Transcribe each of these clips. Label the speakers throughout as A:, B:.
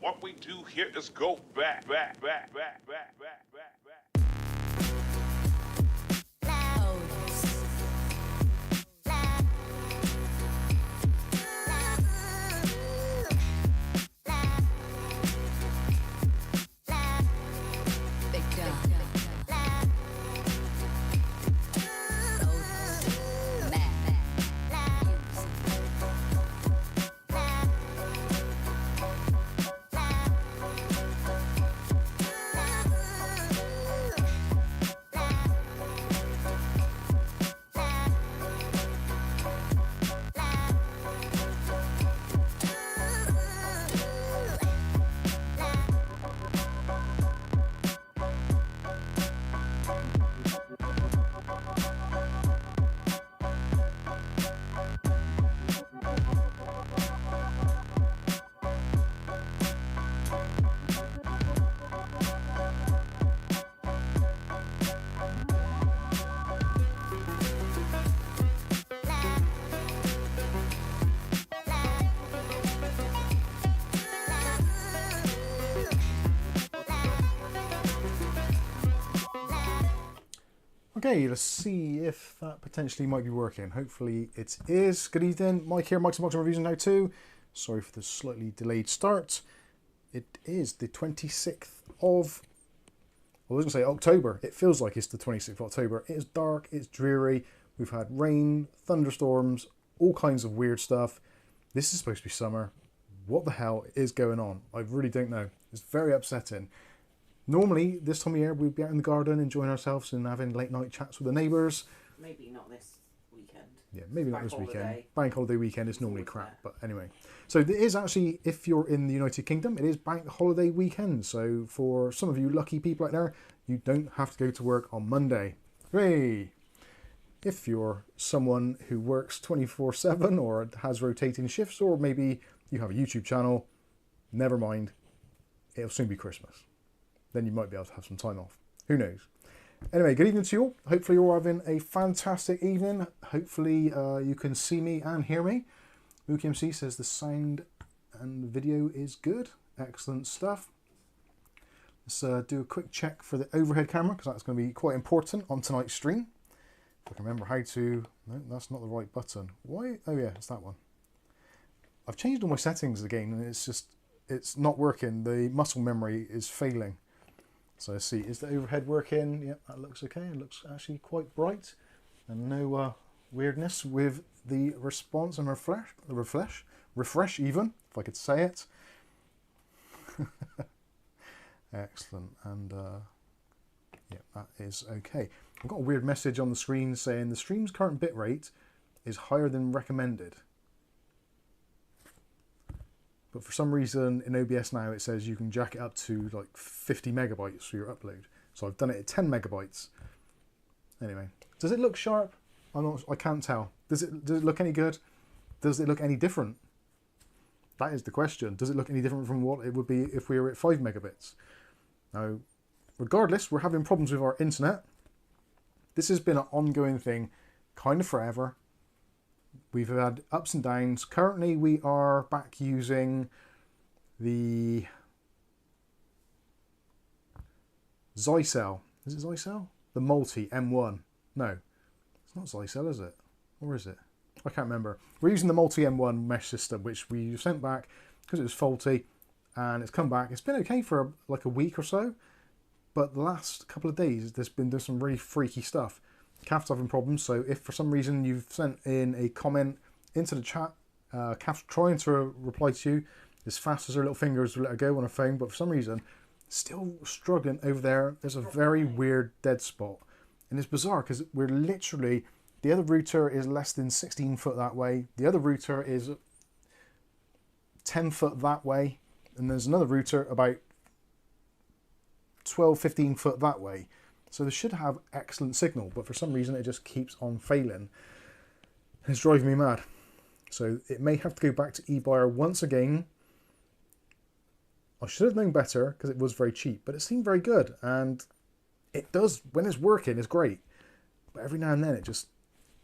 A: What we do here is go back.
B: Okay, let's see if that potentially might be working. Hopefully it is. Good evening, Mike here, Mike's Unboxing Reviews and How To. Sorry for the slightly delayed start. It is the 26th of, I was going to say October. It feels like it's the 26th of October. It is dark, it's dreary. We've had rain, thunderstorms, all kinds of weird stuff. This is supposed to be summer. What the hell is going on? I really don't know. It's very upsetting. Normally, this time of year, we'd be out in the garden enjoying ourselves and having late night chats with the neighbours.
C: Maybe not this weekend.
B: Yeah, maybe not this weekend.
C: Holiday.
B: Bank holiday weekend is normally crap, but anyway. So it is actually, if you're in the United Kingdom, it is bank holiday weekend. So for some of you lucky people out there, you don't have to go to work on Monday. Hooray! If you're someone who works 24/7 or has rotating shifts, or maybe you have a YouTube channel, never mind, it'll soon be Christmas. Then you might be able to have some time off. Who knows? Anyway, good evening to you all. Hopefully you're all having a fantastic evening. Hopefully you can see me and hear me. MookyMC says the sound and video is good. Excellent stuff. Let's do a quick check for the overhead camera, because that's going to be quite important on tonight's stream. If I can remember how to... No, that's not the right button. Why? Oh yeah, it's that one. I've changed all my settings again, and it's just... it's not working. The muscle memory is failing. So let's see, is the overhead working? Yep, that looks okay. It looks actually quite bright, and no weirdness with the response and refresh even, if I could say it. Excellent, and yeah, that is okay. I've got a weird message on the screen saying the stream's current bitrate is higher than recommended. But for some reason in OBS now it says you can jack it up to like 50 megabytes for your upload. So I've done it at 10 megabytes. Anyway, does it look sharp? I can't tell. Does it look any good? Does it look any different? That is the question. Does it look any different from what it would be if we were at 5 megabits? Now, regardless, we're having problems with our internet. This has been an ongoing thing kind of forever. We've had ups and downs. Currently, we are back using the Zycel. Is it Zycel? The Multi M1. No, it's not Zycel, is it? Or is it? I can't remember. We're using the Multi M1 mesh system, which we sent back because it was faulty, and it's come back. It's been okay for like a week or so, but the last couple of days, there's been some really freaky stuff. Caf's having problems, so if for some reason you've sent in a comment into the chat, Caf's trying to reply to you as fast as her little fingers will let her go on her phone, but for some reason, still struggling over there. There's a very weird dead spot. And it's bizarre because we're literally, the other router is less than 16 foot that way, the other router is 10 foot that way, and there's another router about 12, 15 foot that way. So they should have excellent signal, but for some reason it just keeps on failing. It's driving me mad. So it may have to go back to eBuyer once again. I should have known better because it was very cheap, but it seemed very good. And it does, when it's working, it's great. But every now and then it just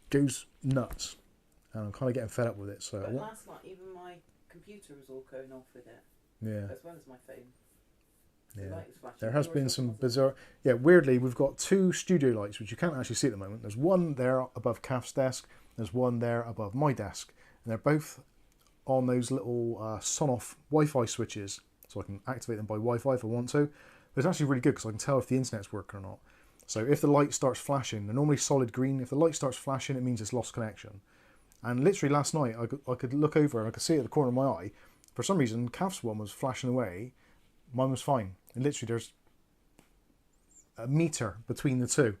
B: goes nuts. And I'm kind of getting fed up with it. So
C: but last night, even my computer was all going off with it.
B: Yeah.
C: As well as my phone. The
B: Yeah.
C: light was flashing.
B: There has
C: Yours
B: been
C: wasn't,
B: some
C: was it?
B: bizarre... Yeah, weirdly, we've got 2 studio lights, which you can't actually see at the moment. There's one there above Kath's desk. There's one there above my desk. And they're both on those little son-off Wi-Fi switches. So I can activate them by Wi-Fi if I want to. But it's actually really good because I can tell if the internet's working or not. So if the light starts flashing, they're normally solid green. If the light starts flashing, it means it's lost connection. And literally last night, I could look over and I could see it at the corner of my eye. For some reason, Kath's one was flashing away. Mine was fine. And literally there's a meter between the two.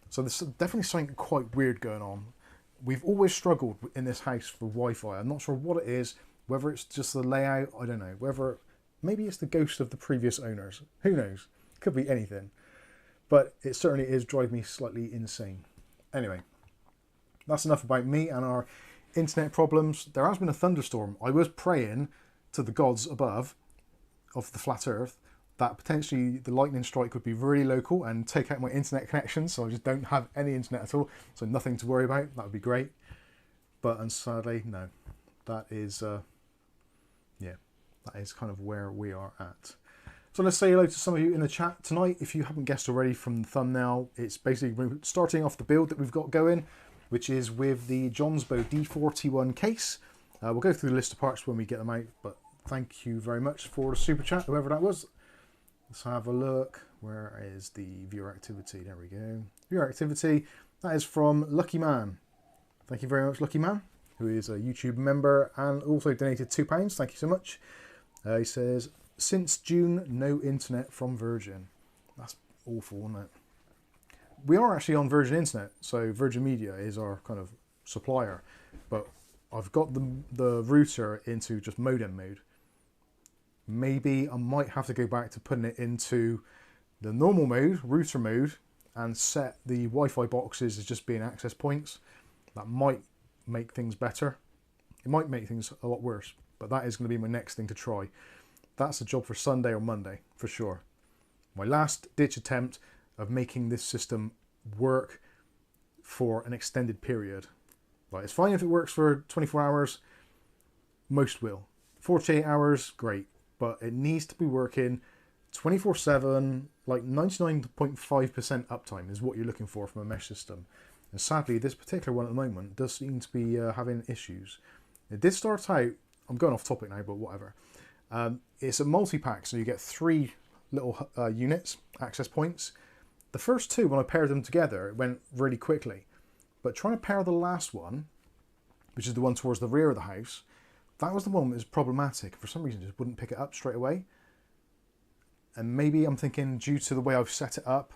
B: So there's definitely something quite weird going on. We've always struggled in this house for Wi-Fi. I'm not sure what it is, whether it's just the layout, I don't know. Whether maybe it's the ghost of the previous owners. Who knows? Could be anything. But it certainly is driving me slightly insane. Anyway, that's enough about me and our internet problems. There has been a thunderstorm. I was praying to the gods above of the flat earth that potentially the lightning strike would be really local and take out my internet connection, so I just don't have any internet at all, so nothing to worry about. That would be great. But sadly, no. That is, yeah, that is kind of where we are at. So let's say hello to some of you in the chat tonight. If you haven't guessed already from the thumbnail, it's basically starting off the build that we've got going, which is with the Jonsbo D41 case. We'll go through the list of parts when we get them out, but thank you very much for the super chat, whoever that was. Let's have a look. Where is the viewer activity? There we go. Viewer activity. That is from Lucky Man. Thank you very much, Lucky Man, who is a YouTube member and also donated £2. Thank you so much. He says, since June, no internet from Virgin. That's awful, isn't it? We are actually on Virgin Internet, so Virgin Media is our kind of supplier, but I've got the router into just modem mode. Maybe I might have to go back to putting it into the normal mode, router mode, and set the Wi-Fi boxes as just being access points. That might make things better. It might make things a lot worse, but that is going to be my next thing to try. That's a job for Sunday or Monday, for sure. My last ditch attempt of making this system work for an extended period. Like, it's fine if it works for 24 hours. Most will. 48 hours, great. But it needs to be working 24/7, like 99.5% uptime is what you're looking for from a mesh system. And sadly, this particular one at the moment does seem to be having issues. It did start out, I'm going off topic now, but whatever. It's a multi-pack, so you get 3 little units, access points. The first 2, when I paired them together, it went really quickly. But trying to pair the last one, which is the one towards the rear of the house, that was the one that was problematic. For some reason, it just wouldn't pick it up straight away. And maybe I'm thinking, due to the way I've set it up,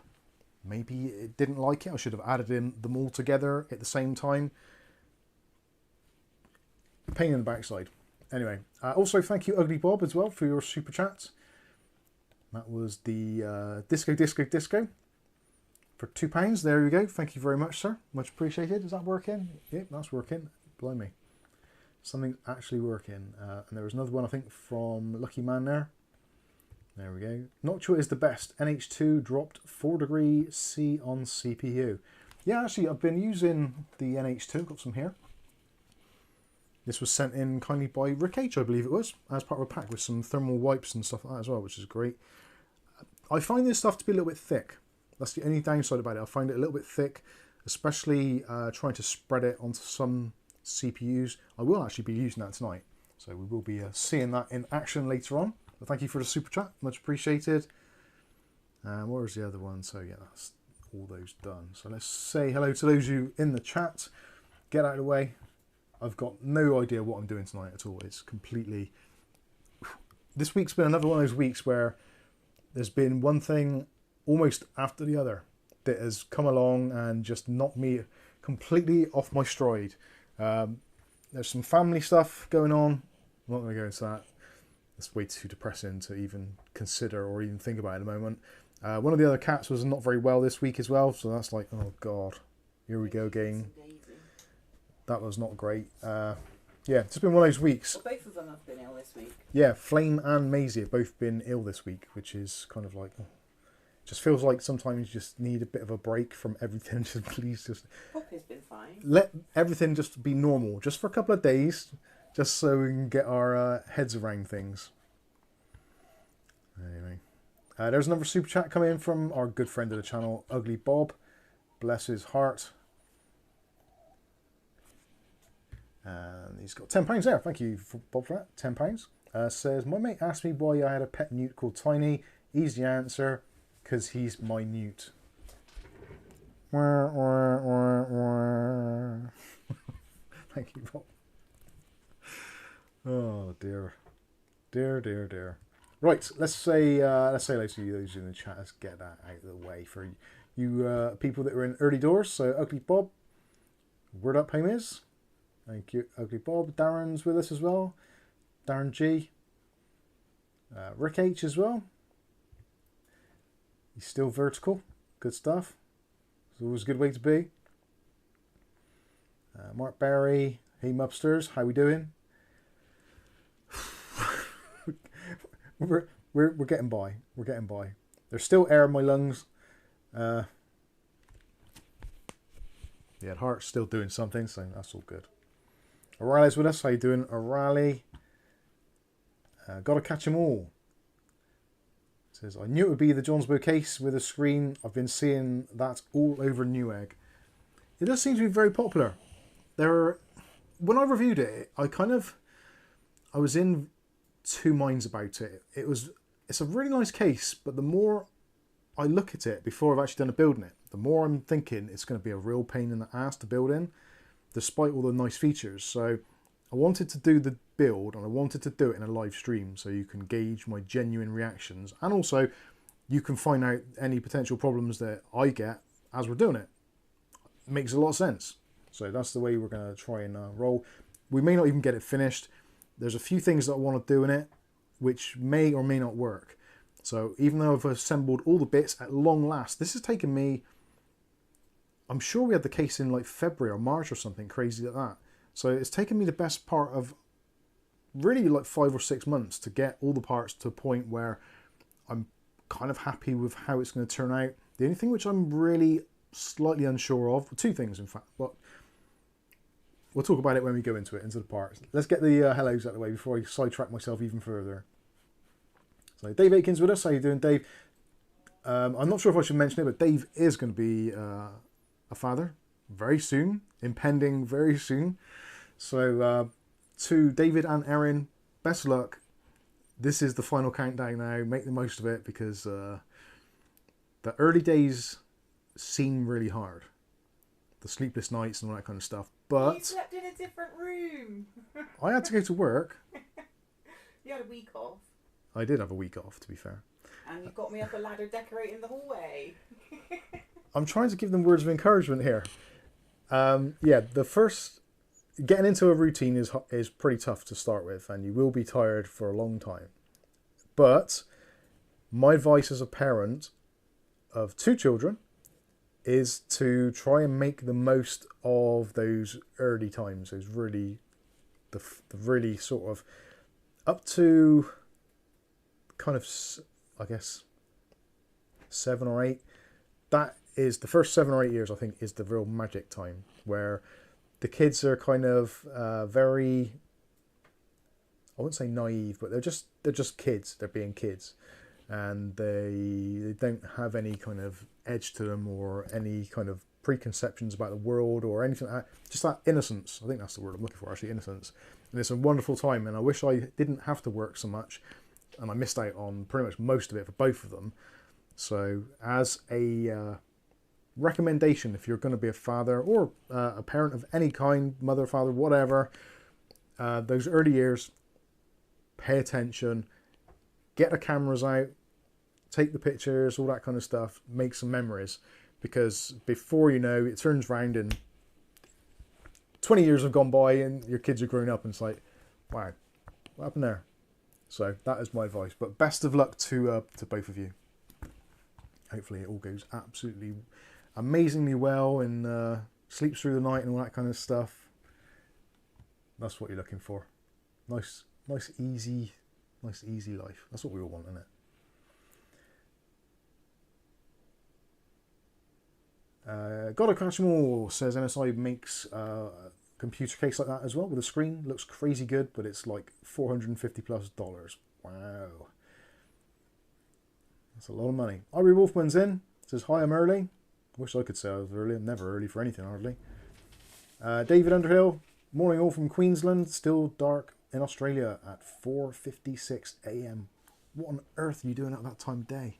B: maybe it didn't like it. I should have added in them all together at the same time. Pain in the backside. Anyway, also thank you UglyBob as well for your super chat. That was the Disco for £2. There you go. Thank you very much, sir. Much appreciated. Is that working? Yep, that's working. Blimey. Something's actually working. And there was another one, I think, from Lucky Man there. There we go. Noctua is the best. NH2 dropped 4 degree C on CPU. Yeah, actually, I've been using the NH2. Got some here. This was sent in kindly by Rick H, I believe it was, as part of a pack with some thermal wipes and stuff like that as well, which is great. I find this stuff to be a little bit thick. That's the only downside about it. I find it a little bit thick, especially trying to spread it onto some CPUs. I will actually be using that tonight, so we will be seeing that in action later on. But thank you for the super chat, much appreciated. Where's the other one? So yeah, that's all those done. So let's say hello to those of you in the chat. Get out of the way. I've got no idea what I'm doing tonight at all. It's completely... This week's been another one of those weeks where there's been one thing almost after the other that has come along and just knocked me completely off my stride. There's some family stuff going on. I'm not going to go into that. That's way too depressing to even consider or even think about at the moment. One of the other cats was not very well this week as well, so that's like, oh god, here we go again. That was not great. Yeah, it's been one of those weeks.
C: Well, both of them have been ill this week.
B: Yeah, Flame and Maisie have both been ill this week, which is kind of like... Oh, just feels like sometimes you just need a bit of a break from everything. Just please just...
C: Poppy's been fine.
B: Let everything just be normal, just for a couple of days, just so we can get our heads around things. There's another super chat coming in from our good friend of the channel, UglyBob. Bless his heart. And he's got £10 there. Thank you, Bob, for that. £10. Says, my mate asked me why I had a pet newt called Tiny. Easy answer, because he's my newt. Thank you, Bob. Oh dear, dear, dear, dear. Right, let's say hello to those in the chat. Let's get that out of the way for you people that are in early doors. So UglyBob, word up, home is. Thank you, UglyBob. Darren's with us as well. Darren G. Rick H as well. He's still vertical. Good stuff. It's always a good way to be. Mark Barry. Hey Mubsters, how we doing? we're getting by. We're getting by. There's still air in my lungs. Yeah, the heart's still doing something, so that's all good. O'Reilly's with us. How you doing, O'Reilly? Gotta catch 'em all. Says, I knew it would be the Jonsbo case with a screen. I've been seeing that all over Newegg. It does seem to be very popular. When I reviewed it, I was in two minds about it. It's a really nice case, but the more I look at it before I've actually done a build in it, the more I'm thinking it's going to be a real pain in the ass to build in, despite all the nice features. So I wanted to do the build, and I wanted to do it in a live stream so you can gauge my genuine reactions, and also you can find out any potential problems that I get as we're doing it. It makes a lot of sense. So that's the way we're going to try and roll. We may not even get it finished. There's a few things that I want to do in it which may or may not work. So even though I've assembled all the bits at long last, this has taken me, I'm sure we had the case in like February or March or something crazy like that. So it's taken me the best part of really like 5 or 6 months to get all the parts to a point where I'm kind of happy with how it's going to turn out. The only thing which I'm really slightly unsure of, two things in fact, but we'll talk about it when we go into the parts. Let's get the hellos out of the way before I sidetrack myself even further. So Dave Aiken's with us. How you doing, Dave? I'm not sure if I should mention it, but Dave is going to be a father very soon, impending very soon. So to David and Erin, best of luck. This is the final countdown now. Make the most of it, because the early days seem really hard. The sleepless nights and all that kind of stuff. But
C: you slept in a different room.
B: I had to go to work.
C: You had a week off.
B: I did have a week off, to be fair.
C: And you got me up a ladder decorating the hallway.
B: I'm trying to give them words of encouragement here. Yeah, getting into a routine is pretty tough to start with, and you will be tired for a long time. But my advice as a parent of 2 children is to try and make the most of those early times. Those really, the really sort of up to kind of, I guess, 7 or 8. That is the first 7 or 8 years, I think, is the real magic time where the kids are kind of very, I wouldn't say naive, but they're just kids. They're being kids, and they don't have any kind of edge to them or any kind of preconceptions about the world or anything like that. Just that innocence. I think that's the word I'm looking for, actually, innocence. And it's a wonderful time, and I wish I didn't have to work so much, and I missed out on pretty much most of it for both of them. So as a recommendation, if you're going to be a father or a parent of any kind, mother, father, whatever, those early years, pay attention, get the cameras out, take the pictures, all that kind of stuff, make some memories, because before you know, it turns round and 20 years have gone by and your kids are grown up, and it's like, wow, what happened there? So that is my advice. But best of luck to both of you. Hopefully it all goes absolutely amazingly well and sleeps through the night and all that kind of stuff. That's what you're looking for. Nice, easy life. That's what we all want, isn't it? Gotta catch 'em all, says NSI makes a computer case like that as well with a screen. Looks crazy good, but it's like $450+. Wow. That's a lot of money. Ivory Wolfman's in. Says, hi, I'm early. Wish I could say I was early. I'm never early for anything, hardly. David Underhill. Morning all from Queensland. Still dark in Australia at 4:56 a.m. What on earth are you doing at that time of day?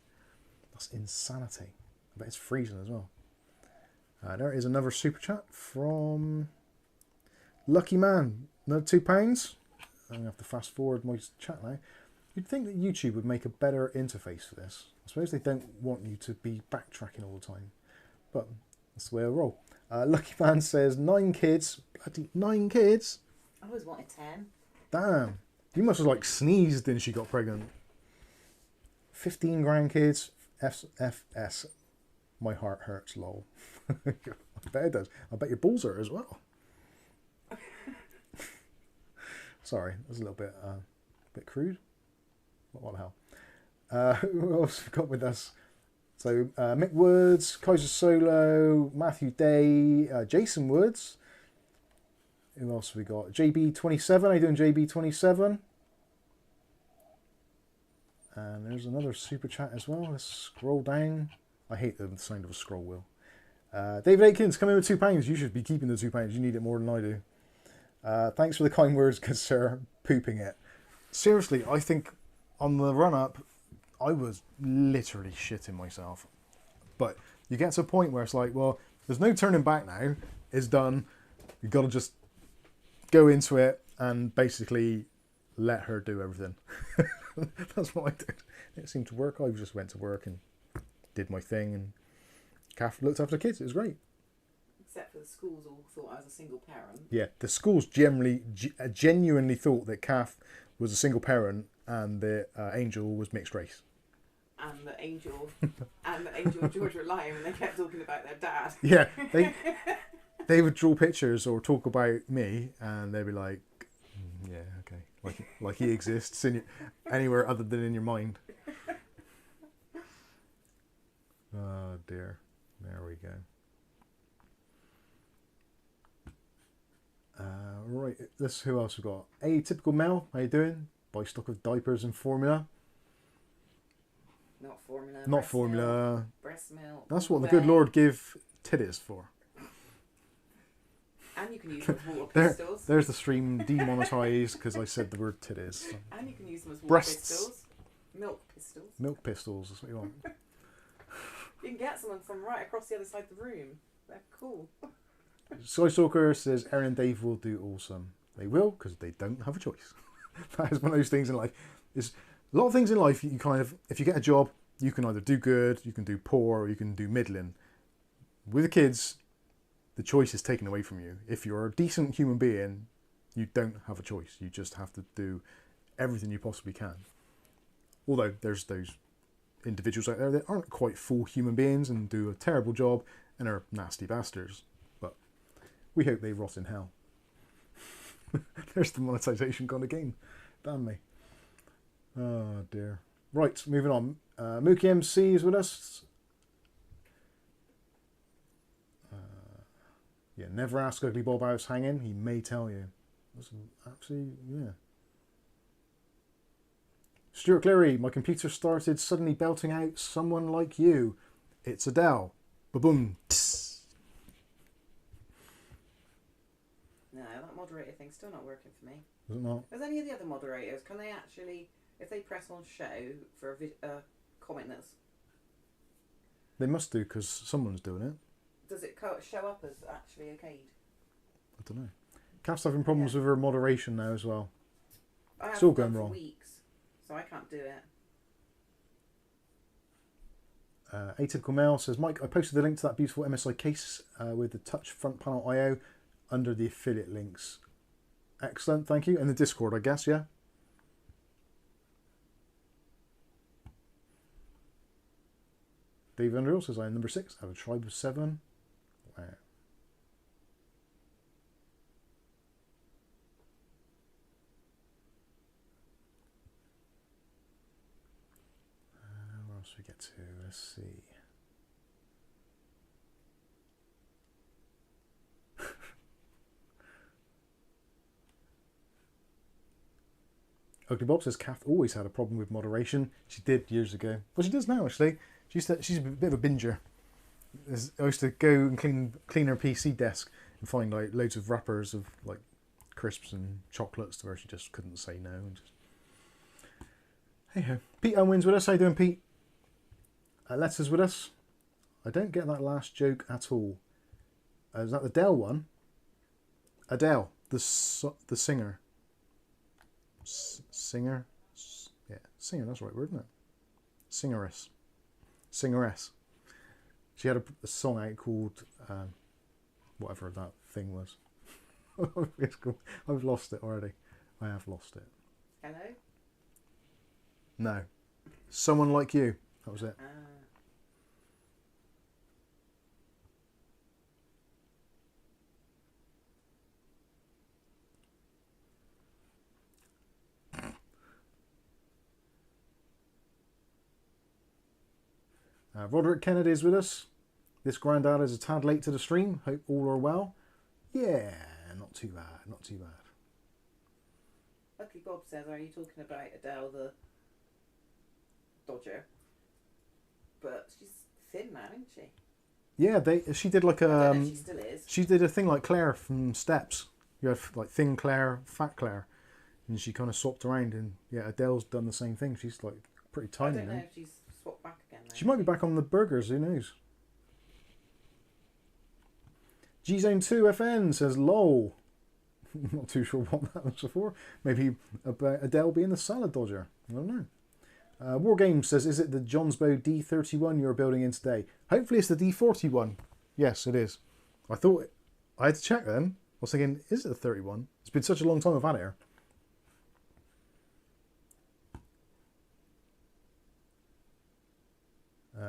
B: That's insanity. I bet it's freezing as well. There is another super chat from Lucky Man. Another £2. I'm going to have to fast forward my chat now. You'd think that YouTube would make a better interface for this. I suppose they don't want you to be backtracking all the time. But that's the way I roll. Lucky Man says 9 kids. Bloody 9 kids?
C: I always wanted 10.
B: Damn. You must have like sneezed when she got pregnant. 15 grandkids. FS. My heart hurts, lol. I bet it does. I bet your balls hurt as well. Sorry, that was a little bit crude. What the hell? Who else have we got with us? So Mick Woods, Kaiser Solo, Matthew Day, Jason Woods. Who else have we got? JB27. How you doing, JB27? And there's another super chat as well. Let's scroll down. I hate the sound of a scroll wheel. David Aikens, come in with £2. You should be keeping the £2. You need it more than I do. Thanks for the kind words, good sir. Pooping it. Seriously, I think on the run-up, I was literally shitting myself. But you get to a point where it's like, well, there's no turning back now. It's done. You've got to just go into it and basically let her do everything. That's what I did. It seemed to work. I just went to work and did my thing, and Kath looked after the kids. It was great.
C: Except for the schools all thought I was a single parent.
B: Yeah, the schools genuinely thought that Kath was a single parent and that Angel was mixed race.
C: And that Angel and George were lying when they kept talking about their dad.
B: Yeah, they would draw pictures or talk about me, and they'd be like, yeah, okay, like he exists anywhere other than in your mind. Oh dear, there we go. Right, who else we got? Atypical Mel, how you doing? Buy stock of diapers and formula.
C: Not formula.
B: Not formula.
C: Milk, breast milk.
B: That's what the good Lord give titties for.
C: And you can use them as water pistols.
B: There's the stream demonetised because I said the word titties.
C: And you can use them as water
B: Breasts.
C: pistols. Milk pistols.
B: Milk pistols, that's what you want.
C: You can get some from right across the other side of the room. They're cool.
B: Sky Stalker says Erin and Dave will do awesome. They will, because they don't have a choice. That is one of those things in life. There's a lot of things in life you kind of, if you get a job, you can either do good, you can do poor, or you can do middling. With the kids, the choice is taken away from you. If you're a decent human being, you don't have a choice. You just have to do everything you possibly can. Although there's those individuals out there that aren't quite full human beings and do a terrible job and are nasty bastards. But we hope they rot in hell. There's the monetization gone again. Damn me. Oh dear. Right, moving on. Mookie MC is with us. Yeah, never ask UglyBob how it's hanging. He may tell you. That's actually, yeah. Stuart Cleary, my computer started suddenly belting out someone like you. It's Adele. Ba-boom.
C: No, that moderator thing's still not working for me.
B: Is it not?
C: As any of the other moderators, can they actually, if they press on show for a comment that's...
B: They must do, because someone's doing it.
C: Does it show up as actually okayed?
B: I don't know. Kath's having problems with her moderation now as well.
C: It's
B: all going wrong.
C: For weeks, so I can't do it.
B: Atypical Male says, Mike, I posted the link to that beautiful MSI case with the touch front panel I/O under the affiliate links. Excellent, thank you. And the Discord, I guess, yeah? Dave Underhill says, I am number 6. I have a tribe of 7. Wow. Where else we get to? Let's see. UglyBob says Kath always had a problem with moderation. She did years ago. Well, she does now, actually. She's a bit of a binger. I used to go and clean her PC desk and find like loads of wrappers of like crisps and chocolates to where she just couldn't say no. And just... Hey ho. Pete Owens with us. How you doing, Pete? Letters with us. I don't get that last joke at all. Is that the Adele one? Adele, the singer. Singer? Yeah, singer, that's the right word, isn't it? Singeress. She had a song out called whatever that thing was. I've lost it already. I have lost it.
C: Hello?
B: No. Someone Like You. That was it. Roderick Kennedy is with us. This granddad is a tad late to the stream. Hope all are well. Yeah, not too bad, not too bad.
C: UglyBob says, are you talking about Adele the Dodger? But she's thin now, isn't she?
B: Yeah, she did like
C: I don't know if she still is.
B: She did a thing like Claire from Steps. You have like thin Claire, fat Claire. And she kind of swapped around, and yeah, Adele's done the same thing. She's like pretty tiny.
C: I don't know if she's swapped back again now.
B: She might be back on the burgers, who knows? G-Zone 2 FN says, lol. Not too sure what that was for. Maybe about Adele being the salad dodger. I don't know. War Games says, is it the Jonsbo D41 you're building in today? Hopefully it's the D41. Yes, it is. I thought... I had to check then. I was thinking, is it the 31? It's been such a long time I've had it here.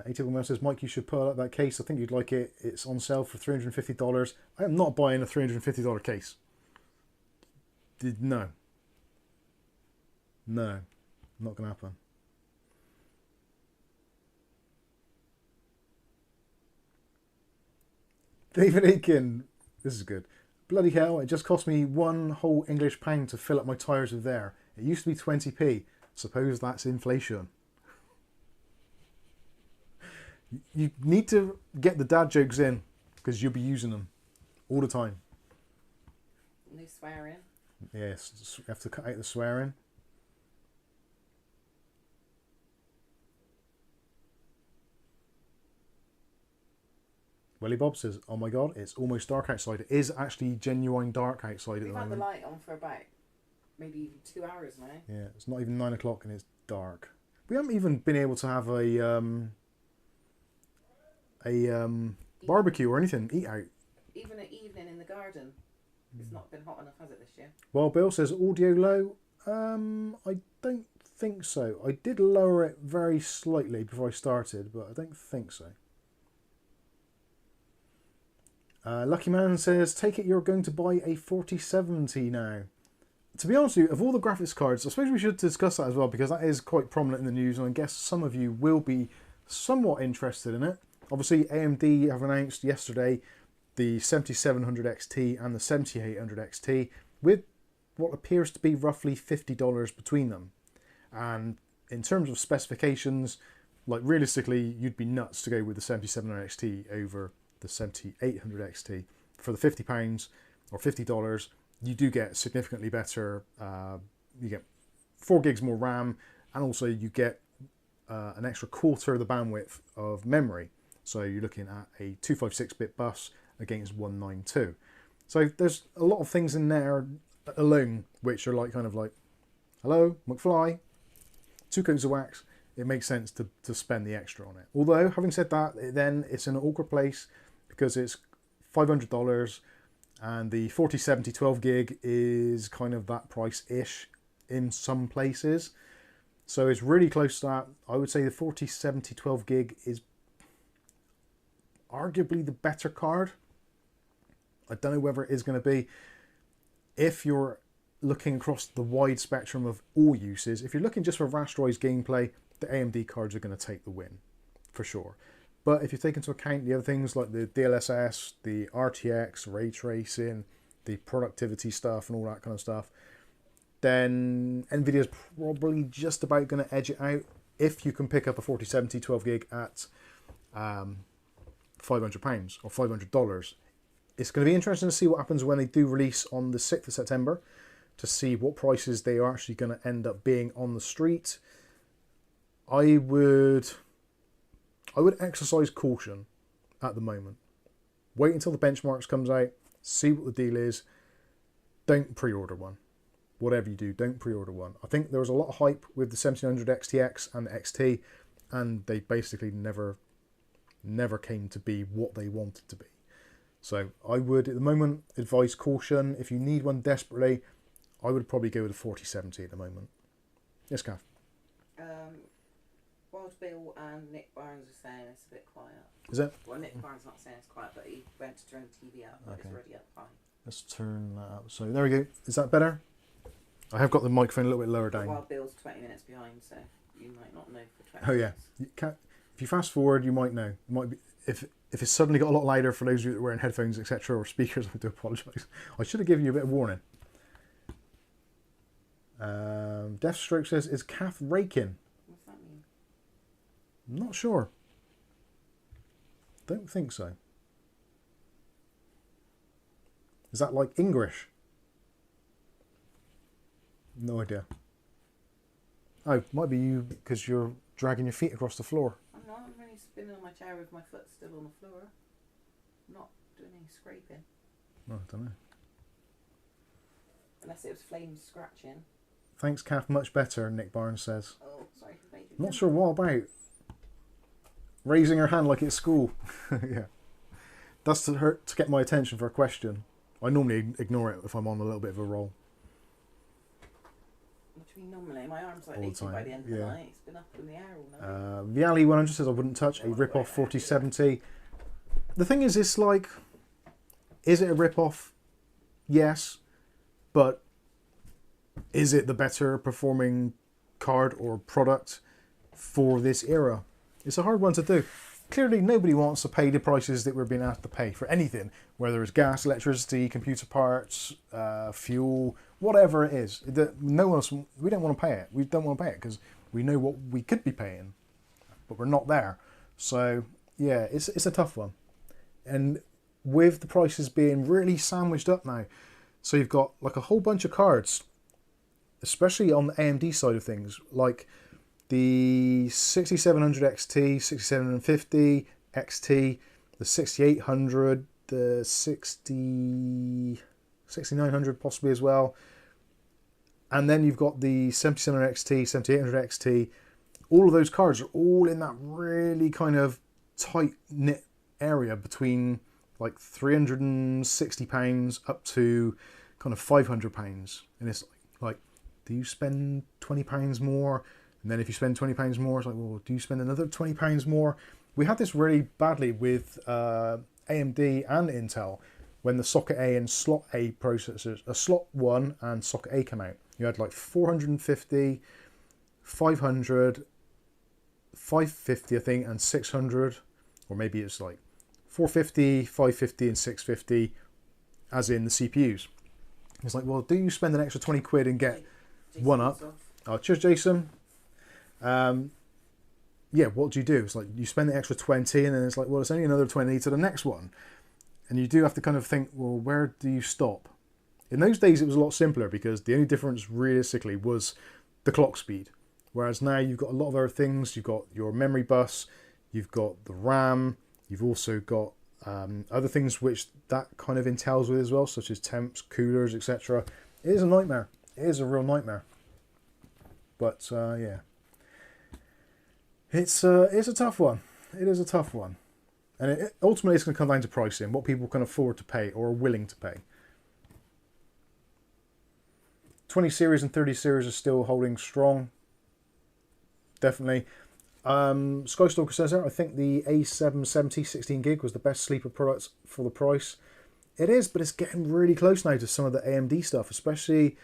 B: ATL says, Mike, you should pull out that case. I think you'd like it. It's on sale for $350. I am not buying a $350 case. No. No. Not going to happen. David Aiken. This is good. Bloody hell, it just cost me one whole English pound to fill up my tyres with air. It used to be 20p. Suppose that's inflation. You need to get the dad jokes in because you'll be using them all the time.
C: No swearing.
B: Yes, you have to cut out the swearing. UglyBob says, oh my god, it's almost dark outside. It is actually genuine dark outside at the moment.
C: We've had the light on for about maybe even 2 hours now.
B: Yeah, it's not even 9 o'clock and it's dark. We haven't even been able to have a barbecue or anything, eat out.
C: Even at evening in the garden. It's not been hot enough, has it, this year?
B: Well, Bill says audio low. I don't think so. I did lower it very slightly before I started, but I don't think so. Lucky Man says, take it you're going to buy a 4070 now. To be honest with you, of all the graphics cards, I suppose we should discuss that as well, because that is quite prominent in the news, and I guess some of you will be somewhat interested in it. Obviously, AMD have announced yesterday the 7700 XT and the 7800 XT with what appears to be roughly $50 between them. And in terms of specifications, like realistically, you'd be nuts to go with the 7700 XT over the 7800 XT. For the £50 or $50, you do get significantly better. You get 4 gigs more RAM, and also you get an extra quarter of the bandwidth of memory. So you're looking at a 256-bit bus against 192. So there's a lot of things in there alone which are like kind of like, hello, McFly, 2 coats of wax. It makes sense to spend the extra on it. Although, having said that, then it's in an awkward place because it's $500 and the 4070 12 gig is kind of that price-ish in some places. So it's really close to that. I would say the 4070 12 gig is arguably the better card. I don't know whether it is going to be. If you're looking across the wide spectrum of all uses, if you're looking just for rasterized gameplay, the AMD cards are going to take the win, for sure. But if you take into account the other things like the DLSS, the RTX, ray tracing, the productivity stuff and all that kind of stuff, then Nvidia's probably just about going to edge it out if you can pick up a 4070 12 gig at £500 or $500. It's going to be interesting to see what happens when they do release on the 6th of September, to see what prices they are actually going to end up being on the street. I would exercise caution at the moment. Wait until the benchmarks comes out, see what the deal is. Don't pre-order one. Whatever you do, don't pre-order one. I think there was a lot of hype with the 1700 XTX and the XT, and they basically never came to be what they wanted to be. So I would, at the moment, advise caution. If you need one desperately, I would probably go with a 4070 at the moment. Yes, Kath?
C: Wild Bill and Nick Barnes are saying it's a bit quiet.
B: Is it?
C: Well, Nick Barnes not saying it's quiet, but he went to turn the TV up, but it's already up high.
B: Let's turn that up. So there we go. Is that better? I have got the microphone a little bit lower down.
C: Wild Bill's 20 minutes behind, so you might not know for 20
B: Oh yeah.
C: minutes.
B: You can't, if you fast forward, you might know. It might be if it's suddenly got a lot louder for those of you that are wearing headphones, etc., or speakers. I do apologise. I should have given you a bit of warning. Deathstroke says, "Is Kath raking?"
C: What's that mean?
B: I'm not sure. Don't think so. Is that like English? No idea. Oh, might be you because you're dragging your feet across the floor.
C: I'm not. I'm really spinning on my chair with my foot still on the floor. I'm not doing any scraping.
B: Oh, I don't know.
C: Unless it was flames scratching.
B: Thanks, Kath. Much better, Nick Barnes says.
C: Oh, sorry for making
B: Not sure what about. Raising her hand like it's school. Yeah. That's to get my attention for a question. I normally ignore it if I'm on a little bit of a roll.
C: What do you mean normally? My arm's like
B: All the
C: aching by
B: time,
C: the end of
B: yeah.
C: the night. It's been up in the air all night.
B: Viali 100 says I wouldn't touch a rip-off 4070. The thing is, it's like, is it a rip-off? Yes. But is it the better performing card or product for this era? It's a hard one to do. Clearly, nobody wants to pay the prices that we're being asked to pay for anything, whether it's gas, electricity, computer parts, fuel, whatever it is. No one else, we don't want to pay it. We don't want to pay it because we know what we could be paying, but we're not there. So yeah, it's a tough one. And with the prices being really sandwiched up now, so you've got like a whole bunch of cards, especially on the AMD side of things, like the 6700 XT, 6750 XT, the 6800, the 6900 possibly as well. And then you've got the 7700 XT, 7800 XT. All of those cards are all in that really kind of tight-knit area between like £360 up to kind of £500. And it's like, do you spend £20 more? And then if you spend £20 more, it's like, well, do you spend another £20 more? We had this really badly with AMD and Intel when the socket A and slot A processors, slot 1 and socket A came out. You had like 450, 500, 550, I think, and 600, or maybe it's like 450, 550, and 650, as in the CPUs. It's like, well, do you spend an extra 20 quid and get one up? Oh, cheers, Jason. Yeah, what do? It's like you spend the extra 20 and then it's like, well, it's only another 20 to the next one. And you do have to kind of think, well, where do you stop? In those days, it was a lot simpler because the only difference realistically was the clock speed. Whereas now you've got a lot of other things. You've got your memory bus, you've got the RAM, you've also got other things which that kind of entails with as well, such as temps, coolers, etc. It is a nightmare. It is a real nightmare. But yeah. It's a tough one. It is a tough one. And ultimately it's going to come down to pricing, what people can afford to pay or are willing to pay. 20 series and 30 series are still holding strong. Definitely. Skystalker says there, I think the A770 16 gig was the best sleeper product for the price. It is, but it's getting really close now to some of the AMD stuff, especially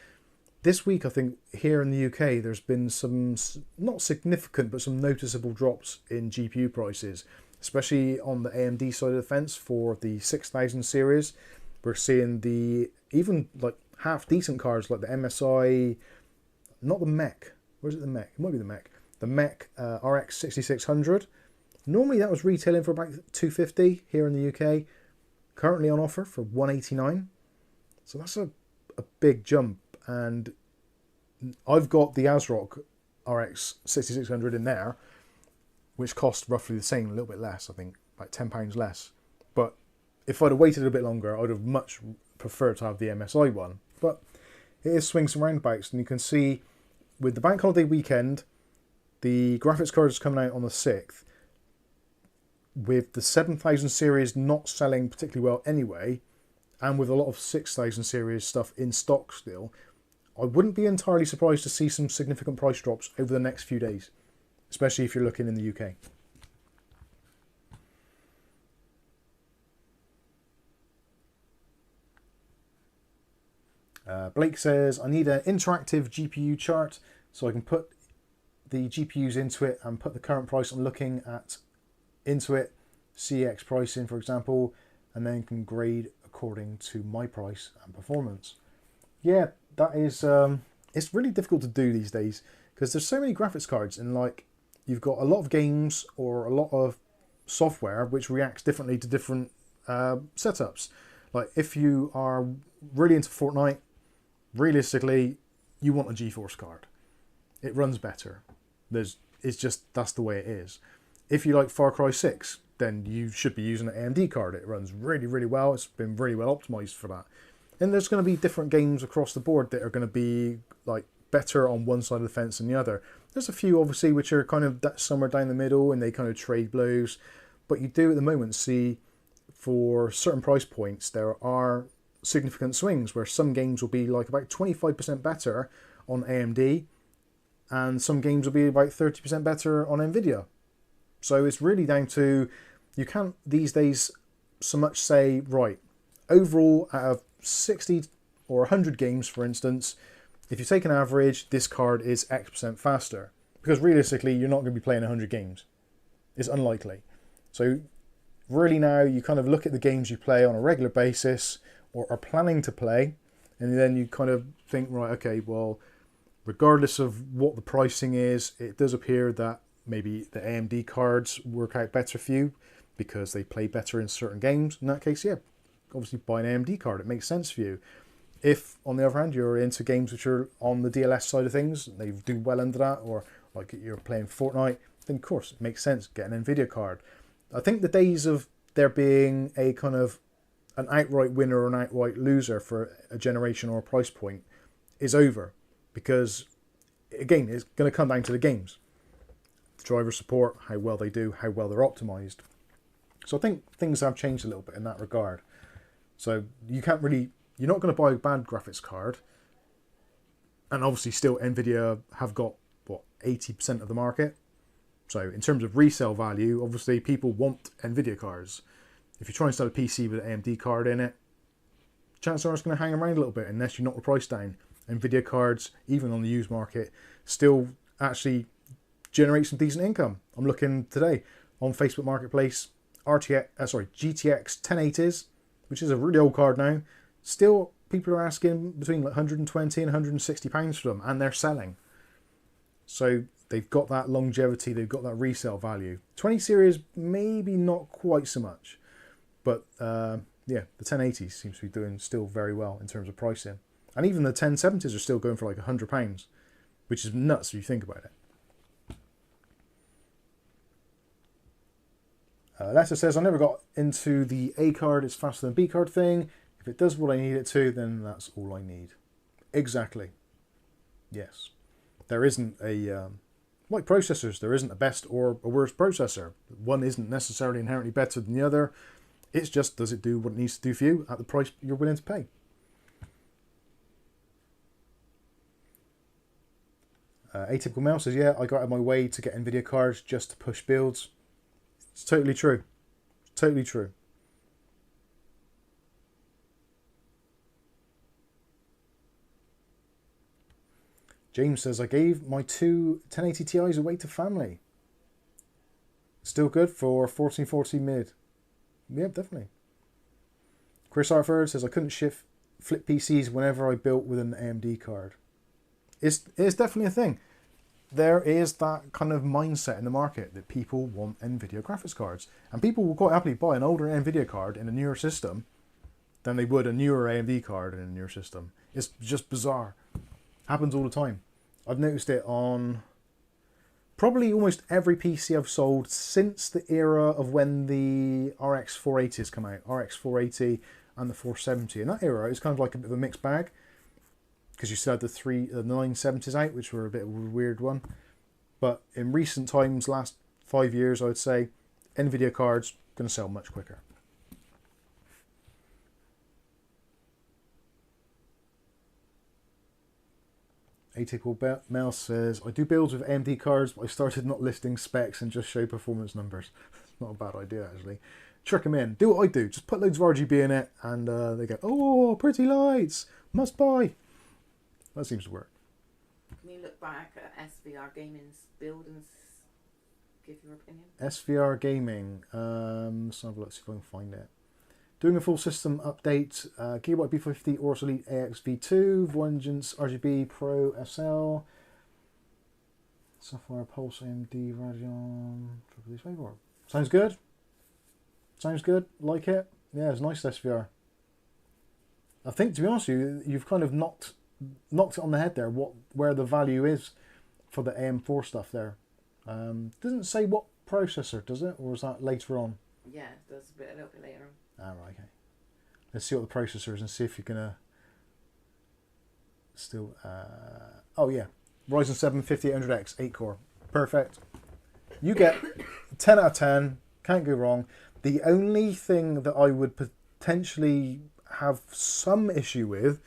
B: this week. I think here in the UK there's been some, not significant, but some noticeable drops in GPU prices, especially on the AMD side of the fence for the 6000 series. We're seeing the even like half decent cards like the MSI, not the Mech. Where's it? The Mech? It might be the Mech. The Mech RX 6600. Normally that was retailing for about $250 here in the UK. Currently on offer for $189. So that's a big jump. And I've got the ASRock RX 6600 in there, which cost roughly the same, a little bit less, I think, like £10 less. But if I'd have waited a bit longer, I'd have much preferred to have the MSI one. But it is swings and roundabouts, and you can see with the bank holiday weekend, the graphics cards coming out on the 6th, with the 7000 series not selling particularly well anyway, and with a lot of 6000 series stuff in stock still, I wouldn't be entirely surprised to see some significant price drops over the next few days, especially if you're looking in the UK. Blake says, I need an interactive GPU chart so I can put the GPUs into it and put the current price I'm looking at into it, CX pricing for example, and then can grade according to my price and performance. Yeah, that is, it's really difficult to do these days because there's so many graphics cards, and like you've got a lot of games or a lot of software which reacts differently to different setups. Like if you are really into Fortnite, realistically you want a GeForce card. It runs better. It's just, that's the way it is. If you like Far Cry 6, then you should be using an AMD card. It runs really, really well. It's been really well optimized for that. And there's going to be different games across the board that are going to be like better on one side of the fence than the other. There's a few obviously which are kind of somewhere down the middle and they kind of trade blows. But you do at the moment see for certain price points there are significant swings where some games will be like about 25% better on AMD and some games will be about 30% better on Nvidia. So it's really down to, you can't these days so much say, right, overall out of 60 or 100 games for instance, if you take an average, this card is X% faster. Because realistically, you're not going to be playing 100 games. It's unlikely. So really now you kind of look at the games you play on a regular basis or are planning to play, and then you kind of think, right, okay, well, regardless of what the pricing is, it does appear that maybe the AMD cards work out better for you because they play better in certain games. In that case, yeah, obviously buy an AMD card. It makes sense for you. If, on the other hand, you're into games which are on the DLS side of things, they do well under that, or like you're playing Fortnite, then of course it makes sense, get an Nvidia card. I think the days of there being a kind of an outright winner or an outright loser for a generation or a price point is over, because again, it's going to come down to the games. The driver support, how well they do, how well they're optimized. So I think things have changed a little bit in that regard. So you can't really, you're not going to buy a bad graphics card. And obviously still Nvidia have got, what, 80% of the market. So in terms of resale value, obviously people want Nvidia cards. If you try and sell a PC with an AMD card in it, chances are it's going to hang around a little bit unless you knock the price down. Nvidia cards, even on the used market, still actually generate some decent income. I'm looking today on Facebook Marketplace, GTX 1080s, which is a really old card now. Still, people are asking between like 120 and 160 pounds for them, and they're selling. So they've got that longevity, they've got that resale value. 20 series, maybe not quite so much. But yeah, the 1080s seems to be doing still very well in terms of pricing. And even the 1070s are still going for like £100, which is nuts if you think about it. Lexar says, I never got into the A card is faster than B card thing. If it does what I need it to, then that's all I need. Exactly. Yes. There isn't a, like processors, there isn't a best or a worst processor. One isn't necessarily inherently better than the other. It's just, does it do what it needs to do for you at the price you're willing to pay? Atypical Mel says, yeah, I got out of my way to get Nvidia cards just to push builds. It's totally true. It's totally true. James says, I gave my two 1080 Ti's away to family. Still good for 1440 mid. Yeah, definitely. Chris Hartford says, I couldn't shift flip PCs whenever I built with an AMD card. It's definitely a thing. There is that kind of mindset in the market that people want NVIDIA graphics cards. And people will quite happily buy an older NVIDIA card in a newer system than they would a newer AMD card in a newer system. It's just bizarre. Happens all the time. I've noticed it on probably almost every PC I've sold since the era of when the RX 480s come out. RX 480 and the 470. In that era, it's kind of like a bit of a mixed bag. Because you still had the 970s out, which were a bit of a weird one. But in recent times, last 5 years, I would say, NVIDIA cards going to sell much quicker. Atypical Mel says, I do builds with AMD cards, but I started not listing specs and just show performance numbers. It's not a bad idea, actually. Trick them in. Do what I do. Just put loads of RGB in it, and they go, oh, pretty lights. Must buy. That seems to work.
C: Can you look back at SVR Gaming's build and give your opinion?
B: SVR Gaming. Let's have a look, see if I can find it. Doing a full system update. Gigabyte B50 Aorus Elite AX-V2, Vengeance RGB Pro SL. Software Pulse AMD Radeon. Sounds good. Sounds good. Like it. Yeah, it's nice SVR. I think, to be honest with you, you've kind of knocked it on the head there, where the value is for the AM4 stuff there. Doesn't say what processor, does it? Or is that later on?
C: Yeah, it does a little bit later on.
B: Ah, right, okay. Let's see what the processor is and see if you're going to still... oh, yeah. Ryzen 7 5800X, 8-core. Perfect. You get 10 out of 10. Can't go wrong. The only thing that I would potentially have some issue with,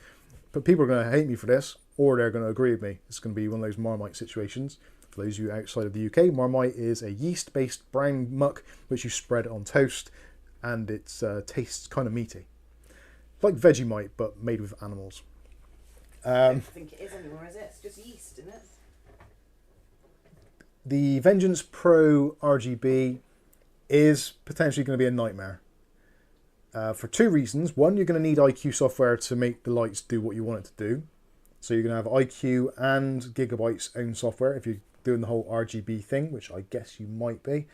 B: but people are going to hate me for this, or they're going to agree with me. It's going to be one of those Marmite situations. For those of you outside of the UK, Marmite is a yeast-based brown muck which you spread on toast, and it tastes kind of meaty. Like Vegemite, but made with animals.
C: I don't think it is anymore, is it? It's just yeast, isn't it?
B: The Vengeance Pro RGB is potentially going to be a nightmare. For two reasons. One, you're going to need IQ software to make the lights do what you want it to do. So you're going to have IQ and Gigabyte's own software if you're doing the whole RGB thing, which I guess you might be.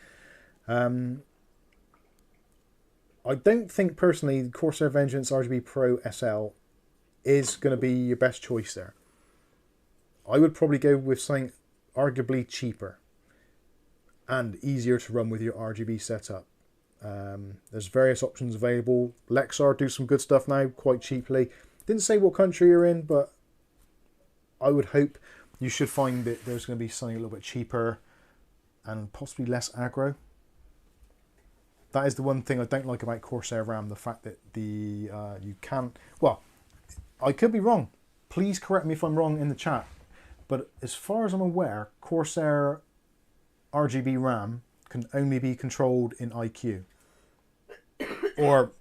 B: I don't think personally the Corsair Vengeance RGB Pro SL is going to be your best choice there. I would probably go with something arguably cheaper and easier to run with your RGB setup. There's various options available. Lexar do some good stuff now, quite cheaply. Didn't say what country you're in, but I would hope you should find that there's going to be something a little bit cheaper and possibly less aggro. That is the one thing I don't like about Corsair RAM, the fact that you can't... Well, I could be wrong. Please correct me if I'm wrong in the chat. But as far as I'm aware, Corsair RGB RAM can only be controlled in IQ. Or,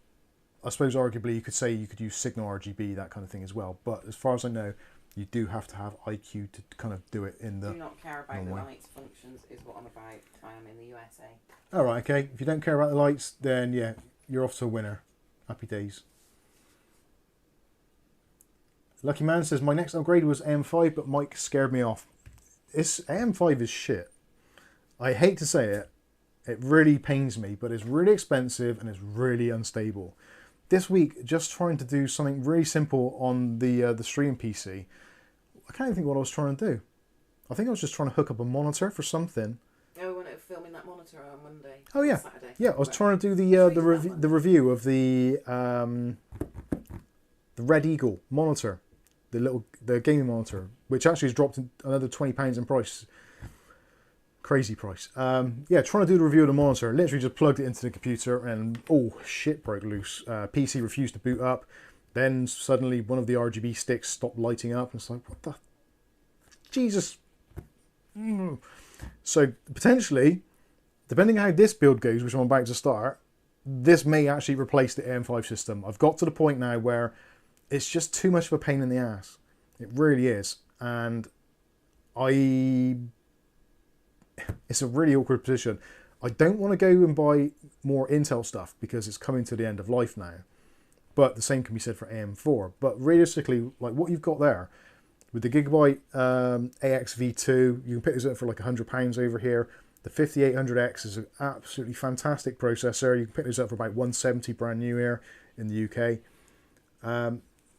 B: I suppose arguably you could say you could use Signal RGB, that kind of thing as well. But as far as I know, you do have to have IQ to kind of do it in the...
C: Do not care about the lights functions is what I'm about. I am in the USA.
B: Alright, okay. If you don't care about the lights, then yeah, you're off to a winner. Happy days. Lucky Man says, my next upgrade was AM5, but Mike scared me off. AM5 is shit. I hate to say it. It really pains me, but it's really expensive and it's really unstable. This week, just trying to do something really simple on the stream PC. I can't even think what I was trying to do. I think I was just trying to hook up a monitor for something.
C: Oh, when it was filming that monitor on Monday.
B: Oh yeah,
C: Saturday.
B: yeah. I was trying to do the review of the Red Eagle monitor, the gaming monitor, which actually has dropped another £20 in price. Crazy price. Yeah, trying to do the review of the monitor. Literally just plugged it into the computer and oh shit broke loose. PC refused to boot up. Then suddenly one of the RGB sticks stopped lighting up. And it's like, what the Jesus. So potentially, depending on how this build goes, which I'm about to start, this may actually replace the AM5 system. I've got to the point now where it's just too much of a pain in the ass. It really is. And it's a really awkward position. I don't want to go and buy more Intel stuff because it's coming to the end of life now. But the same can be said for AM4. But realistically, like what you've got there, with the Gigabyte AXV2, you can pick this up for like £100 over here. The 5800X is an absolutely fantastic processor. You can pick this up for about 170 brand new here in the UK.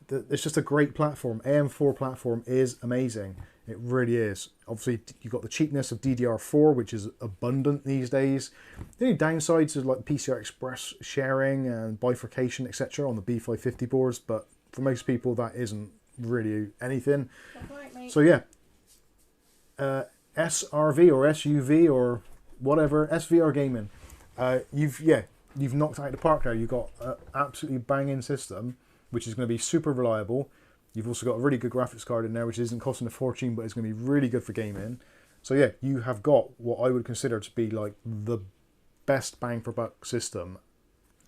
B: It's just a great platform. AM4 platform is amazing. It really is. Obviously, you've got the cheapness of DDR4, which is abundant these days. The only downsides is like PCI Express sharing and bifurcation, etc. on the B550 boards, but for most people, that isn't really anything. So yeah, SRV or SUV or whatever, SVR gaming. You've knocked out the park there. You've got an absolutely banging system, which is going to be super reliable. You've also got a really good graphics card in there, which isn't costing a fortune, but it's going to be really good for gaming. So yeah, you have got what I would consider to be like the best bang for buck system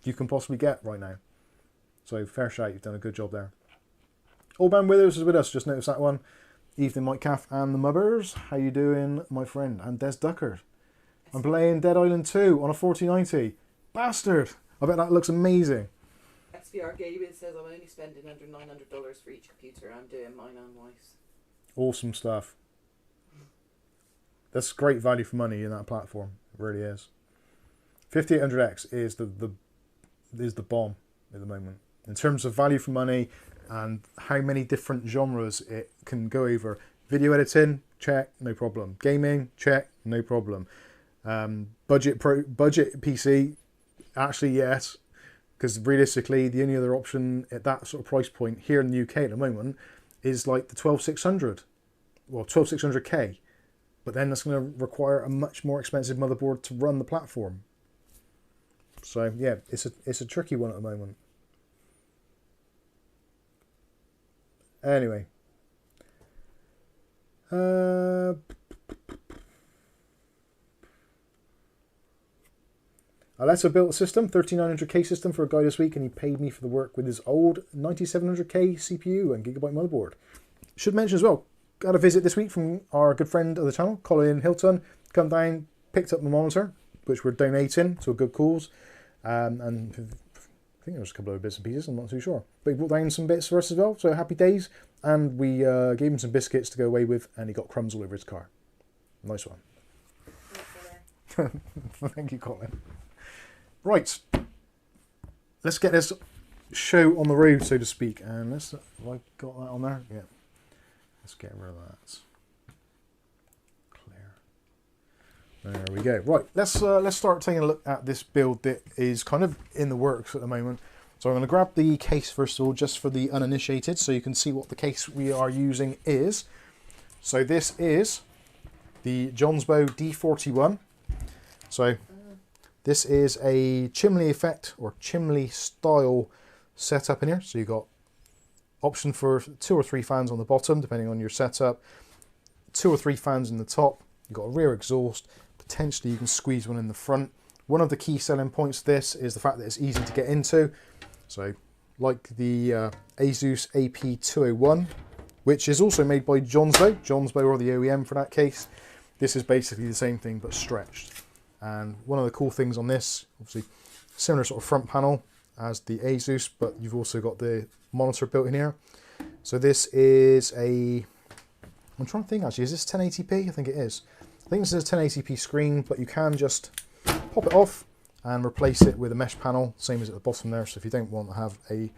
B: you can possibly get right now. So fair shout, you've done a good job there. All Band Withers is with us, just noticed that one. Evening Mike Caff and the Mubbers. How you doing, my friend? And Des Ducker. I'm playing Dead Island 2 on a 4090. Bastard! I bet that looks amazing.
C: SVR Gaming says I'm only spending under $900 for each computer. I'm doing mine and wife's.
B: Awesome stuff. That's great value for money in that platform. It really is. 5800X is the bomb at the moment. In terms of value for money and how many different genres it can go over. Video editing, check, no problem. Gaming, check, no problem. Budget PC, actually yes. Because realistically, the only other option at that sort of price point here in the UK at the moment is like the 12600, well 12600K, but then that's going to require a much more expensive motherboard to run the platform. So yeah, it's a tricky one at the moment. Anyway, Alexa built a system, 3900K system for a guy this week, and he paid me for the work with his old 9700K CPU and Gigabyte motherboard. Should mention as well, got a visit this week from our good friend of the channel, Colin Hilton. Come down, picked up the monitor, which we're donating to a good cause, and I think there was a couple of bits and pieces, I'm not too sure. But he brought down some bits for us as well, so happy days. And we gave him some biscuits to go away with, and he got crumbs all over his car. Nice one. Thank you, Colin. Right, let's get this show on the road, so to speak. And have I got that on there? Yeah. Let's get rid of that. Clear. There we go. Right, let's start taking a look at this build that is kind of in the works at the moment. So I'm going to grab the case first of all, just for the uninitiated, so you can see what the case we are using is. So this is the Jonsbo D41. So this is a chimney effect or chimney style setup in here. So you've got option for 2 or 3 fans on the bottom, depending on your setup. 2 or 3 fans in the top. You've got a rear exhaust. Potentially you can squeeze one in the front. One of the key selling points of this is the fact that it's easy to get into. So like the Asus AP201, which is also made by Jonsbo. Jonsbo are the OEM for that case. This is basically the same thing but stretched. And one of the cool things on this, obviously similar sort of front panel as the Asus, but you've also got the monitor built in here. So this is I'm trying to think actually, is this 1080p? I think it is. I think this is a 1080p screen, but you can just pop it off and replace it with a mesh panel, same as at the bottom there. So if you don't want to have a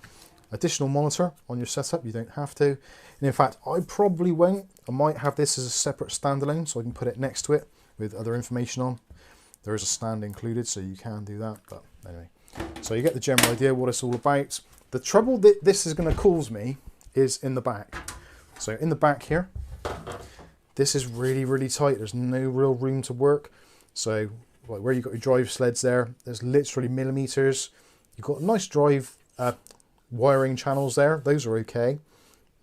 B: additional monitor on your setup, you don't have to. And in fact, I probably won't. I might have this as a separate standalone, so I can put it next to it with other information on. There is a stand included, so you can do that. But anyway, so you get the general idea what it's all about. The trouble that this is going to cause me is in the back. So in the back here, this is really, really tight. There's no real room to work. So like where you've got your drive sleds there, there's literally millimeters. You've got nice drive wiring channels there. Those are okay.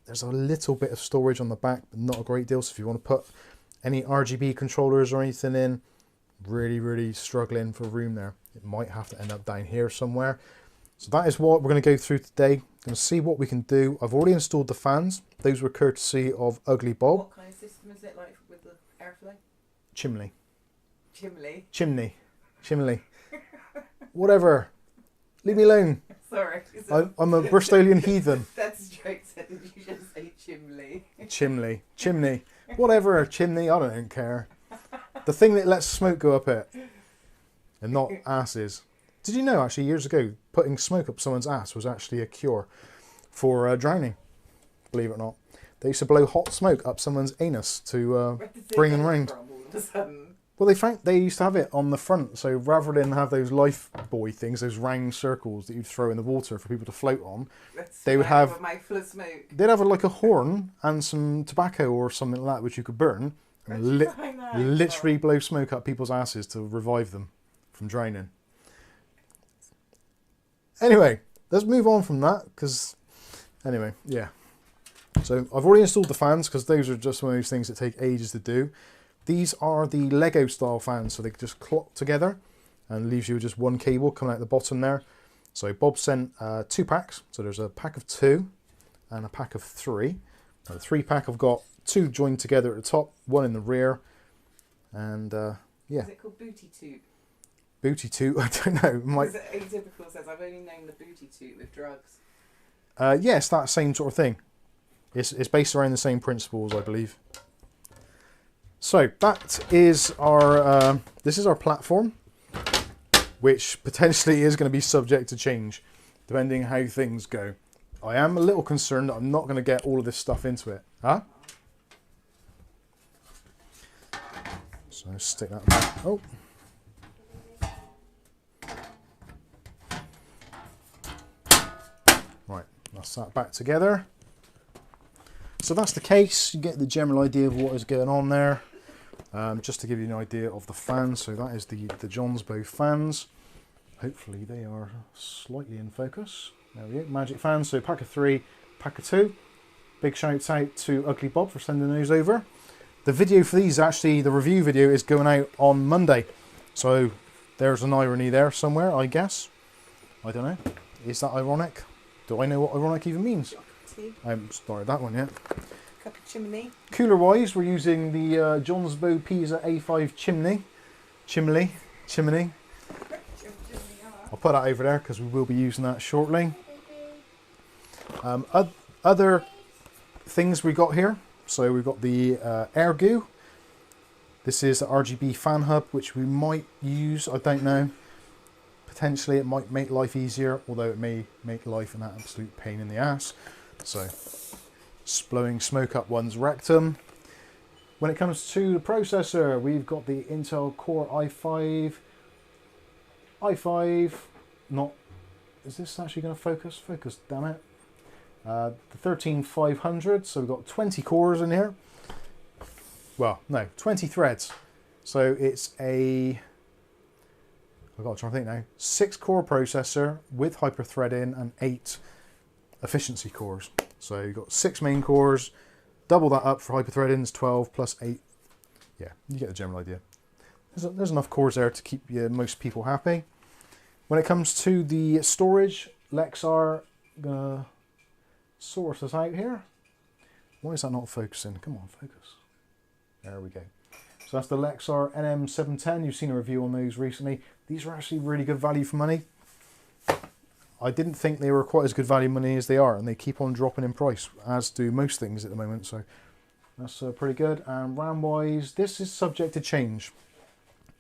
B: There's a little bit of storage on the back, but not a great deal. So if you want to put any RGB controllers or anything in, really struggling for room there. It might have to end up down here somewhere. So that is what we're going to go through today. Going to see what we can do. I've already installed the fans. Those were courtesy of UglyBob.
C: What kind of system is it like with the airflow?
B: Chimney.
C: Chimney.
B: Chimney. Chimney. Whatever. Leave me alone.
C: Sorry.
B: I'm a Bristolian heathen.
C: That's a joke, said you just say chimney.
B: Chimney. Whatever, chimney, I don't care. The thing that lets smoke go up it. And not asses. Did you know, actually, years ago, putting smoke up someone's ass was actually a cure for drowning? Believe it or not. They used to blow hot smoke up someone's anus to bring them round. Well, they used to have it on the front, so rather than have those life buoy things, those round circles that you'd throw in the water for people to float on, they would have
C: a mouthful of smoke.
B: They'd have like a horn and some tobacco or something like that which you could burn, and literally blow smoke up people's asses to revive them from drowning. Anyway, let's move on from that, because anyway, yeah. So I've already installed the fans because those are just one of those things that take ages to do. These are the Lego style fans, so they just clock together and leaves you with just one cable coming out the bottom there. So Bob sent 2 packs, so there's a pack of 2 and a pack of 3. Now the 3 pack I've got 2 joined together at the top, 1 in the rear, and yeah.
C: Is it called booty tube?
B: Booty tube? I don't know.
C: Atypical says I've only known the booty tube with drugs.
B: Yes, that same sort of thing. It's based around the same principles, I believe. So that is our this is our platform, which potentially is going to be subject to change depending how things go. I am a little concerned that I'm not going to get all of this stuff into it. Huh? So stick that back. Oh. Right, that's that back together. So that's the case. You get the general idea of what is going on there. Just to give you an idea of the fans, so that is the Jonsbo fans. Hopefully they are slightly in focus. There we go, magic fans. So pack of 3, pack of 2. Big shout out to UglyBob for sending those over. The video for these, actually, the review video is going out on Monday. So there's an irony there somewhere, I guess. I don't know. Is that ironic? Do I know what ironic even means? I haven't started that one yet.
C: Cup of chimney.
B: Cooler wise, we're using the Jonsbo Pisa A5 chimney. I'll put that over there because we will be using that shortly. Other things we got here. So we've got the AirGoo. This is the RGB fan hub, which we might use. I don't know. Potentially it might make life easier, although it may make life an absolute pain in the ass. So, blowing smoke up one's rectum. When it comes to the processor, we've got the Intel Core i5. Not, is this actually going to focus? Focus, damn it. The 13500, so we've got 20 cores in here. Well, no, 20 threads. So it's a, I've got to try and think now, 6-core processor with hyper-threading and 8 efficiency cores. So you've got 6 main cores, double that up for hyper-threading is 12 plus 8. Yeah, you get the general idea. There's enough cores there to keep most people happy. When it comes to the storage, Lexar, gonna sort us out here. Why is that not focusing? Come on, focus. There we go. So that's the Lexar NM710. You've seen a review on those recently. These are actually really good value for money. I didn't think they were quite as good value money as they are, and they keep on dropping in price, as do most things at the moment, so that's pretty good. And RAM-wise, this is subject to change.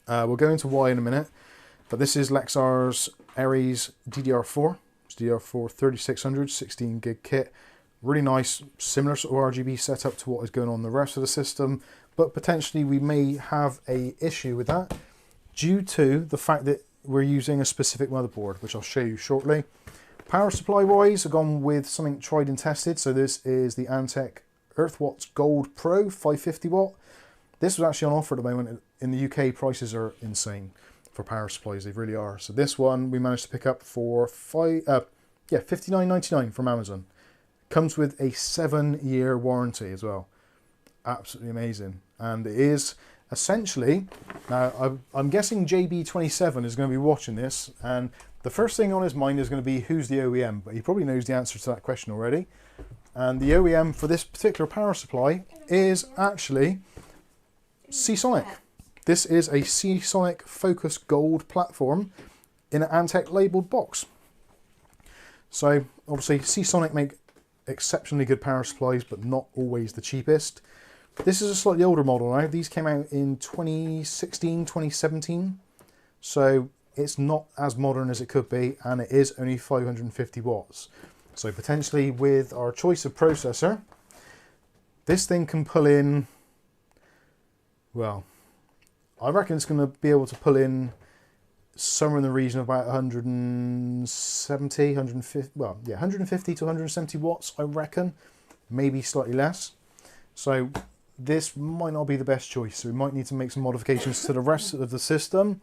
B: We'll go into why in a minute, but this is Lexar's Aries DDR4. It's DDR4 3600, 16 gig kit. Really nice, similar sort of RGB setup to what is going on in the rest of the system, but potentially we may have a issue with that due to the fact that we're using a specific motherboard, which I'll show you shortly. Power supply wise, I've gone with something tried and tested. So this is the Antec Earthwatts Gold Pro 550 watt. This was actually on offer at the moment. In the UK, prices are insane for power supplies. They really are. So this one we managed to pick up for $59.99 from Amazon. Comes with a 7-year warranty as well. Absolutely amazing. And it is essentially, now I'm guessing JB27 is going to be watching this, and the first thing on his mind is going to be who's the OEM, but he probably knows the answer to that question already. And the OEM for this particular power supply is actually Seasonic. This is a Seasonic Focus Gold platform in an Antec labelled box. So obviously Seasonic make exceptionally good power supplies, but not always the cheapest. This is a slightly older model now. These came out in 2016, 2017. So it's not as modern as it could be, and it is only 550 watts. So potentially with our choice of processor, this thing can pull in, well, I reckon it's going to be able to pull in somewhere in the region of about 170, 150, well, yeah, 150 to 170 watts, I reckon. Maybe slightly less. So this might not be the best choice. So we might need to make some modifications to the rest of the system.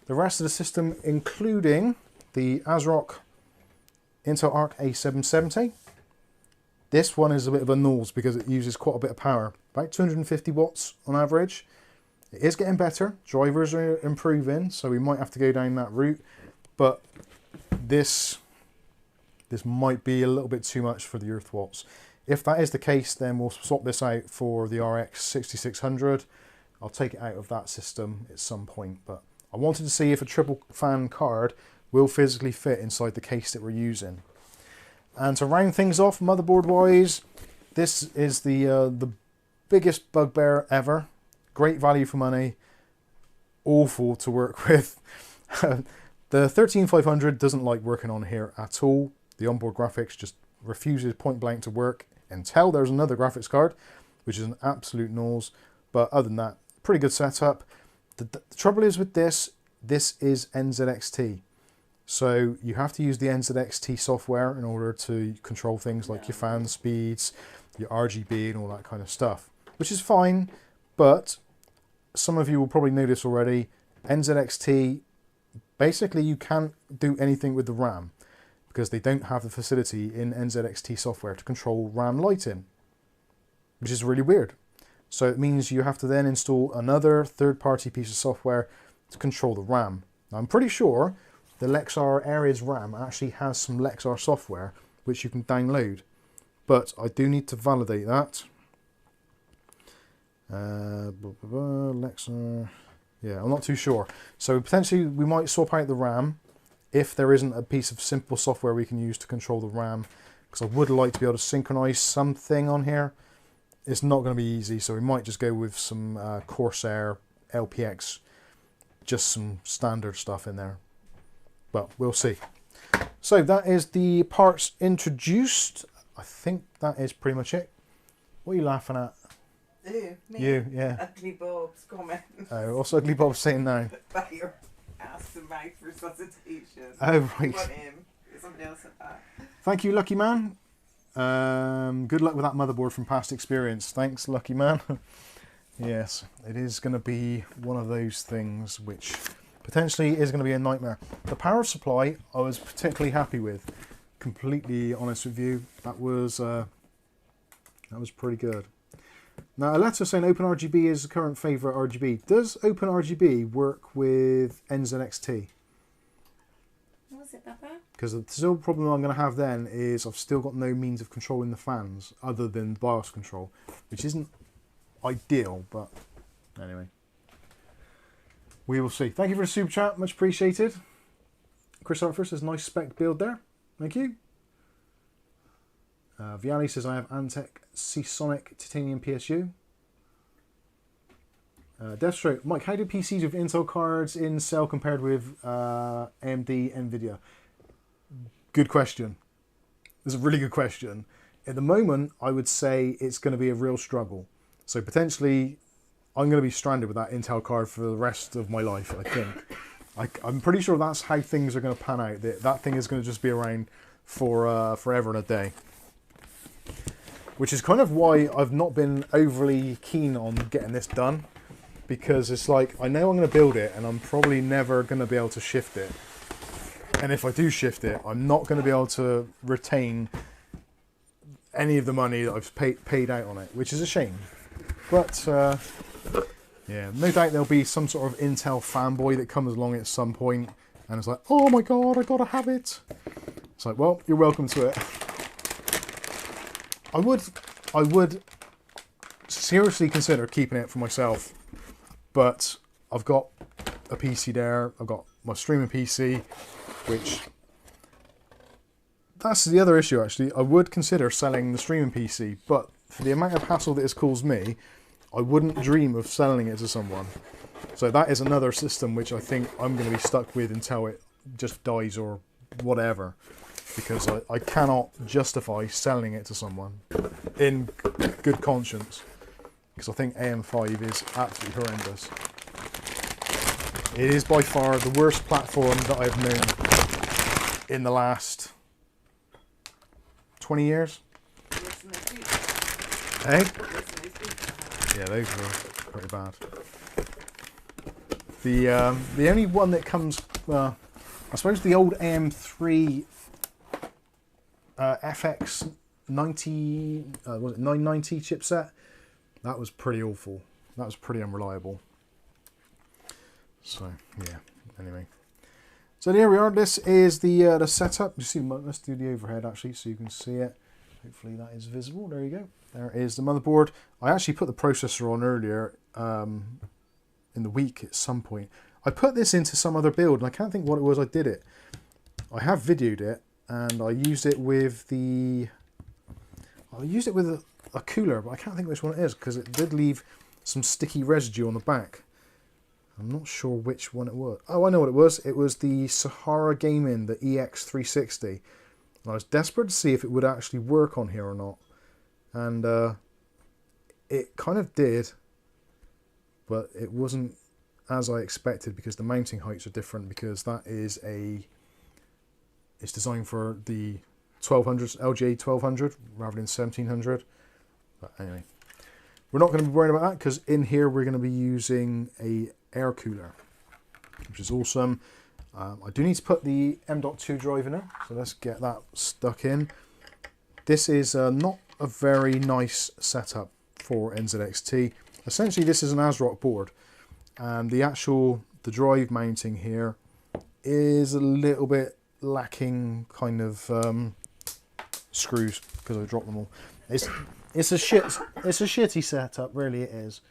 B: The rest of the system, including the ASRock Intel Arc A770. This one is a bit of a nose because it uses quite a bit of power, about 250 watts on average. It is getting better. Drivers are improving, so we might have to go down that route. But this might be a little bit too much for the Earthwatts. If that is the case, then we'll swap this out for the RX 6600. I'll take it out of that system at some point, but I wanted to see if a triple fan card will physically fit inside the case that we're using. And to round things off, motherboard wise, this is the biggest bugbear ever. Great value for money, awful to work with. The 13500 doesn't like working on here at all. The onboard graphics just refuses point blank to work until there's another graphics card, which is an absolute nose. But other than that, pretty good setup. The trouble is with this is NZXT. So you have to use the NZXT software in order to control things like your fan speeds, your RGB and all that kind of stuff, which is fine. But some of you will probably know this already. NZXT, basically you can't do anything with the RAM because they don't have the facility in NZXT software to control RAM lighting, which is really weird. So it means you have to then install another third-party piece of software to control the RAM. Now, I'm pretty sure the Lexar Aries RAM actually has some Lexar software which you can download, but I do need to validate that. Lexar, yeah, I'm not too sure. So potentially we might swap out the RAM if there isn't a piece of simple software we can use to control the RAM, because I would like to be able to synchronize something on here. It's not going to be easy, so we might just go with some Corsair LPX, just some standard stuff in there. But we'll see. So that is the parts introduced. I think that is pretty much it. What are you laughing at?
C: Ew, me.
B: You, yeah.
C: UglyBob's comment.
B: Oh, what's UglyBob saying now?
C: About your ass and mouth resuscitation.
B: Oh, right.
C: Not him. Somebody else said that.
B: Thank you, Lucky Man. Good luck with that motherboard from past experience. Thanks, Lucky Man. Yes, it is going to be one of those things which potentially is going to be a nightmare. The power supply I was particularly happy with. Completely honest with you, that was pretty good. Now, a letter saying OpenRGB is the current favourite RGB. Does OpenRGB work with NZXT?
C: What was it, Papa?
B: Because the still problem I'm going to have then is I've still got no means of controlling the fans other than BIOS control, which isn't ideal, but anyway. We will see. Thank you for the super chat, much appreciated. Chris Hartford says, nice spec build there. Thank you. Viali says, I have Antec Seasonic Titanium PSU. Deathstroke, Mike, how do PCs with Intel cards in sell compared with AMD, Nvidia? Good question. It's a really good question. At the moment, I would say it's going to be a real struggle. So potentially, I'm going to be stranded with that Intel card for the rest of my life, I think. I'm pretty sure that's how things are going to pan out. That thing is going to just be around for forever and a day. Which is kind of why I've not been overly keen on getting this done. Because it's like, I know I'm going to build it and I'm probably never going to be able to shift it. And if I do shift it, I'm not going to be able to retain any of the money that I've paid out on it, which is a shame. But, yeah, no doubt there'll be some sort of Intel fanboy that comes along at some point and it's like, oh my god, I gotta have it. It's like, well, you're welcome to it. I would seriously consider keeping it for myself, but I've got a PC there. I've got my streaming PC, which that's the other issue actually. I would consider selling the streaming PC, but for the amount of hassle that it's caused me, I wouldn't dream of selling it to someone. So that is another system which I think I'm going to be stuck with until it just dies or whatever, because I cannot justify selling it to someone in good conscience, because I think AM5 is absolutely horrendous. It is by far the worst platform that I've known in the last 20 years. Hey? Yeah, those were pretty bad. The only one that comes, I suppose the old AM3 FX 90, was it 990 chipset? That was pretty awful. That was pretty unreliable. So yeah. Anyway, so here we are. This is the setup. You see, let's do the overhead actually, so you can see it. Hopefully that is visible. There you go. There is the motherboard. I actually put the processor on earlier in the week at some point. I put this into some other build, and I can't think what it was I did it. I have videoed it, and I used it with the. I used it with a cooler, but I can't think which one it is because it did leave some sticky residue on the back. I'm not sure which one it was. Oh, I know what it was. It was the Sahara Gaming, the EX360. And I was desperate to see if it would actually work on here or not. And it kind of did, but it wasn't as I expected because the mounting heights are different, because that is it's designed for the 1200, LGA 1200 rather than 1700. But anyway, we're not going to be worrying about that because in here we're going to be using a air cooler, which is awesome. I do need to put the M.2 drive in there, so let's get that stuck in. This is not a very nice setup for NZXT. Essentially this is an ASRock board, and the drive mounting here is a little bit lacking kind of screws because I dropped them all. It's a shitty setup, really it is.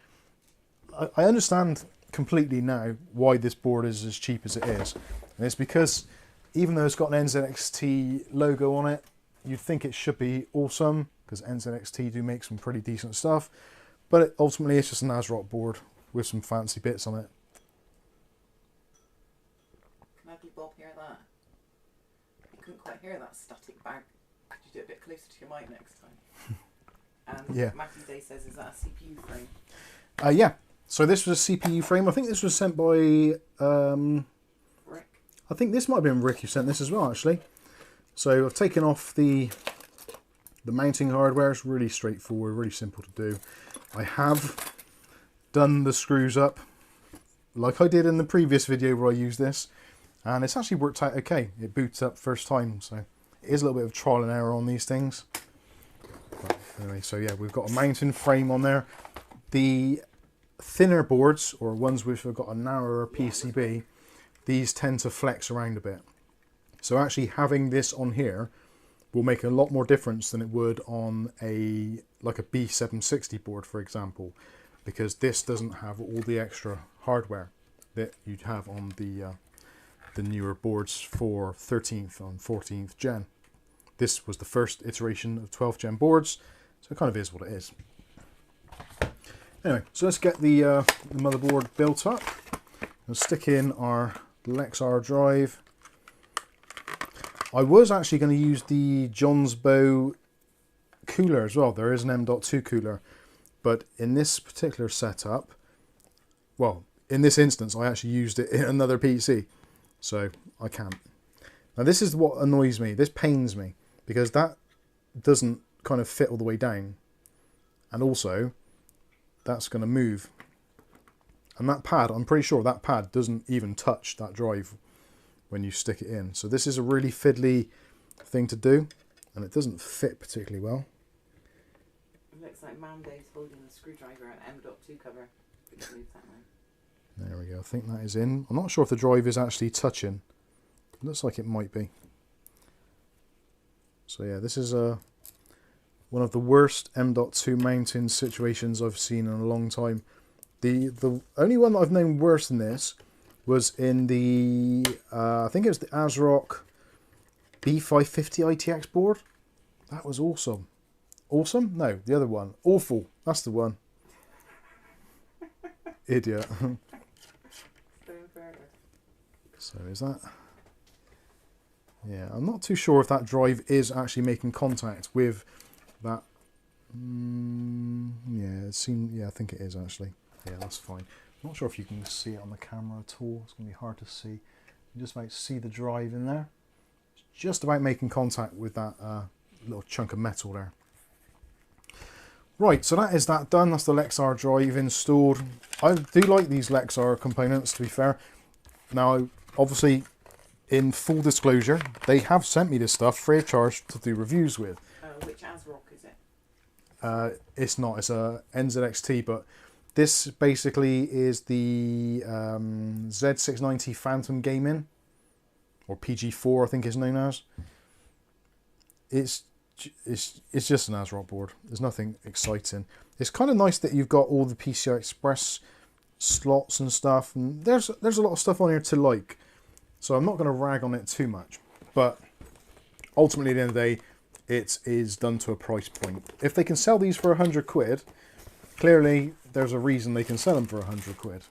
B: I understand completely now why this board is as cheap as it is, and it's because even though it's got an NZXT logo on it, you'd think it should be awesome because NZXT do make some pretty decent stuff, but ultimately it's just an ASRock board with some fancy bits on it.
C: Can UglyBob hear that? You couldn't quite hear that static bag. Could you do it a bit closer to your mic next time? And
B: yeah.
C: Matthew Day says, is that a CPU frame?
B: Yeah. So this was a CPU frame. I think this was sent by
C: Rick.
B: I think this might have been Rick who sent this as well, actually. So I've taken off the mounting hardware. It's really straightforward, really simple to do. I have done the screws up like I did in the previous video where I used this, and it's actually worked out okay. It boots up first time, so it is a little bit of trial and error on these things. But anyway, so yeah, we've got a mounting frame on there. The thinner boards, or ones which have got a narrower PCB, these tend to flex around a bit. So actually having this on here will make a lot more difference than it would on like a B760 board, for example, because this doesn't have all the extra hardware that you'd have on the newer boards for 13th and 14th gen. This was the first iteration of 12th gen boards, so it kind of is what it is. Anyway, so let's get the motherboard built up. We'll stick in our Lexar drive. I was actually going to use the Jonsbo cooler as well. There is an M.2 cooler, but in this particular setup, well, in this instance, I actually used it in another PC, so I can't. Now this is what annoys me. This pains me because that doesn't kind of fit all the way down, and also that's going to move. And that pad, I'm pretty sure that pad doesn't even touch that drive when you stick it in. So this is a really fiddly thing to do, and it doesn't fit particularly well.
C: It looks like Mandave's holding a screwdriver and M.2 cover. Move that way.
B: There we go. I think that is in. I'm not sure if the drive is actually touching. It looks like it might be. So yeah, this is one of the worst M.2 mounting situations I've seen in a long time. The only one that I've known worse than this was in the I think it was the ASRock B550 ITX board. That was awesome. Awesome? No, the other one. Awful. That's the one. Idiot. So is that... Yeah, I'm not too sure if that drive is actually making contact with that. Yeah, it seems. Yeah, I think it is actually. Yeah, that's fine. I'm not sure if you can see it on the camera at all. It's going to be hard to see. You just about see the drive in there. It's just about making contact with that little chunk of metal there. Right, so that is that done. That's the Lexar drive installed. I do like these Lexar components, to be fair. Now, obviously, in full disclosure, they have sent me this stuff free of charge to do reviews with.
C: Which ASRock is it?
B: It's not, it's a NZXT, but this basically is the Z690 Phantom Gaming, or PG4 I think it's known as. It's just an ASRock board. There's nothing exciting. It's kind of nice that you've got all the PCI Express slots and stuff, and there's a lot of stuff on here to like. So I'm not going to rag on it too much, but ultimately at the end of the day, it is done to a price point. If they can sell these for 100 quid, clearly there's a reason they can sell them for 100 quid.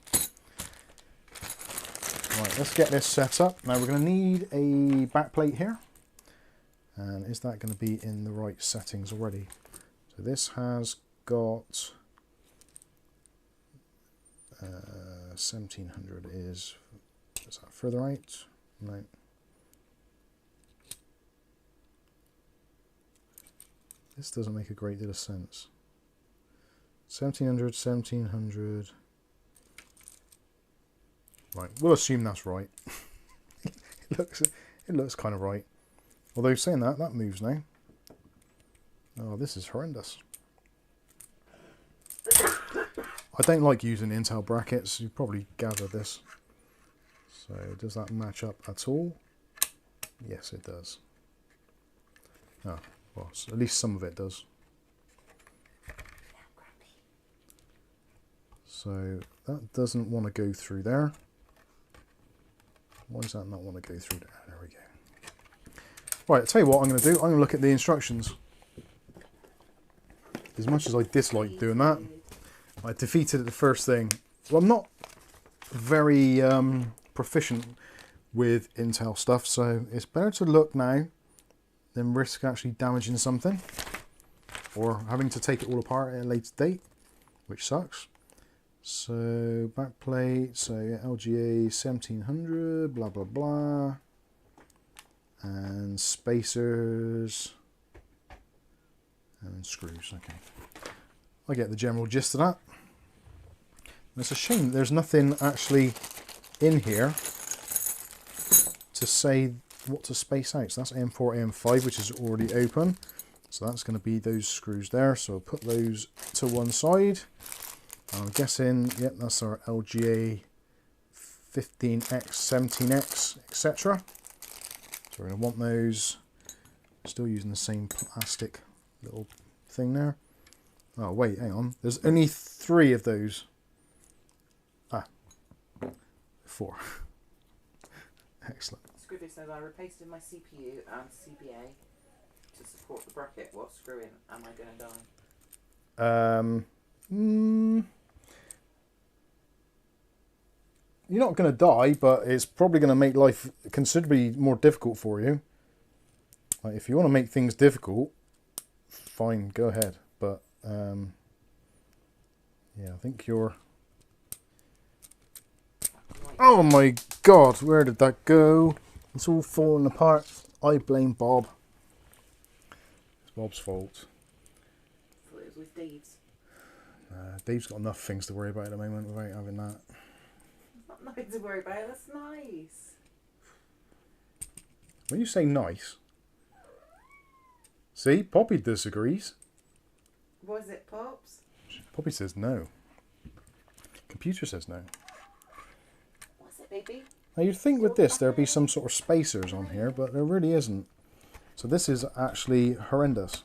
B: Right, let's get this set up. Now we're going to need a backplate here. And is that going to be in the right settings already? So this has got 1700 is that further right? No. This doesn't make a great deal of sense. 1700. Right, we'll assume that's right. it looks kind of right. Although saying that moves now. Oh, this is horrendous. I don't like using Intel brackets. You've probably gathered this. So does that match up at all? Yes, it does. Oh, well, at least some of it does. So that doesn't want to go through there. Why does that not want to go through there? There we go. Right, I'll tell you what I'm going to do. I'm going to look at the instructions. As much as I dislike doing that, I defeated it the first thing. Well, I'm not very proficient with Intel stuff, so it's better to look now than risk actually damaging something or having to take it all apart at a later date, which sucks. So backplate, so yeah, LGA 1700, blah blah blah, and spacers and screws. Okay, I get the general gist of that. It's a shame there's nothing actually in here to say what to space out. So that's AM4, AM5, which is already open. So that's going to be those screws there. So I'll put those to one side. I'm guessing, yep, that's our LGA 15X, 17X, etc. So we're going to want those. Still using the same plastic little thing there. Oh wait, hang on. There's only 3 of those. 4. Excellent.
C: Scribbly says I repasted my CPU and CBA to support the bracket. What screwing am I going to die?
B: You're not going to die, but it's probably going to make life considerably more difficult for you. Like, if you want to make things difficult, fine, go ahead. But yeah, I think you're... Oh my god, where did that go? It's all falling apart. I blame Bob. It's Bob's fault.
C: I thought it was with Dave's.
B: Dave's got enough things to worry about at the moment without having that.
C: Not nothing to worry about, that's nice.
B: When you say nice... See, Poppy disagrees.
C: Was it, Pops?
B: Poppy says no. Computer says no.
C: Was it, baby?
B: Now you'd think with this there'd be some sort of spacers on here, but there really isn't. So this is actually horrendous.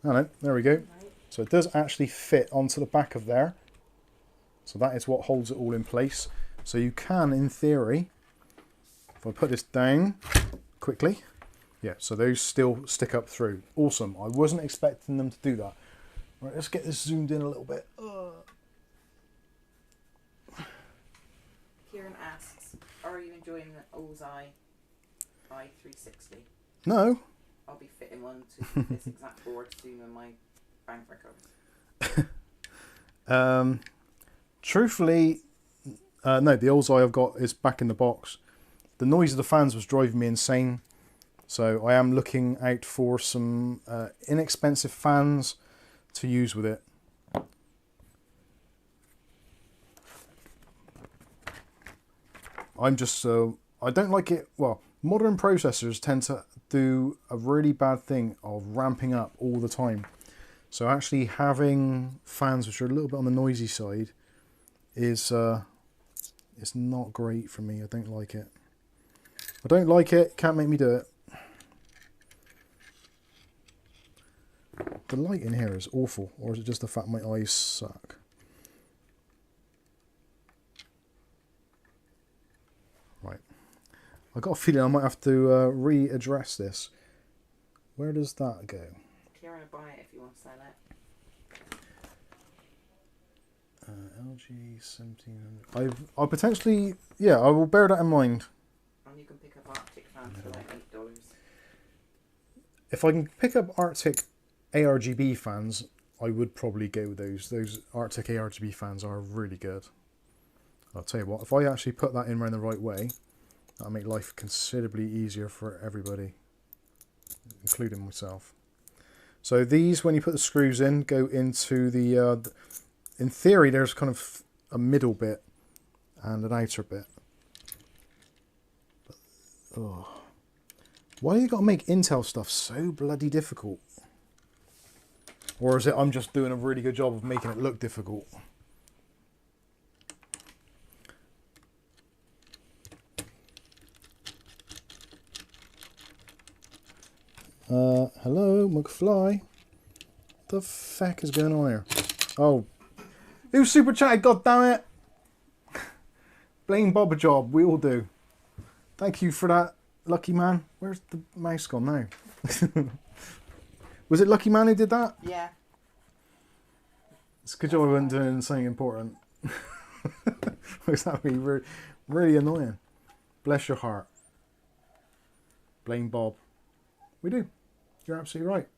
B: Oh no, there we go. So it does actually fit onto the back of there. So that is what holds it all in place. So you can, in theory, if I put this down, of quickly. Yeah, so those still stick up through. Awesome. I wasn't expecting them to do that. Right, let's get this zoomed in a little bit.
C: Kieran asks, are you enjoying the Ozai i360?
B: No.
C: I'll be fitting one to this exact board soon when my bank recovers.
B: Truthfully, no, the Ozai I've got is back in the box. The noise of the fans was driving me insane. So I am looking out for some inexpensive fans to use with it. I'm just I don't like it. Well, modern processors tend to do a really bad thing of ramping up all the time. So actually having fans which are a little bit on the noisy side is it's not great for me. I don't like it. I don't like it. Can't make me do it. The light in here is awful, or is it just the fact my eyes suck? Right. I got a feeling I might have to readdress this. Where does that go?
C: Kieran will buy it if you want to sell it.
B: LG 1700. I potentially, yeah, I will bear that in mind.
C: And you can pick up Arctic fans for like $8.
B: If I can pick up Arctic ARGB fans, I would probably go with those. Those Arctic ARGB fans are really good. I'll tell you what, if I actually put that in around the right way, that'll make life considerably easier for everybody, including myself. So these, when you put the screws in, go into the in theory there's kind of a middle bit and an outer bit. But, oh. Why do you got to make Intel stuff so bloody difficult? Or is it I'm just doing a really good job of making it look difficult? Hello, McFly. What the feck is going on here? Oh. Who super chatted, goddammit? Blame Bob a job, we all do. Thank you for that, Lucky Man. Where's the mouse gone now? Was it Lucky Man who did that?
C: Yeah.
B: It's a good job I wasn't doing something important. Because that would be really, really annoying. Bless your heart. Blame Bob. We do. You're absolutely right.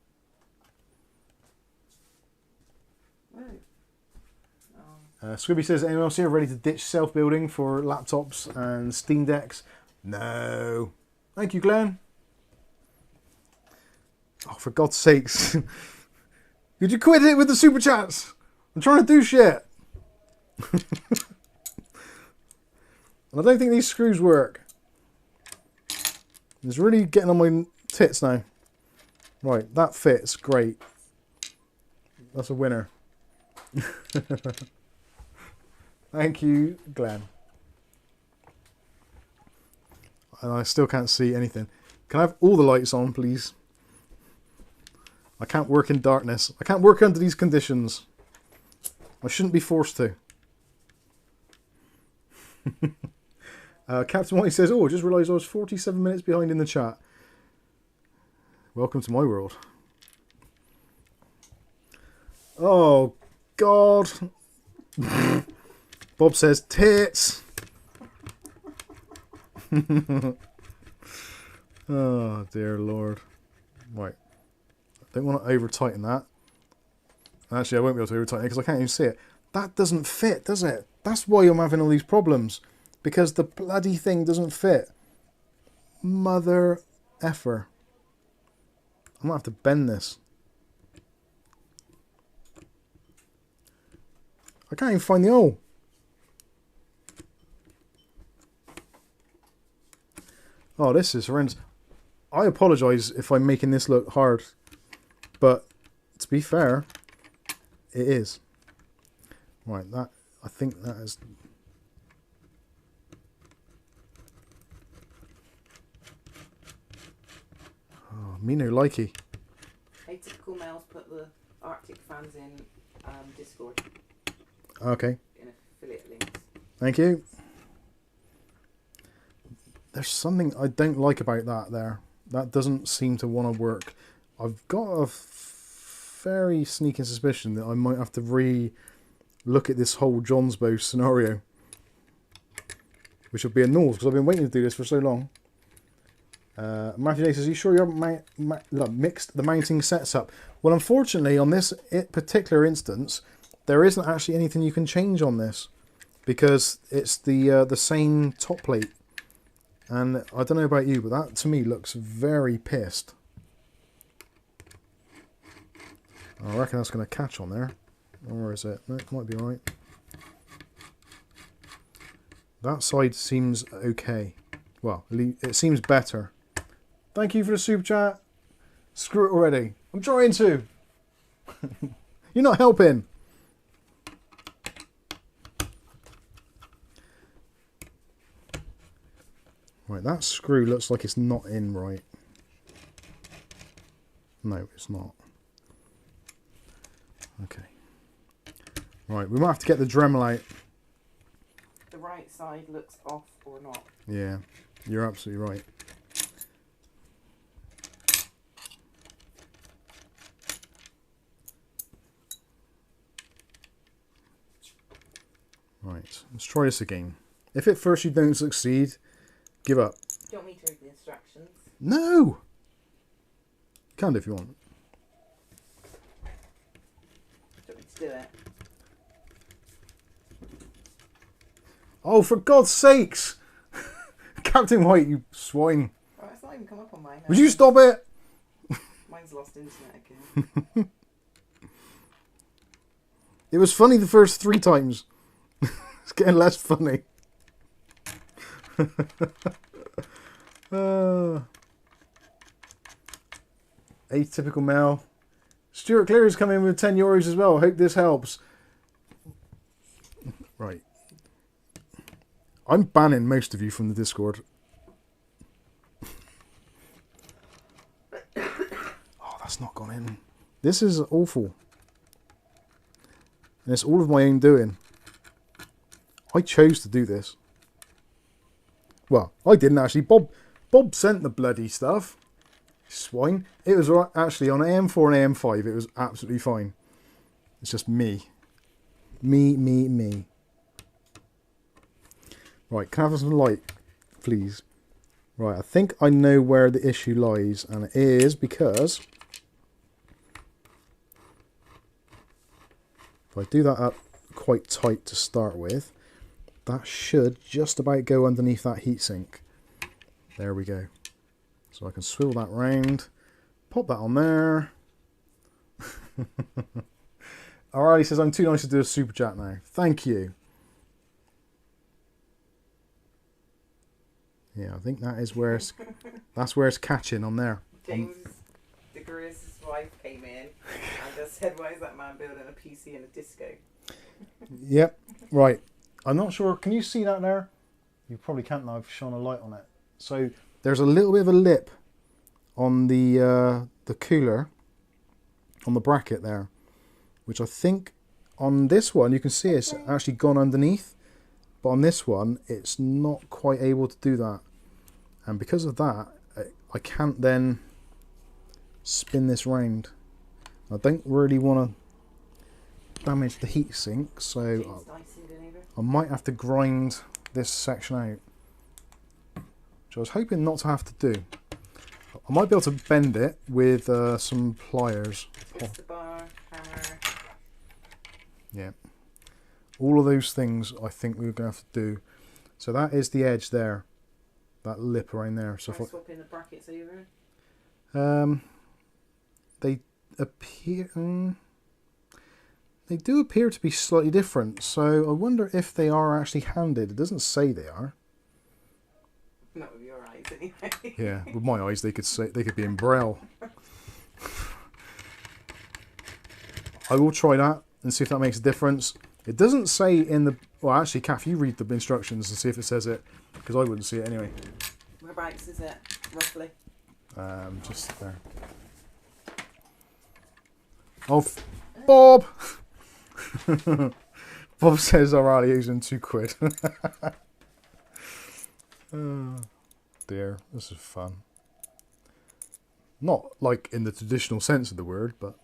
B: Scribby says, anyone else here ready to ditch self-building for laptops and Steam Decks? No. Thank you, Glenn. Oh, for God's sakes. Could you quit it with the super chats? I'm trying to do shit. And I don't think these screws work. It's really getting on my tits now. Right, that fits. Great. That's a winner. Thank you, Glenn. And I still can't see anything. Can I have all the lights on, please? I can't work in darkness. I can't work under these conditions. I shouldn't be forced to. Captain White says, oh, I just realised I was 47 minutes behind in the chat. Welcome to my world. Oh, God. Bob says, tits. Oh, dear Lord. Right. I don't want to over-tighten that. Actually, I won't be able to over-tighten it because I can't even see it. That doesn't fit, does it? That's why I'm having all these problems. Because the bloody thing doesn't fit. Mother effer. I'm going to have to bend this. I can't even find the hole. Oh, this is horrendous. I apologise if I'm making this look hard. But, to be fair, it is. Right, that, I think that is... Oh, me no likey.
C: Hey, typical males put the Arctic fans in Discord.
B: Okay.
C: In affiliate links.
B: Thank you. There's something I don't like about that there. that doesn't seem to want to work. I've got a very sneaking suspicion that I might have to re-look at this whole Jonsbo scenario, which will be a nose because I've been waiting to do this for so long. Matthew J says, "Are you sure you haven't mixed the mounting sets up?" Well, unfortunately, on this particular instance, there isn't actually anything you can change on this because it's the same top plate. And I don't know about you, but that to me looks very pissed. I reckon that's going to catch on there. Or is it? No, it might be alright. That side seems okay. Well, it seems better. Thank you for the super chat. Screw it already. I'm trying to. You're not helping. Right, that screw looks like it's not in right. No, it's not. Okay. Right, we might have to get the Dremel out.
C: The right side looks off or not.
B: Yeah, you're absolutely right. Right, let's try this again. If at first you don't succeed, give up.
C: Do you want me to read the instructions?
B: No! You can do if you want.
C: Do you want me to do it?
B: Oh, for God's sakes! Captain White, you swine.
C: Oh, it's not even come up on mine.
B: Would you stop it?
C: Mine's lost internet again.
B: It was funny the first 3 times. It's getting less funny. Atypical Mel. Stuart Cleary's come in with €10 as well. Hope this helps. Right. I'm banning most of you from the Discord. Oh, that's not gone in. This is awful. And it's all of my own doing. I chose to do this. Well, I didn't actually. Bob sent the bloody stuff. Swine. It was actually on AM4 and AM5. It was absolutely fine. It's just me. Me. Right, can I have some light, please? Right, I think I know where the issue lies, and it is because if I do that up quite tight to start with, that should just about go underneath that heatsink. There we go. So I can swivel that round, pop that on there. Alright, he says, I'm too nice to do a super chat now. Thank you. Yeah, I think that is where that's where it's catching on there.
C: James DeGrace's wife came in and just said, "Why is that man building a PC in a disco?"
B: Yep, right. I'm not sure. Can you see that there? You probably can't now. I've shone a light on it. So there's a little bit of a lip on the cooler, on the bracket there, which I think on this one you can see it's actually gone underneath. But on this one, it's not quite able to do that. And because of that, I can't then spin this round. I don't really want to damage the heatsink, so I might have to grind this section out. Which I was hoping not to have to do. I might be able to bend it with some pliers.
C: Twist bar, hammer.
B: Yeah. All of those things I think we're going to have to do. So that is the edge there. That lip around there. So if
C: swap in the brackets over.
B: They appear... they do appear to be slightly different. So I wonder if they are actually handed. It doesn't say they are.
C: Not with your eyes anyway.
B: Yeah, with my eyes they could be in braille. I will try that and see if that makes a difference. It doesn't say in the... Well, actually, Kath, you read the instructions and see if it says it, because I wouldn't see it anyway.
C: Whereabouts is it, roughly?
B: Just there. Oh, Bob! Bob says our radio's in £2. Oh, dear, this is fun. Not like in the traditional sense of the word, but...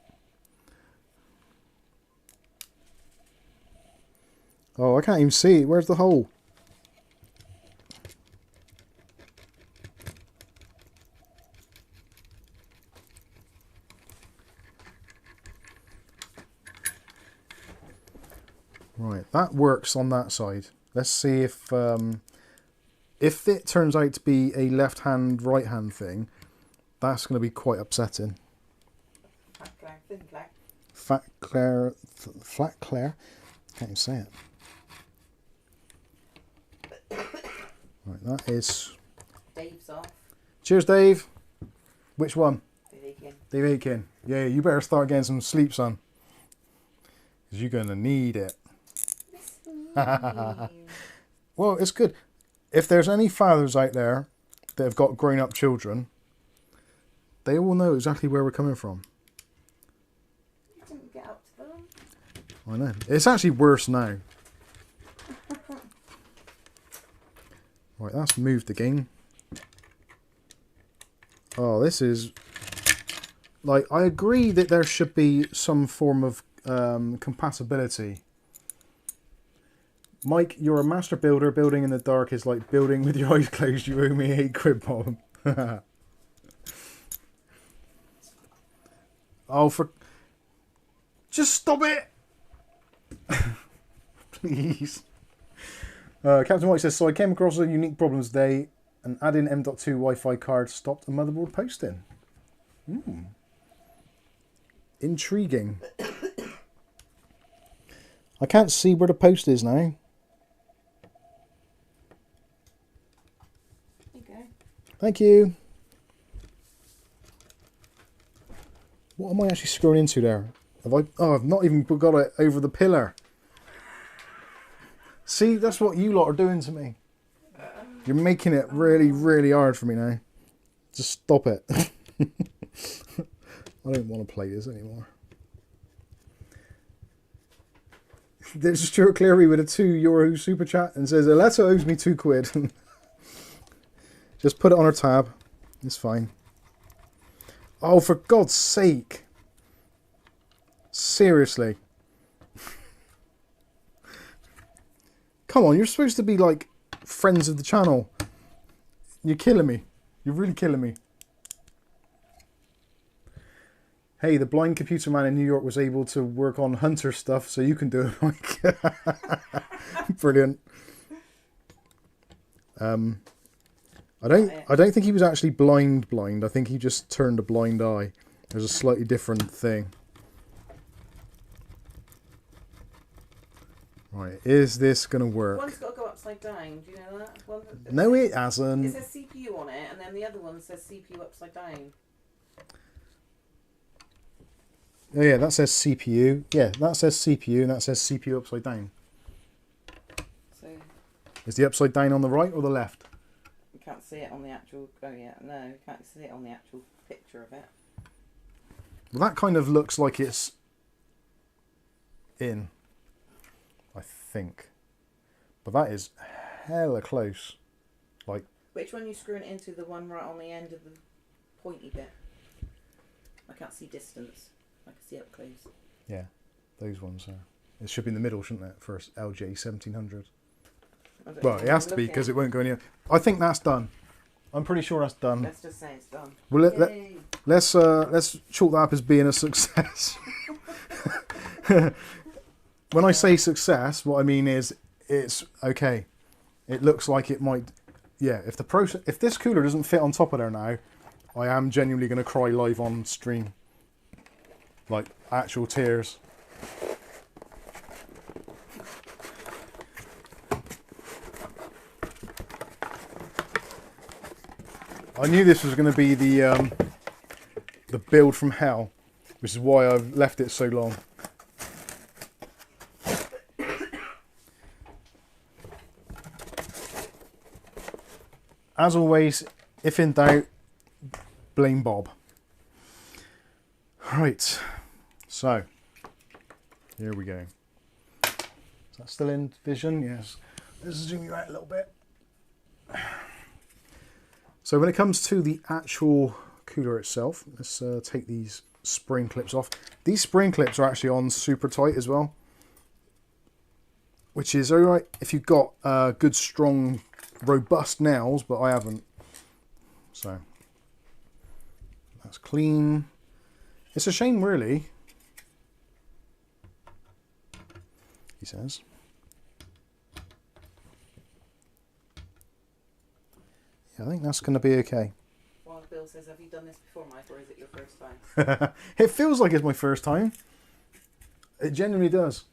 B: Oh, I can't even see it. Where's the hole? Right, that works on that side. Let's see if it turns out to be a left-hand, right-hand thing, that's going to be quite upsetting.
C: Fat Claire, thin Claire.
B: Fat Claire, Flat Claire, can't even say it. Right, that is...
C: Dave's off.
B: Cheers, Dave. Which one?
C: Dave Aiken.
B: Dave Aiken. Yeah, you better start getting some sleep, son. Because you're going to need it. Well, it's good. If there's any fathers out there that have got grown-up children, they all know exactly where we're coming from.
C: You didn't get up to them.
B: I know. It's actually worse now. Right, that's moved again. Oh, this is... Like, I agree that there should be some form of compatibility. Mike, you're a master builder. Building in the dark is like building with your eyes closed. You owe me £8, Bob. Oh, for... Just stop it! Please. Captain White says, so I came across a unique problem today. An add-in M.2 Wi-Fi card stopped a motherboard posting. Intriguing. I can't see where the post is now. Thank you. What am I actually scrolling into there? Have I? Oh, I've not even got it over the pillar. See, that's what you lot are doing to me. You're making it really, really hard for me now. Just stop it. I don't want to play this anymore. There's Stuart Cleary with a €2 super chat and says, Aletta owes me £2. Just put it on her tab. It's fine. Oh, for God's sake. Seriously. Come on, you're supposed to be like friends of the channel. You're killing me. You're really killing me. Hey, the blind computer man in New York was able to work on Hunter stuff, so you can do it, Mike. Brilliant. I don't think he was actually blind. I think he just turned a blind eye. There's a slightly different thing. Right, is this going to work?
C: One's got to go upside down, do you know that?
B: No, it hasn't.
C: It says CPU on it, and then the other one says CPU upside down.
B: Oh yeah, that says CPU. Yeah, that says CPU, and that says CPU upside down.
C: So
B: is the upside down on the right or the left?
C: You can't see it on the actual... Oh yeah, no, you can't see it on the actual picture of it.
B: Well, that kind of looks like it's in, I think. But that is hella close. Like,
C: which one are you screwing it into? The one right on the end of the pointy bit? I can't see distance. I can see up close.
B: Yeah, those ones are. It should be in the middle, shouldn't it? For LJ 1700. Well, it has to be because it won't go anywhere. I think that's done. I'm pretty sure that's done.
C: Let's just say it's done.
B: Well, let's chalk that up as being a success. When I say success, what I mean is it's okay. It looks like it might. Yeah, if this cooler doesn't fit on top of there now, I am genuinely going to cry live on stream. Like actual tears. I knew this was going to be the build from hell, which is why I've left it so long. As always, if in doubt, blame Bob. Right, so here we go. Is that still in vision? Yes. Let's zoom you out a little bit. So when it comes to the actual cooler itself. Let's take these spring clips off. These spring clips are actually on super tight as well, which is alright if you've got good, strong, robust nails, but I haven't. So that's clean. It's a shame, really, he says. Yeah, I think that's going to be okay.
C: Well, Bill says, have you done this before, Mike, or is it your first time?
B: It feels like it's my first time. It genuinely does.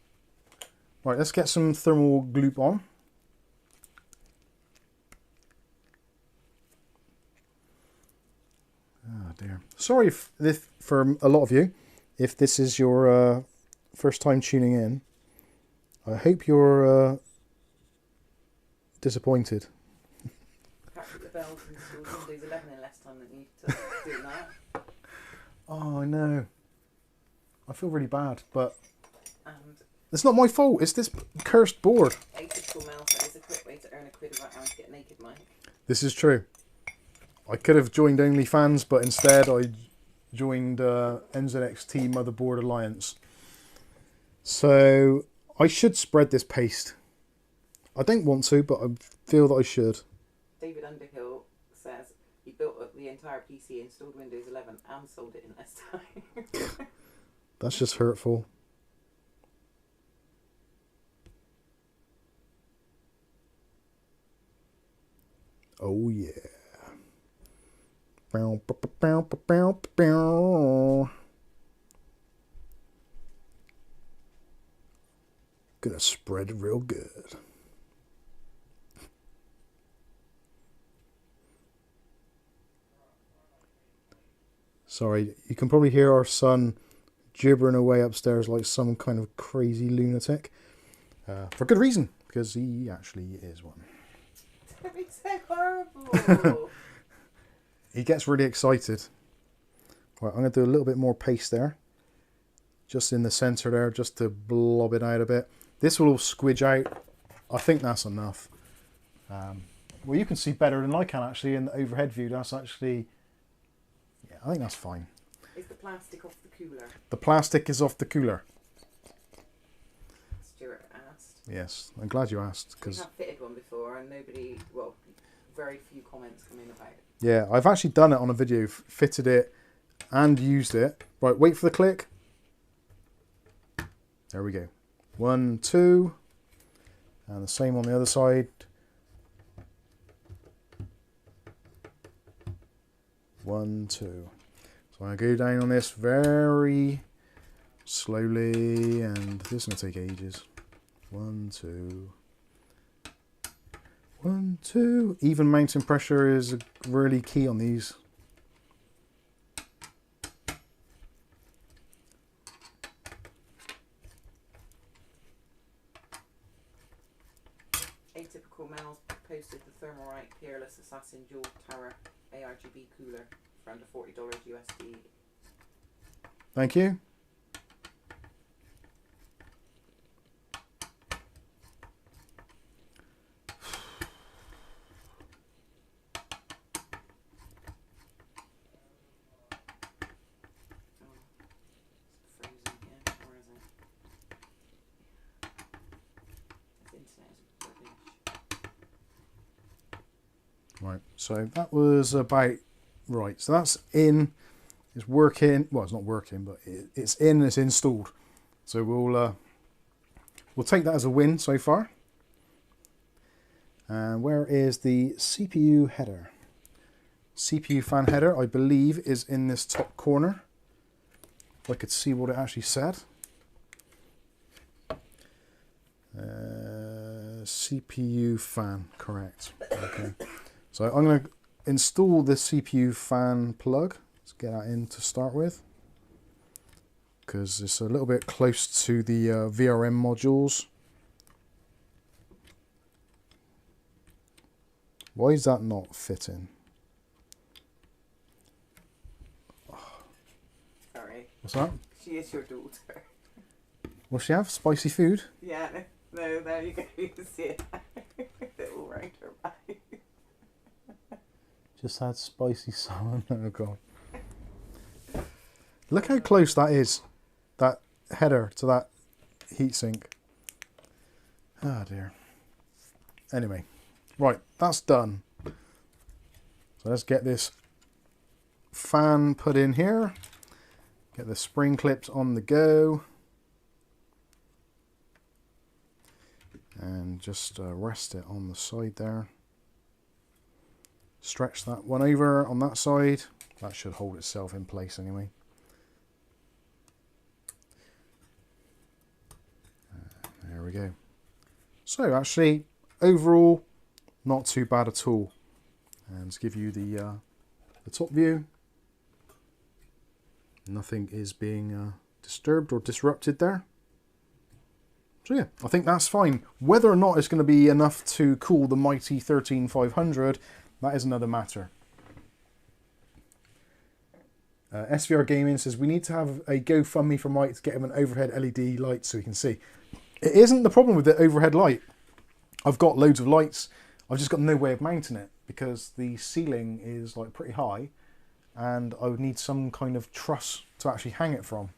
B: Right, let's get some thermal gloop on. Oh dear. Sorry if for a lot of you, if this is your first time tuning in. I hope you're disappointed.
C: Patrick the Bell's installed Windows 11 in less time than you to do that.
B: Oh, I know. I feel really bad, but
C: And
B: it's not my fault. It's this cursed board.
C: atypical Melter is a quick way to earn a quid without having to get naked, Mike.
B: This is true. I could have joined OnlyFans, but instead I joined NZXT Motherboard Alliance. So I should spread this paste. I don't want to, but I feel that I should.
C: David Underhill says he built up the entire PC, installed Windows 11 and sold it in less time.
B: That's just hurtful. Oh yeah. Bow, bow, bow, bow, bow, bow. Gonna spread it real good. Sorry, you can probably hear our son gibbering away upstairs like some kind of crazy lunatic. For good reason, because he actually is one.
C: Don't be so horrible.
B: He gets really excited. Right, I'm going to do a little bit more paste there. Just in the centre there, just to blob it out a bit. This will all squidge out. I think that's enough. Well, you can see better than I can actually in the overhead view. That's actually... yeah, I think that's fine.
C: Is the plastic off the cooler?
B: The plastic is off the cooler.
C: Stuart asked.
B: Yes, I'm glad you asked.
C: We
B: Cause,
C: have fitted one before and nobody, well, very few comments come in about it.
B: yeah, I've actually done it on a video, fitted it and used it. Right, wait for the click. There we go. 1, 2. And the same on the other side. 1, 2. So I go down on this very slowly, and this is going to take ages. 1, 2. 1, 2. Even mounting pressure is really key on these.
C: Atypical Mel's posted the Thermalright Peerless Assassin Dual Tower ARGB cooler for under $40 USD.
B: Thank you.
C: Frozen here, or is it? This internet is rubbish.
B: Right, so that was about right. So that's in, it's working. Well, it's not working, but it's in. It's installed. So we'll take that as a win so far. And where is the CPU header? CPU fan header, I believe, is in this top corner. If I could see what it actually said. CPU fan, correct. Okay. So I'm going to install the CPU fan plug. Let's get that in to start with, because it's a little bit close to the VRM modules. Why is that not fitting?
C: Sorry.
B: What's that?
C: She is your daughter.
B: Will she have spicy food?
C: Yeah, no, there you go. You can see it. They're all round her back.
B: Just had spicy salmon. Oh god. Look how close that is, that header to that heatsink. Ah dear. Anyway, right, that's done. So let's get this fan put in here. Get the spring clips on the go. And just rest it on the side there. Stretch that one over on that side. That should hold itself in place anyway. There we go. So actually, overall, not too bad at all. And to give you the top view, nothing is being disturbed or disrupted there. So yeah, I think that's fine. Whether or not it's going to be enough to cool the mighty 13500, that is another matter. SVR Gaming says, we need to have a GoFundMe for Mike to get him an overhead LED light so he can see. It isn't the problem with the overhead light. I've got loads of lights. I've just got no way of mounting it because the ceiling is like pretty high and I would need some kind of truss to actually hang it from.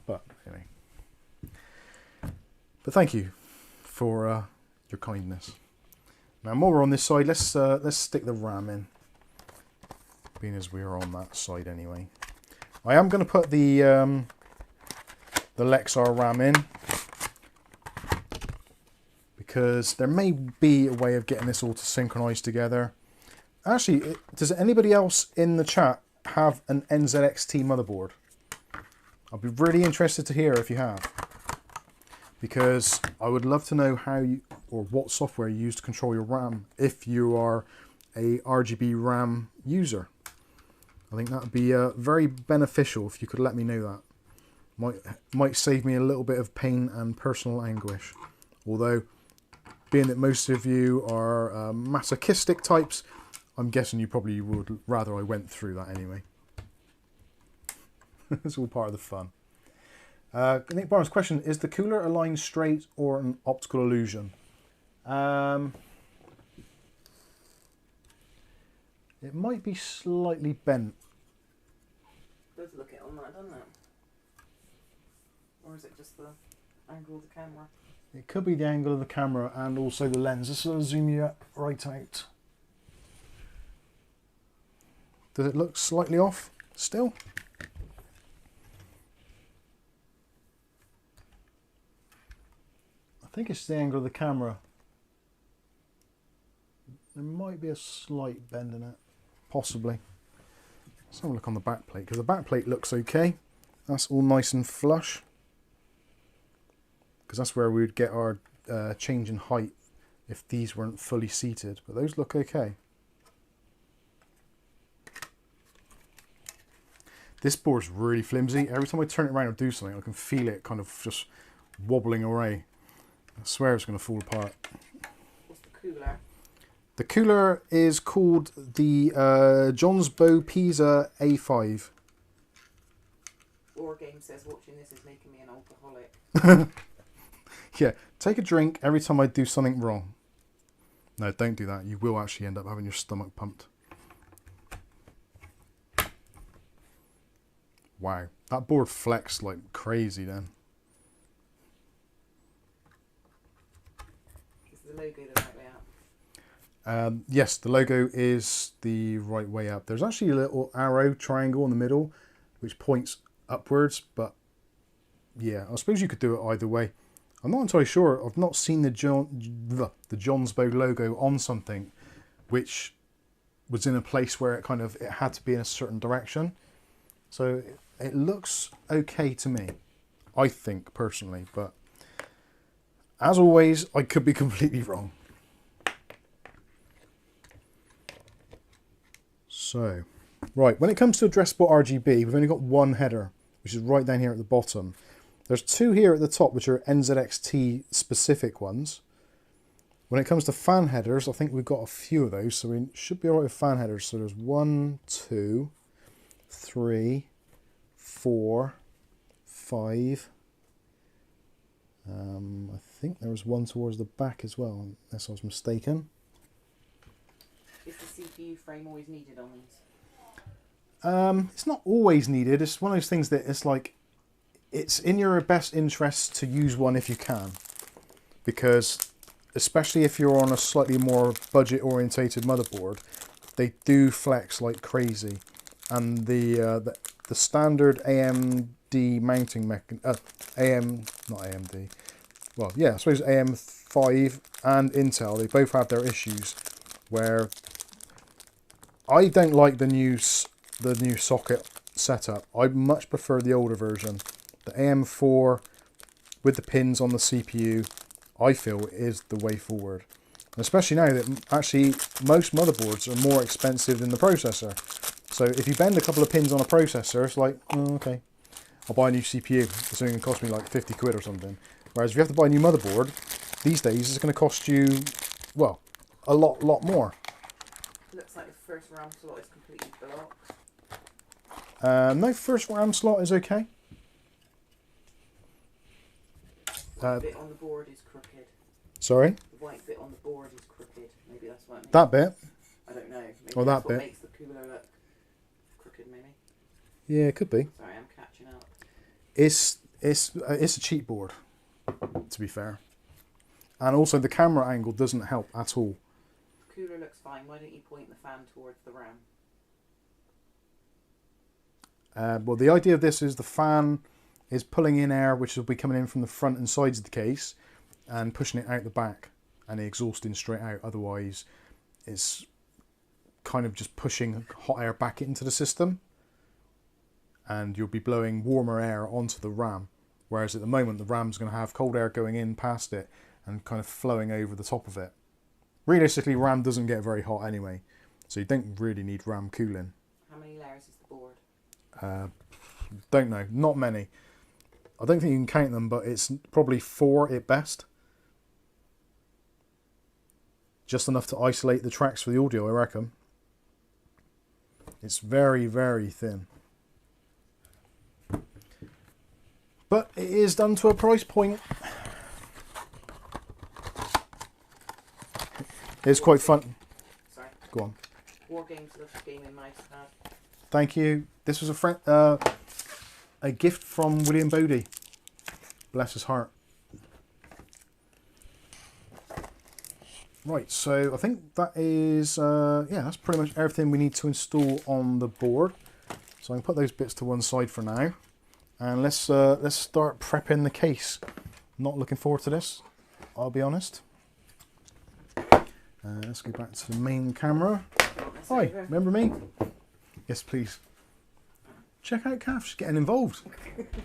B: But anyway. But thank you for your kindness. Now, while we're on this side, let's stick the RAM in, being as we're on that side anyway. I am going to put the Lexar RAM in because there may be a way of getting this all to synchronize together. Actually, does anybody else in the chat have an NZXT motherboard? I'll be really interested to hear if you have, because I would love to know how you, or what software you use to control your RAM if you are a RGB RAM user. I think that would be very beneficial if you could let me know that. Might save me a little bit of pain and personal anguish. Although, being that most of you are masochistic types, I'm guessing you probably would rather I went through that anyway. It's all part of the fun. Nick Barnes' question, is the cooler a line straight or an optical illusion? It might be slightly bent.
C: Does look it on that, doesn't it? Or is it just the angle of the camera?
B: It could be the angle of the camera and also the lens. This will zoom you right out. Does it look slightly off still? I think it's the angle of the camera. There might be a slight bend in it, possibly. Let's have a look on the back plate, because the back plate looks okay. That's all nice and flush, because that's where we would get our change in height if these weren't fully seated, but those look okay. This board's really flimsy. Every time I turn it around or do something, I can feel it kind of just wobbling away. I swear it's going to fall apart.
C: What's the cooler?
B: The cooler is called the Jonsbo Pisa A5.
C: Or game says watching this is making me an alcoholic.
B: Yeah, take a drink every time I do something wrong. No, don't do that. You will actually end up having your stomach pumped. Wow, that board flexed like crazy then.
C: Is the logo the right way up?
B: Yes, the logo is the right way up. There's actually a little arrow triangle in the middle which points upwards, but yeah, I suppose you could do it either way. I'm not entirely sure. I've not seen the Jonsbo logo on something which was in a place where it had to be in a certain direction. So it looks okay to me, I think, personally, but as always, I could be completely wrong. So, right, when it comes to addressable RGB, we've only got one header, which is right down here at the bottom. There's two here at the top, which are NZXT specific ones. When it comes to fan headers, I think we've got a few of those, so we should be alright with fan headers. So there's 1, 2, 3, 4, 5. I think there was one towards the back as well, unless I was mistaken.
C: Is the CPU frame always needed on these?
B: It's not always needed. It's one of those things that it's like, it's in your best interest to use one if you can. Because, especially if you're on a slightly more budget-orientated motherboard, they do flex like crazy. And the standard AMD mounting not AMD. Well, yeah, I suppose AM5 and Intel, they both have their issues where I don't like the new socket setup. I much prefer the older version. The AM4 with the pins on the CPU, I feel, is the way forward. And especially now that actually most motherboards are more expensive than the processor. So if you bend a couple of pins on a processor, it's like, oh, okay, I'll buy a new CPU. It's only going to cost me like 50 quid or something. Whereas if you have to buy a new motherboard, these days it's going to cost you, well, a lot more.
C: Looks like the first RAM slot is completely blocked.
B: No, first RAM slot is okay.
C: The bit on the board is crooked.
B: Sorry?
C: The white bit on the board is crooked. Maybe that's what it makes.
B: That bit?
C: I don't know. Maybe
B: Or
C: that's
B: that
C: what
B: bit?
C: makes the cooler look crooked, maybe.
B: Yeah, it could be.
C: Sorry, I'm catching up.
B: It's a cheap board, to be fair. And also the camera angle doesn't help at all.
C: The cooler looks fine. Why don't you point the fan towards the RAM?
B: Well, the idea of this is the fan is pulling in air, which will be coming in from the front and sides of the case, and pushing it out the back, and the exhausting straight out. Otherwise, it's kind of just pushing hot air back into the system, and you'll be blowing warmer air onto the RAM. Whereas at the moment, the RAM's going to have cold air going in past it and kind of flowing over the top of it. Realistically, RAM doesn't get very hot anyway, so you don't really need RAM cooling.
C: How many layers is the board?
B: Don't know, not many. I don't think you can count them, but it's probably 4 at best. Just enough to isolate the tracks for the audio, I reckon. It's very, very thin. But it is done to a price point. It's quite fun.
C: Sorry.
B: Go on.
C: War Games looks gaming nice pad.
B: Thank you. This was a gift from William Bodie. Bless his heart. Right, so I think that is, yeah, that's pretty much everything we need to install on the board. So I can put those bits to one side for now. And let's start prepping the case. Not looking forward to this, I'll be honest. Let's go back to the main camera. Hi, remember me? Yes, please. Check out Kath, she's getting involved.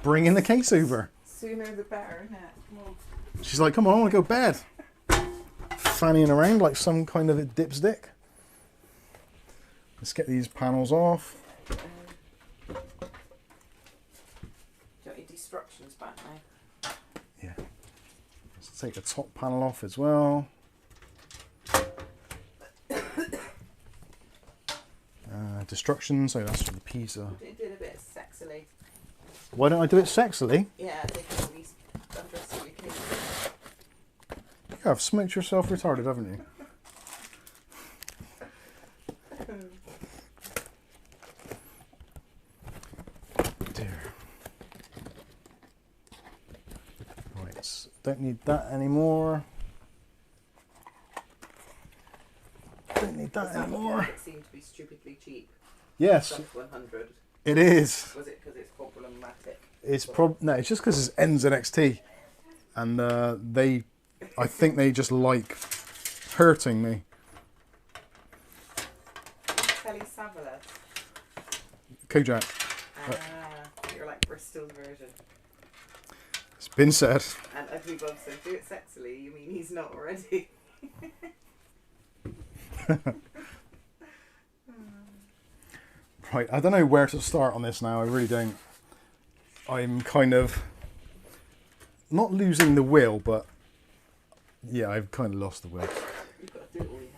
B: Bringing the case over.
C: Sooner the better, isn't it? Come on.
B: She's like, come on, I want to go to bed. Fannying around like some kind of a dipstick. Let's get these panels off.
C: Got your destructions back now.
B: Yeah. Let's take the top panel off as well. Destruction, so that's from the Pisa.
C: It did a bit sexily.
B: Why don't I do it sexily?
C: Yeah, they can at least undress your case.
B: You have smoked yourself retarded, haven't you? Dear. Right, don't need that anymore. Don't need that anymore.
C: It seemed to be stupidly cheap.
B: Yes,
C: Stuff 100.
B: it is.
C: Was it because it's problematic?
B: It's no, it's just because it's NZXT, and I think they just like hurting me.
C: Telly Savalas.
B: Kojak,
C: You're like Bristol's version.
B: it's been said.
C: And UglyBob said, do it sexily. You mean he's not already?
B: Right, I don't know where to start on this now. I really don't. I'm kind of not losing the will, but yeah, I've kind of lost the will.
C: You've got to do it all, you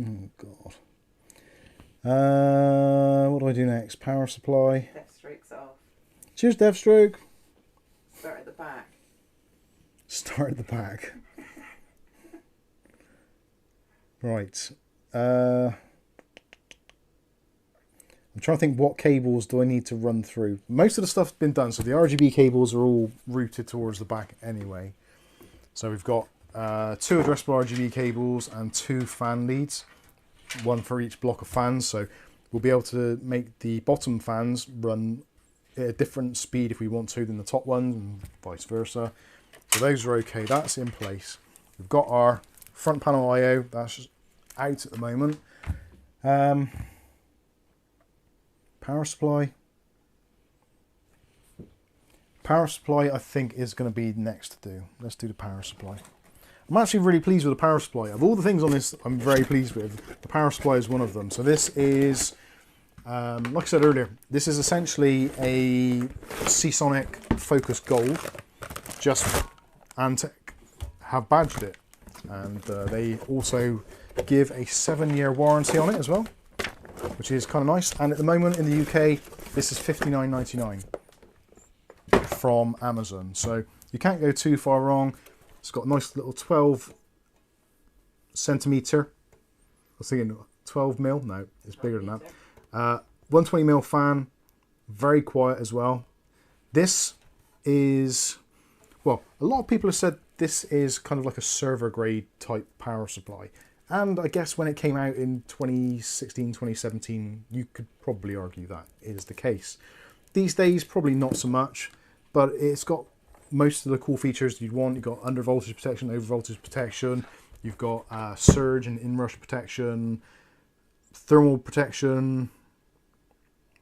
B: Oh God. What do I do next? Power supply.
C: Deathstroke's off.
B: Cheers, Deathstroke.
C: Start at the back.
B: Start at the back. Right. I'm trying to think what cables do I need to run through. Most of the stuff's been done, so the RGB cables are all routed towards the back anyway. So we've got 2 addressable RGB cables and 2 fan leads, one for each block of fans. So we'll be able to make the bottom fans run at a different speed if we want to than the top ones, and vice versa. So those are okay, that's in place. We've got our front panel I/O, that's just out at the moment. Power supply. Power supply I think is going to be next to do. Let's do the power supply. I'm actually really pleased with the power supply. Of all the things on this I'm very pleased with, the power supply is one of them. So this is, like I said earlier, this is essentially a Seasonic Focus Gold, just Antec have badged it. And they also give a 7-year warranty on it as well, which is kind of nice. And at the moment in the UK, this is $59.99 from Amazon. So you can't go too far wrong. It's got a nice little 12 centimeter. I was thinking 12 mil. No, it's bigger than that. 120 mil fan, very quiet as well. This is, well, a lot of people have said this is kind of like a server grade type power supply. And I guess when it came out in 2016, 2017, you could probably argue that is the case. These days, probably not so much, but it's got most of the cool features you'd want. You've got under voltage protection, over voltage protection. You've got surge and inrush protection, thermal protection,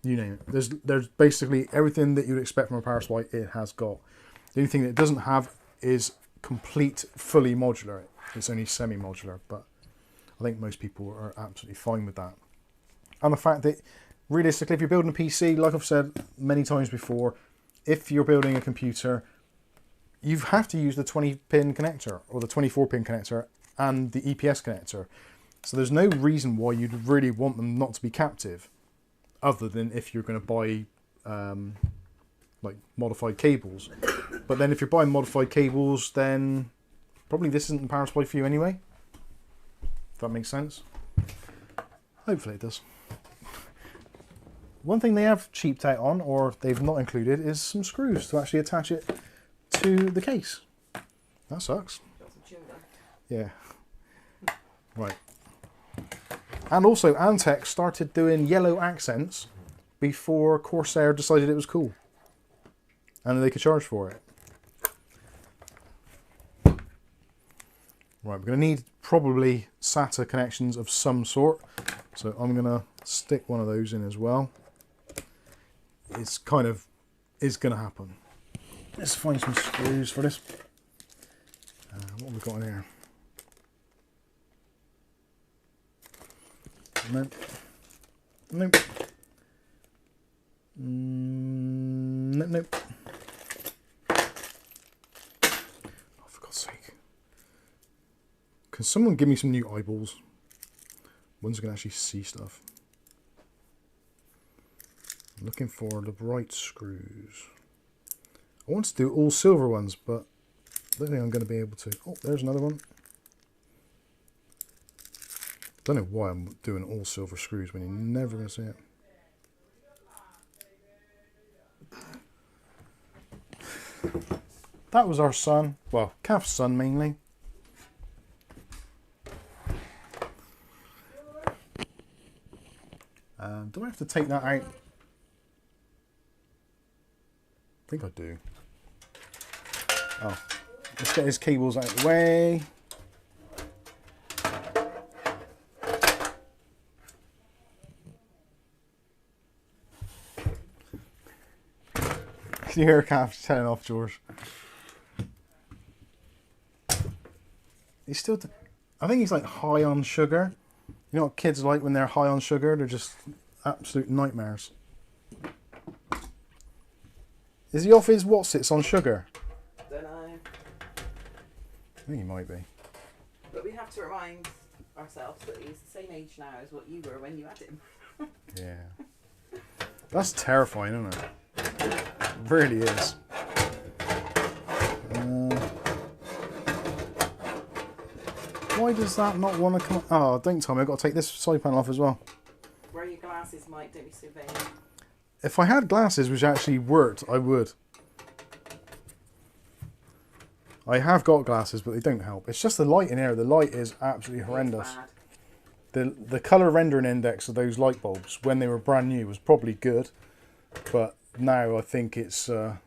B: you name it. There's basically everything that you'd expect from a power supply, it has got. The only thing that it doesn't have is complete, fully modular. It's only semi-modular, but I think most people are absolutely fine with that. And the fact that, realistically, if you're building a PC, like I've said many times before, if you're building a computer, you have to use the 20-pin connector or the 24-pin connector and the EPS connector. So there's no reason why you'd really want them not to be captive, other than if you're going to buy like modified cables. But then if you're buying modified cables, then probably this isn't the power supply for you anyway. If that makes sense. Hopefully it does. One thing they have cheaped out on, or they've not included, is some screws to actually attach it to the case. That sucks. Yeah. Right. And also Antec started doing yellow accents before Corsair decided it was cool. And they could charge for it. Right, we're going to need probably SATA connections of some sort. So I'm going to stick one of those in as well. It's kind of, is going to happen. Let's find some screws for this. What have we got in here? Nope. Nope. Nope, nope. Oh, for God's sake. Can someone give me some new eyeballs? Ones who can actually see stuff. I'm looking for the right screws. I want to do all silver ones, but I don't think I'm going to be able to. Oh, there's another one. Don't know why I'm doing all silver screws when you're never going to see it. That was our son. Well, Calf's son mainly. Do I have to take that out? I think I do. Oh, let's get his cables out of the way. Can you hear Calf turning off, George? He's still, I think he's like high on sugar. You know what kids are like when they're high on sugar? They're just absolute nightmares. Is he off his whatsits on sugar?
C: Don't know.
B: I think he might be.
C: But we have to remind ourselves that he's the same age now as what you were when you had him.
B: Yeah. That's terrifying, isn't it? It really is. Why does that not want to come? Oh, don't tell me I've got to take this side panel off as well.
C: Where are you glad glasses, Mike. Don't be so vain.
B: If I had glasses which actually worked, I would. I have got glasses, but they don't help. It's just the light in here. The light is absolutely horrendous. The colour rendering index of those light bulbs when they were brand new was probably good, but now I think it's well,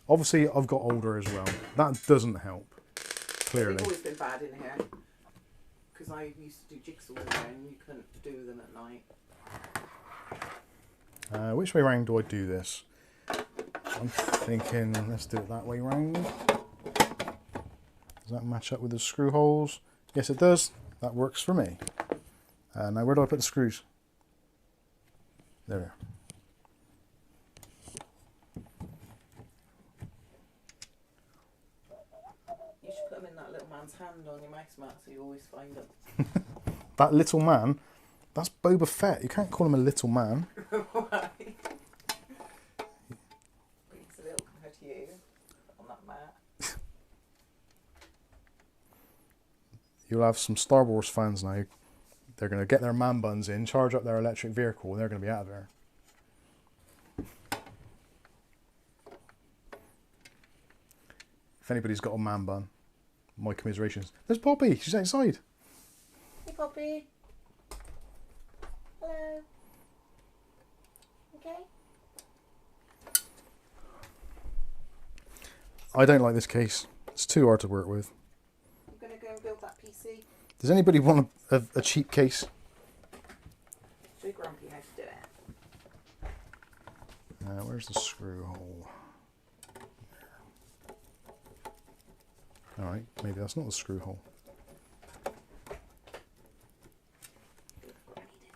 B: obviously I've got older as well. That doesn't help. Clearly.
C: They've always been bad in here because I used to do jigsaws in here and you couldn't do them at night.
B: Which way round do I do this? I'm thinking let's do it that way round. Does that match up with the screw holes? Yes, it does. That works for me. Now where do I put the screws? There.
C: You should put them in that little man's hand on your mouse mat so you always find them.
B: That little man? That's Boba Fett. You can't call him a little man.
C: Why? He's a little compared to you on that mat.
B: You'll have some Star Wars fans now. They're going to get their man buns in, charge up their electric vehicle, and they're going to be out of there. If anybody's got a man bun, my commiserations. There's Poppy. She's outside.
C: Hey, Poppy. Hello. Okay.
B: I don't like this case. It's too hard to work with.
C: I'm going to go and build that PC.
B: Does anybody want a cheap case?
C: Show Grumpy how to do it.
B: Where's the screw hole? Alright, maybe that's not the screw hole.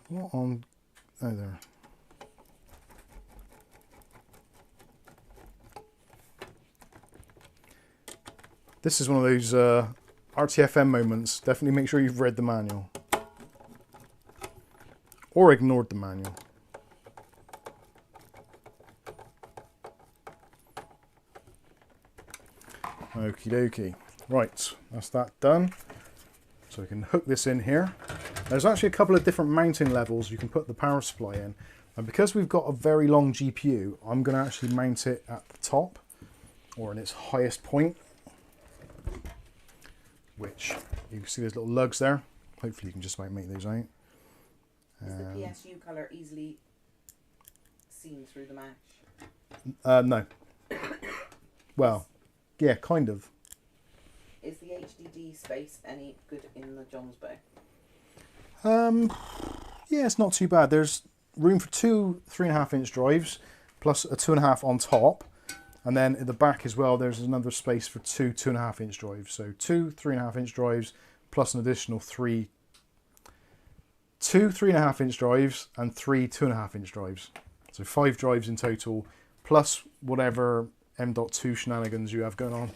B: What on... Oh, there. This is one of those RTFM moments. Definitely make sure you've read the manual. Or ignored the manual. Okie dokie. Right, that's that done. So we can hook this in here. There's actually a couple of different mounting levels you can put the power supply in. And because we've got a very long GPU, I'm going to actually mount it at the top, or in its highest point. Which, you can see there's little lugs there. Hopefully you can just about make those out.
C: Is the PSU colour easily seen through the match?
B: No. Well, yeah, kind of.
C: Is the HDD space any good in the Jonsbo?
B: Yeah, it's not too bad. There's room for two 3.5-inch drives, plus a 2.5 on top. And then at the back as well, there's another space for two 2.5-inch drives. So two 3.5-inch drives, plus an additional two 3.5-inch drives and three 2.5-inch drives. So 5 drives in total, plus whatever M.2 shenanigans you have going on.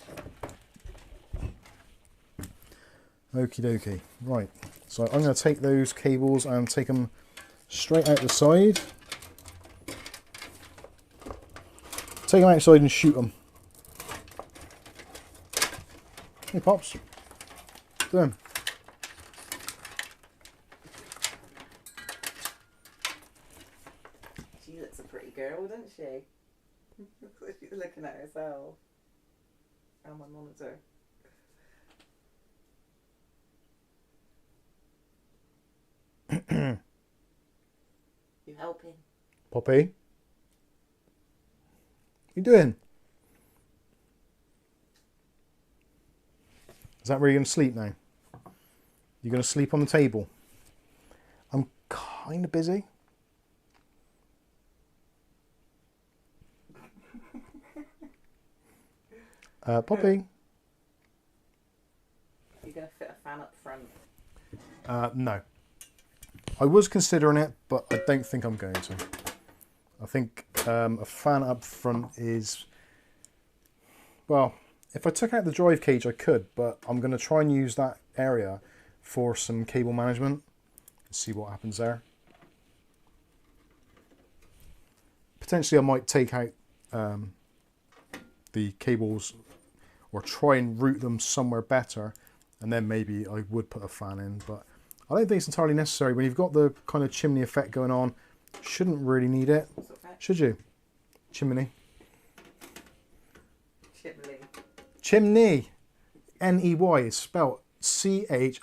B: Okie dokie. Right, so I'm going to take those cables and take them straight out the side. Take them outside and shoot them. Hey, Pops. Do them.
C: She looks a pretty girl, doesn't she? She's looking at herself. On my monitor. You helping?
B: Poppy? What are you doing? Is that where you're going to sleep now? You're going to sleep on the table? I'm kind of busy. Poppy?
C: You're going to fit a fan up front?
B: No. I was considering it, but I don't think I'm going to. I think a fan up front is... Well, if I took out the drive cage, I could, but I'm going to try and use that area for some cable management. See what happens there. Potentially I might take out the cables or try and route them somewhere better, and then maybe I would put a fan in, but I don't think it's entirely necessary. When you've got the kind of chimney effect going on, shouldn't really need it.
C: What's that effect?
B: Should you? Chimney.
C: Chimney.
B: Chimney. N-E-Y is spelled C-H-I-M-N-E-Y.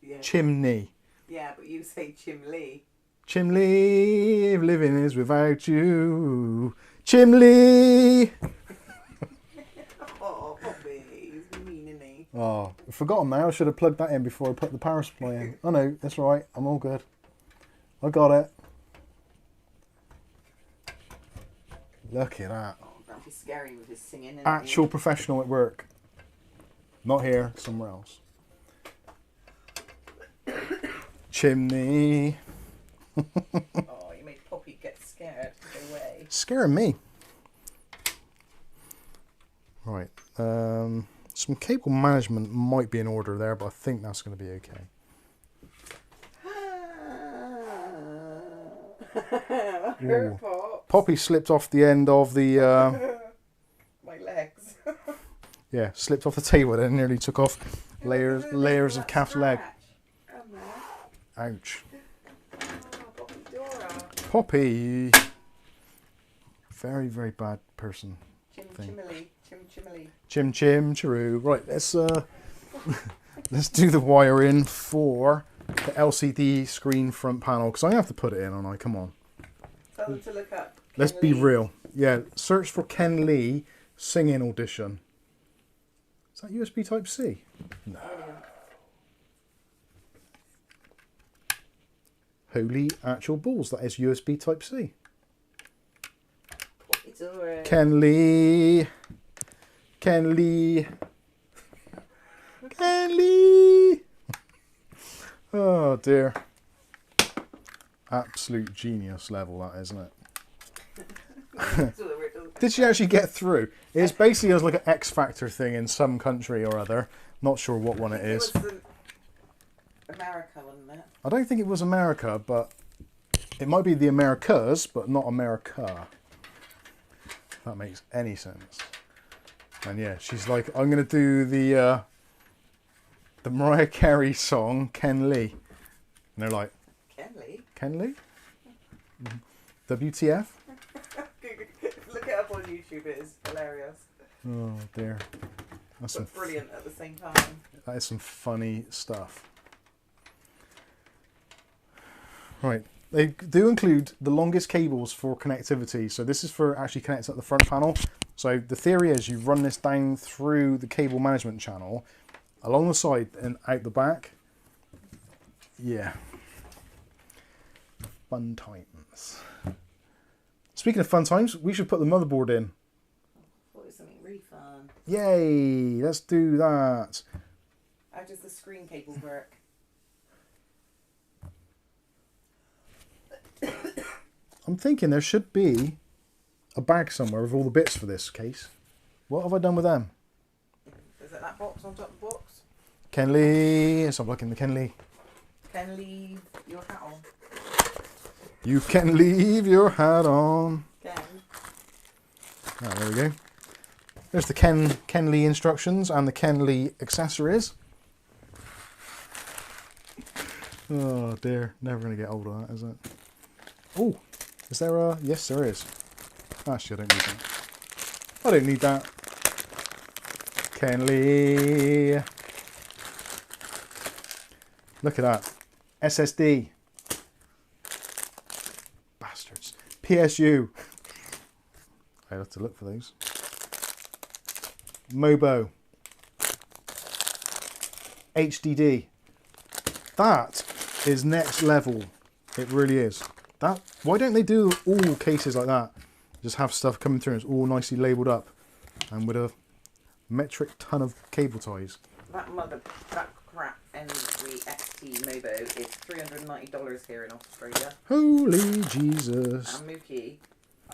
C: Yeah.
B: Chimney.
C: Yeah, but you say chimley.
B: Chimney, if living is without you. Chimney.
C: Oh, Bobby, he's mean, isn't he?
B: Oh, I've forgotten now. I should have plugged that in before I put the power supply in. Oh no, that's all right. I'm all good. I got it. Look at that.
C: Oh, that'd be scary with his singing. Isn't
B: Actual professional at work. Not here, somewhere else. Chimney.
C: Oh, you made Poppy get scared. Go away.
B: Scaring me. Right. Some cable management might be in order there, but I think that's going to be okay.
C: Her Pop.
B: Poppy slipped off the end of the...
C: My legs.
B: yeah, slipped off the table and nearly took off layers of calf leg. Ouch.
C: Oh, Poppy Dora.
B: Poppy. Very, very bad person.
C: Chimley. Chimley.
B: Chim chim chiroo. Right, let's let's do the wiring for the LCD screen front panel, because I have to put it in, aren't I? Come on.
C: Tell them to look up.
B: Let's
C: Ken
B: be
C: Lee.
B: real. Yeah, search for Ken Lee singing audition. Is that USB Type C? No. Holy actual balls, that is USB Type C.
C: It's alright.
B: Ken Lee. Ken Lee. Ken Lee. Oh dear. Absolute genius level, that, isn't it? Did she actually get through? It's basically like an X Factor thing in some country or other. Not sure what one it is.
C: It was America, wasn't it?
B: I don't think it was America, but it might be the Americas, but not America. If that makes any sense. And yeah, she's like, I'm going to do the Mariah Carey song, Ken Lee. And they're like,
C: Ken Lee?
B: Ken Lee? WTF?
C: Look it up on YouTube, it is hilarious.
B: Oh dear. That's some
C: But brilliant at the same time.
B: That is some funny stuff. Right, they do include the longest cables for connectivity. So this is for actually connecting at the front panel. So the theory is you run this down through the cable management channel, along the side and out the back. Yeah. Fun times. Speaking of fun times, we should put the motherboard in.
C: What is something really fun?
B: Yay, let's do that.
C: How does the screen cable work?
B: I'm thinking there should be a bag somewhere with all the bits for this case. What have I done with them?
C: Is it that box on top of the box?
B: Ken Lee. Stop looking the Ken Lee.
C: Can leave your hat on.
B: You can leave your hat on.
C: Ken.
B: Oh, there we go. There's the Ken Lee instructions and the Ken Lee accessories. Oh dear, never going to get old of that, is it? Oh, is there a... Yes, there is. Actually, I don't need that. I don't need that. Ken Lee. Look at that. SSD. Bastards. PSU. I have to look for those. Mobo. HDD. That is next level. It really is. That. Why don't they do all cases like that? Just have stuff coming through and it's all nicely labelled up. And with a metric ton of cable ties.
C: That crap NZXT Mobo is $390 here in Australia.
B: Holy Jesus.
C: And Mookie,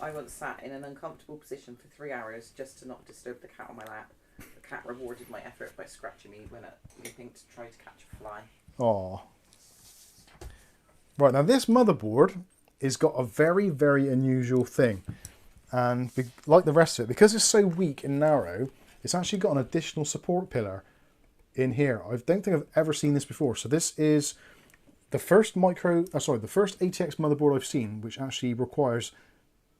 C: I once sat in an uncomfortable position for 3 hours just to not disturb the cat on my lap. The cat rewarded my effort by scratching me when leaping to try to catch a fly.
B: Aw. Right, now this motherboard has got a very, very unusual thing. And like the rest of it, because it's so weak and narrow, it's actually got an additional support pillar in here. I don't think I've ever seen this before. So this is the first the first ATX motherboard I've seen which actually requires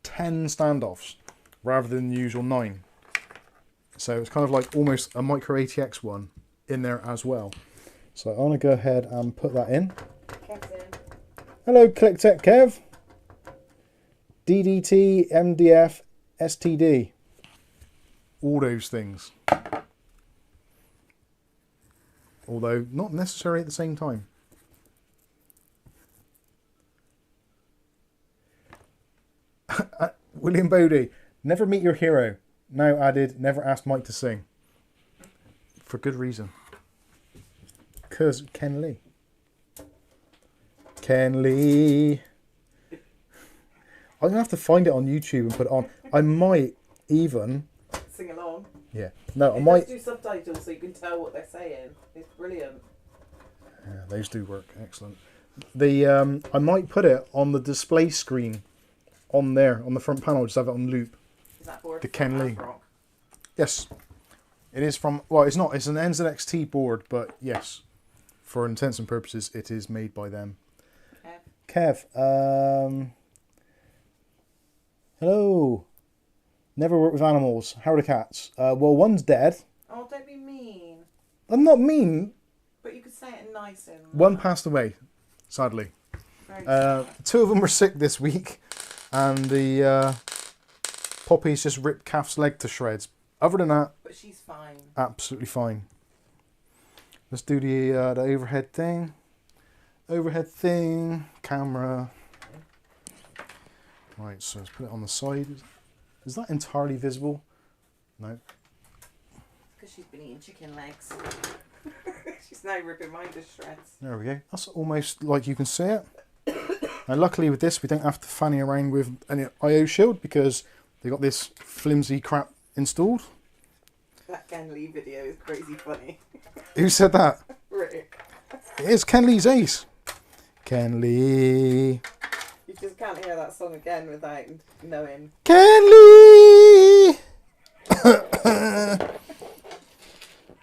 B: 10 standoffs rather than the usual 9. So it's kind of like almost a micro ATX one in there as well. So I want to go ahead and put that in.
C: Kev's in.
B: Hello, ClickTech Kev. DDT, MDF, STD. All those things. Although not necessarily at the same time. William Bodie, never meet your hero. Now added, never ask Mike to sing. For good reason. Because Ken Lee. Ken Lee. I'm going to have to find it on YouTube and put it on. I might even...
C: Sing along.
B: Yeah. No, I
C: It
B: might...
C: does do subtitles so you can tell what they're saying. It's brilliant.
B: Yeah, those do work. Excellent. I might put it on the display screen on there, on the front panel. Just have it on loop.
C: Is that board
B: The Ken Lee.
C: ASRock?
B: Yes. It is from... Well, it's not. It's an NZXT board, but yes. For intents and purposes, it is made by them. Kev. Hello. Never worked with animals. How are the cats? Well, one's dead.
C: Oh, don't be mean.
B: I'm not mean.
C: But you could say it nice and...
B: One passed away, sadly.
C: Very sad.
B: 2 of them were sick this week, and the Poppy's just ripped Calf's leg to shreds. Other than that,
C: But she's fine.
B: absolutely fine. Let's do the overhead thing. Overhead thing, camera. Right, so let's put it on the side. Is that entirely visible? No.
C: Because she's been eating chicken legs. She's now ripping mine to shreds.
B: There we go. That's almost like you can see it. Now, luckily with this, we don't have to fanny around with any I/O shield because they got this flimsy crap installed.
C: That Ken Lee video is crazy funny.
B: Who said that?
C: Rick.
B: It is Ken Lee's ace. Ken Lee.
C: You just can't hear that song again without knowing.
B: Ken Lee!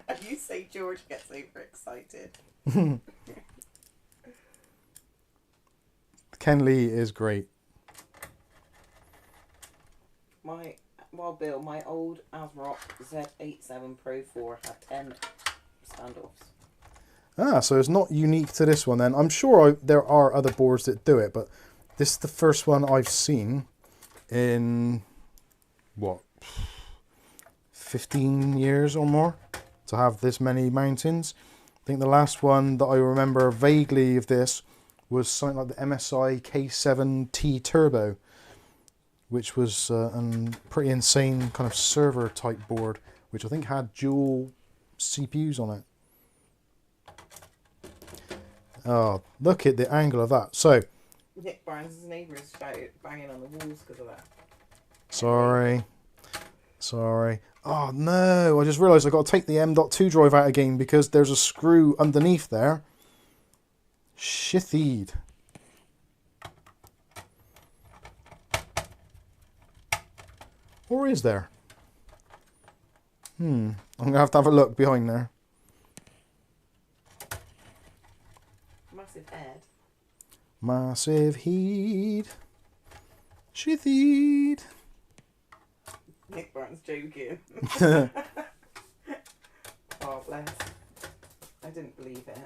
C: And you say George gets overexcited.
B: Ken Lee is great.
C: Bill, my old ASRock Z87 Pro 4 had 10 standoffs.
B: Ah, so it's not unique to this one then. I'm sure there are other boards that do it, but this is the first one I've seen in, what, 15 years or more to have this many mountings. I think the last one that I remember vaguely of this was something like the MSI K7T Turbo, which was a pretty insane kind of server type board, which I think had dual CPUs on it. Oh, look at the angle of that. So,
C: Nick Barnes' neighbours shouted banging on the walls because of that.
B: sorry. Oh no, I just realised I've got to take the M.2 drive out again because there's a screw underneath there. Shithied. Or is there? I'm going to have a look behind there.
C: Massive head.
B: Massive heat. Shithied.
C: Nick Barnes joking. Oh, bless. I didn't believe it.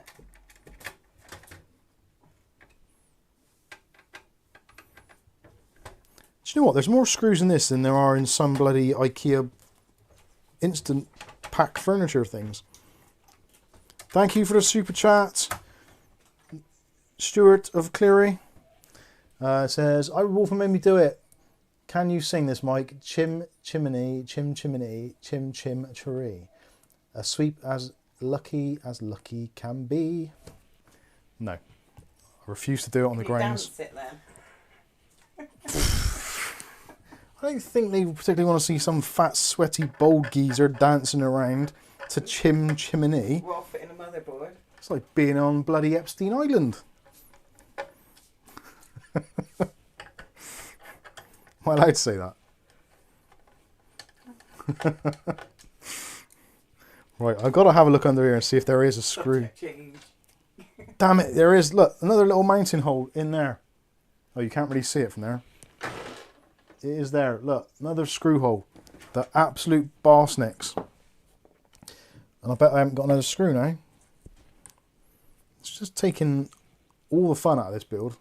B: Do you know what? There's more screws in this than there are in some bloody IKEA instant pack furniture things. Thank you for the super chat. Stuart of Cleary says, I Wolfen made me do it. Can you sing this, Mike? Chim chimney, chim chimney, chim chim cheree. A sweep as lucky can be. No. I refuse to do it on the grounds.
C: Dance it then.
B: I don't think they particularly want to see some fat, sweaty, bald geezer dancing around to Chim Chimney.
C: We're off it in a motherboard.
B: It's like being on bloody Epstein Island. Am I allowed to say that? Right, I've got to have a look under here and see if there is a screw.
C: Subject change.
B: Damn it, there is. Look, another little mounting hole in there. Oh, you can't really see it from there. It is there. Look, another screw hole. The absolute boss nicks. And I bet I haven't got another screw now. It's just taking all the fun out of this build.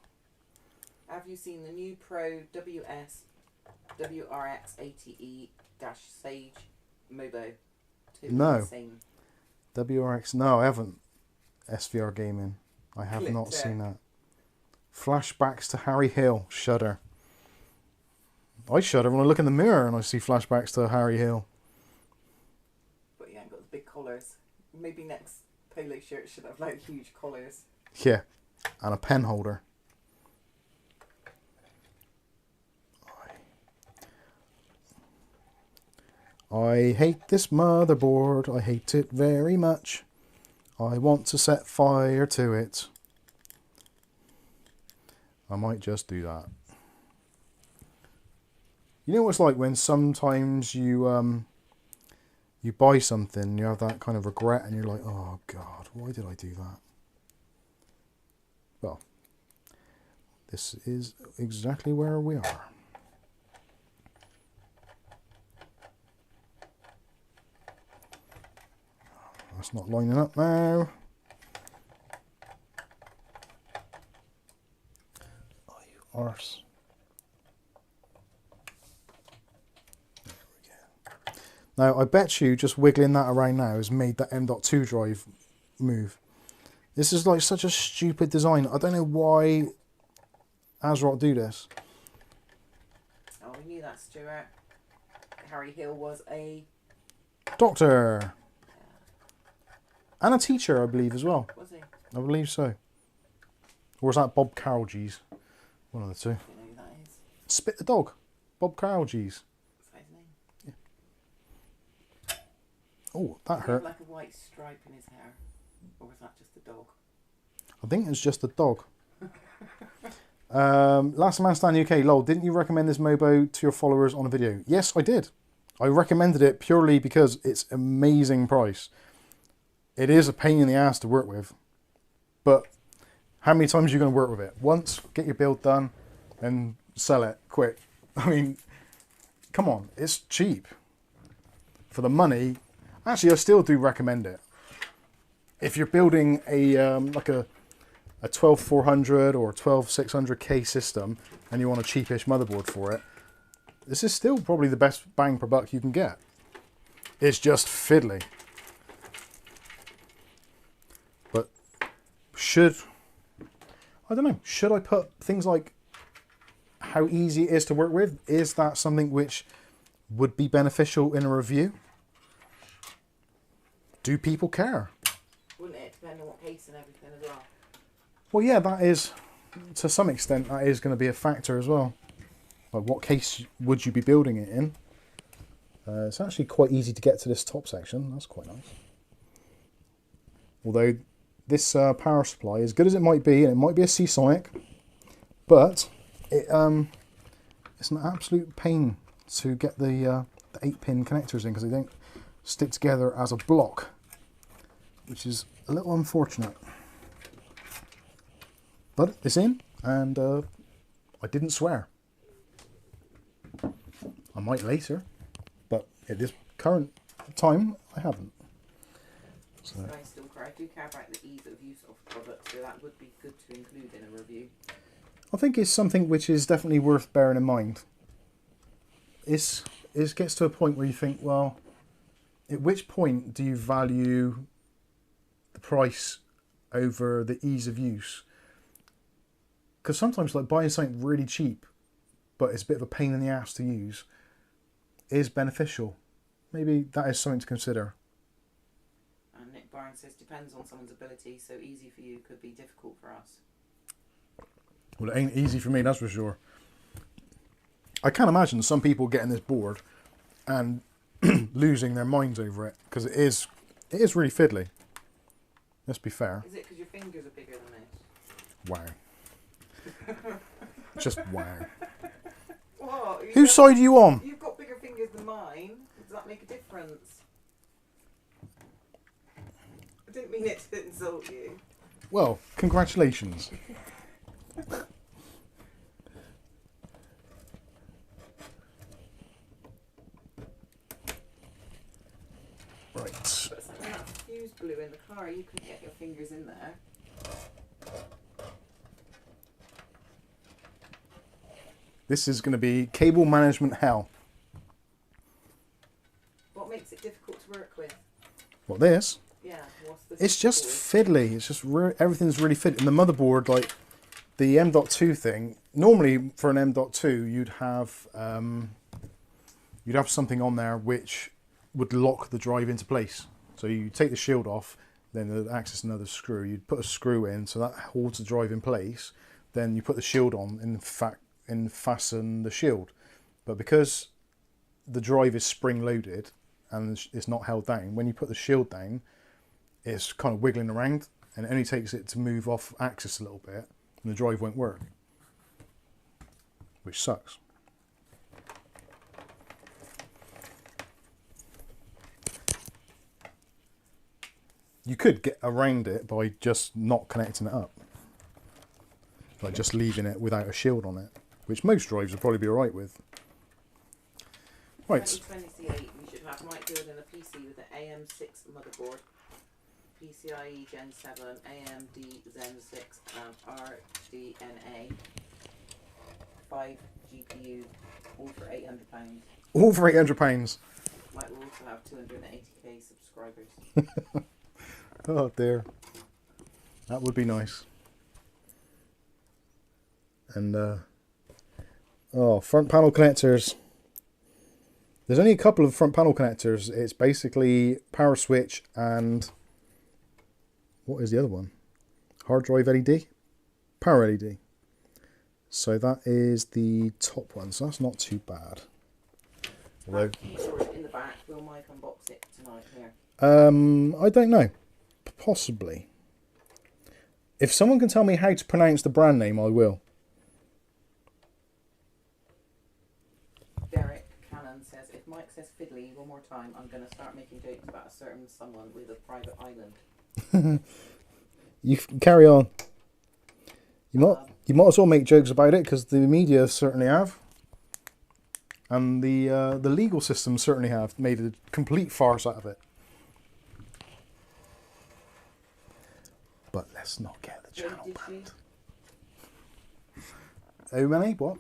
C: Have you seen the new Pro WRX ATE-Sage Mobo?
B: No.
C: Insane.
B: WRX, no, I haven't. SVR Gaming. I have not seen that. Flashbacks to Harry Hill. Shudder. I shudder when I look in the mirror and I see flashbacks to Harry Hill.
C: But you ain't got the big collars. Maybe next polo shirt should have like huge collars.
B: Yeah, and a pen holder. I hate this motherboard. I hate it very much. I want to set fire to it. I might just do that. You know what it's like when sometimes you you buy something and you have that kind of regret and you're like, oh God, why did I do that? Well, this is exactly where we are. That's not lining up now. Oh, you arse. There we go. Now, I bet you just wiggling that around now has made that M.2 drive move. This is like such a stupid design. I don't know why ASRock do this.
C: Oh, we knew that, Stuart. Harry Hill was a
B: Doctor. And a teacher, I believe, as well.
C: Was he?
B: I believe so. Or is that Bob Carolgees? One of the two.
C: I don't know who that is.
B: Spit the dog. Bob Carolgees.
C: Is that his name?
B: Yeah. Oh, that
C: Does he have
B: hurt.
C: like a white stripe in his hair? Or was that just a dog?
B: I think it's just a dog. Last Man Stand UK, lol, didn't you recommend this Mobo to your followers on a video? Yes, I did. I recommended it purely because it's amazing price. It is a pain in the ass to work with, but how many times are you going to work with it? Once, get your build done, and sell it quick. I mean, come on, it's cheap. For the money, actually I still do recommend it. If you're building a like a 12400 or 12600K system and you want a cheapish motherboard for it, this is still probably the best bang per buck you can get. It's just fiddly. But I don't know, should I put things like how easy it is to work with? Is that something which would be beneficial in a review? Do people care?
C: Wouldn't it? Depend on what case and everything as well.
B: Well, yeah, that is, to some extent, that is going to be a factor as well. Like, what case would you be building it in? It's actually quite easy to get to this top section. That's quite nice. Although, this power supply, as good as it might be, and it might be a Seasonic, but it's an absolute pain to get the 8-pin connectors in because they don't stick together as a block, which is a little unfortunate. But it's in, and I didn't swear. I might later, but at this current time, I haven't. So.
C: I still care. I do care about the ease of use of the product, so that would be good to include in a review.
B: I think it's something which is definitely worth bearing in mind. It gets to a point where you think, well, at which point do you value the price over the ease of use? Because sometimes, like, buying something really cheap, but it's a bit of a pain in the ass to use, is beneficial. Maybe that is something to consider.
C: And Nick Byron says, depends on someone's ability, so easy for you could be difficult for us.
B: Well, it ain't easy for me, that's for sure. I can't imagine some people getting this board and losing their minds over it, because it is really fiddly. Let's be fair.
C: Is it because your fingers are bigger than this?
B: Wow. Just wow.
C: What?
B: Whose side are you on?
C: You've got bigger fingers than mine. Does that make a difference? didn't mean it to insult you.
B: Well, congratulations. Right.
C: But something that fuse blew in the car, you couldn't get your fingers in there.
B: This is going to be cable management hell.
C: What makes it difficult to work with?
B: What, this?
C: Yeah, what's the
B: It's just
C: difficulty?
B: fiddly. It's just everything's really fiddly. And the motherboard, like the M.2 thing, normally for an M.2 you'd have something on there which would lock the drive into place. So you take the shield off, then access another screw. You'd put a screw in, so that holds the drive in place. Then you put the shield on, and fasten the shield. But because the drive is spring loaded and it's not held down, when you put the shield down, it's kind of wiggling around, and it only takes it to move off axis a little bit, and the drive won't work, which sucks. You could get around it by just not connecting it up, like just leaving it without a shield on it, which most drives would probably be alright with. Right.
C: 2020 C8, we should have might build in a PC with an AM6 motherboard, PCIe Gen 7, AMD Zen 6, and RDNA 5 GPU, all for £800.
B: All for £800.
C: Might also have 280k subscribers.
B: Oh dear. That would be nice. And oh, front panel connectors. There's only a couple of front panel connectors. It's basically power switch and what is the other one? Hard drive LED? Power LED. So that is the top one, so that's not too bad. Although,
C: In the back, will Mike unbox it tonight here?
B: I don't know. Possibly. If someone can tell me how to pronounce the brand name, I will.
C: Derek Cannon says, if Mike says fiddly one more time, I'm going to start making jokes about a certain someone with a private island.
B: You carry on. You might as well make jokes about it, because the media certainly have. And the legal system certainly have made a complete farce out of it. But let's not get the channel banned. Oh, many? What?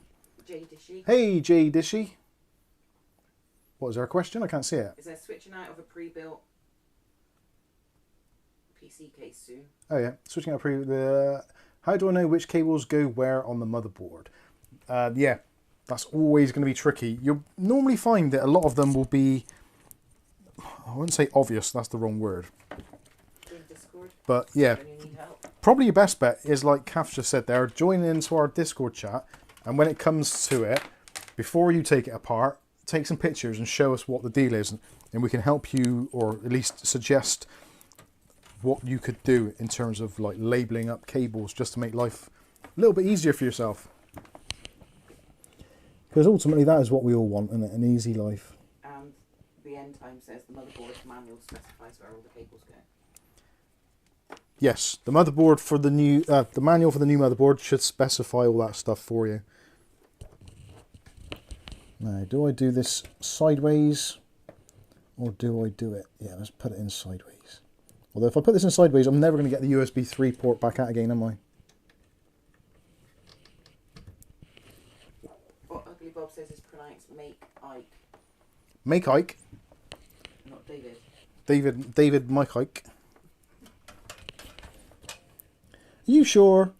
C: Jay Dishy.
B: Hey, Jay Dishy. What, is there a question? I can't see it.
C: Is there switching out of a pre-built PC case soon?
B: Oh yeah, switching out how do I know which cables go where on the motherboard? Yeah, that's always going to be tricky. You'll normally find that a lot of them will be, I wouldn't say obvious, that's the wrong word.
C: In Discord?
B: But yeah,
C: When you need help?
B: probably your best bet is, like Kath just said there, join into our Discord chat, and when it comes to it, before you take it apart, take some pictures and show us what the deal is, and we can help you, or at least suggest what you could do in terms of like labeling up cables, just to make life a little bit easier for yourself. Because ultimately that is what we all want, isn't it? An easy life.
C: And the end time says the motherboard manual specifies where all the cables go.
B: Yes, the motherboard for the new, the manual for the new motherboard should specify all that stuff for you. Now, do I do this sideways, or do I do it? Yeah, let's put it in sideways. Although if I put this in sideways, I'm never going to get the USB 3 port back out again, am I?
C: What UglyBob says is pronounced make Ike,
B: Make Ike.
C: not David.
B: David Mike Ike. Are you sure?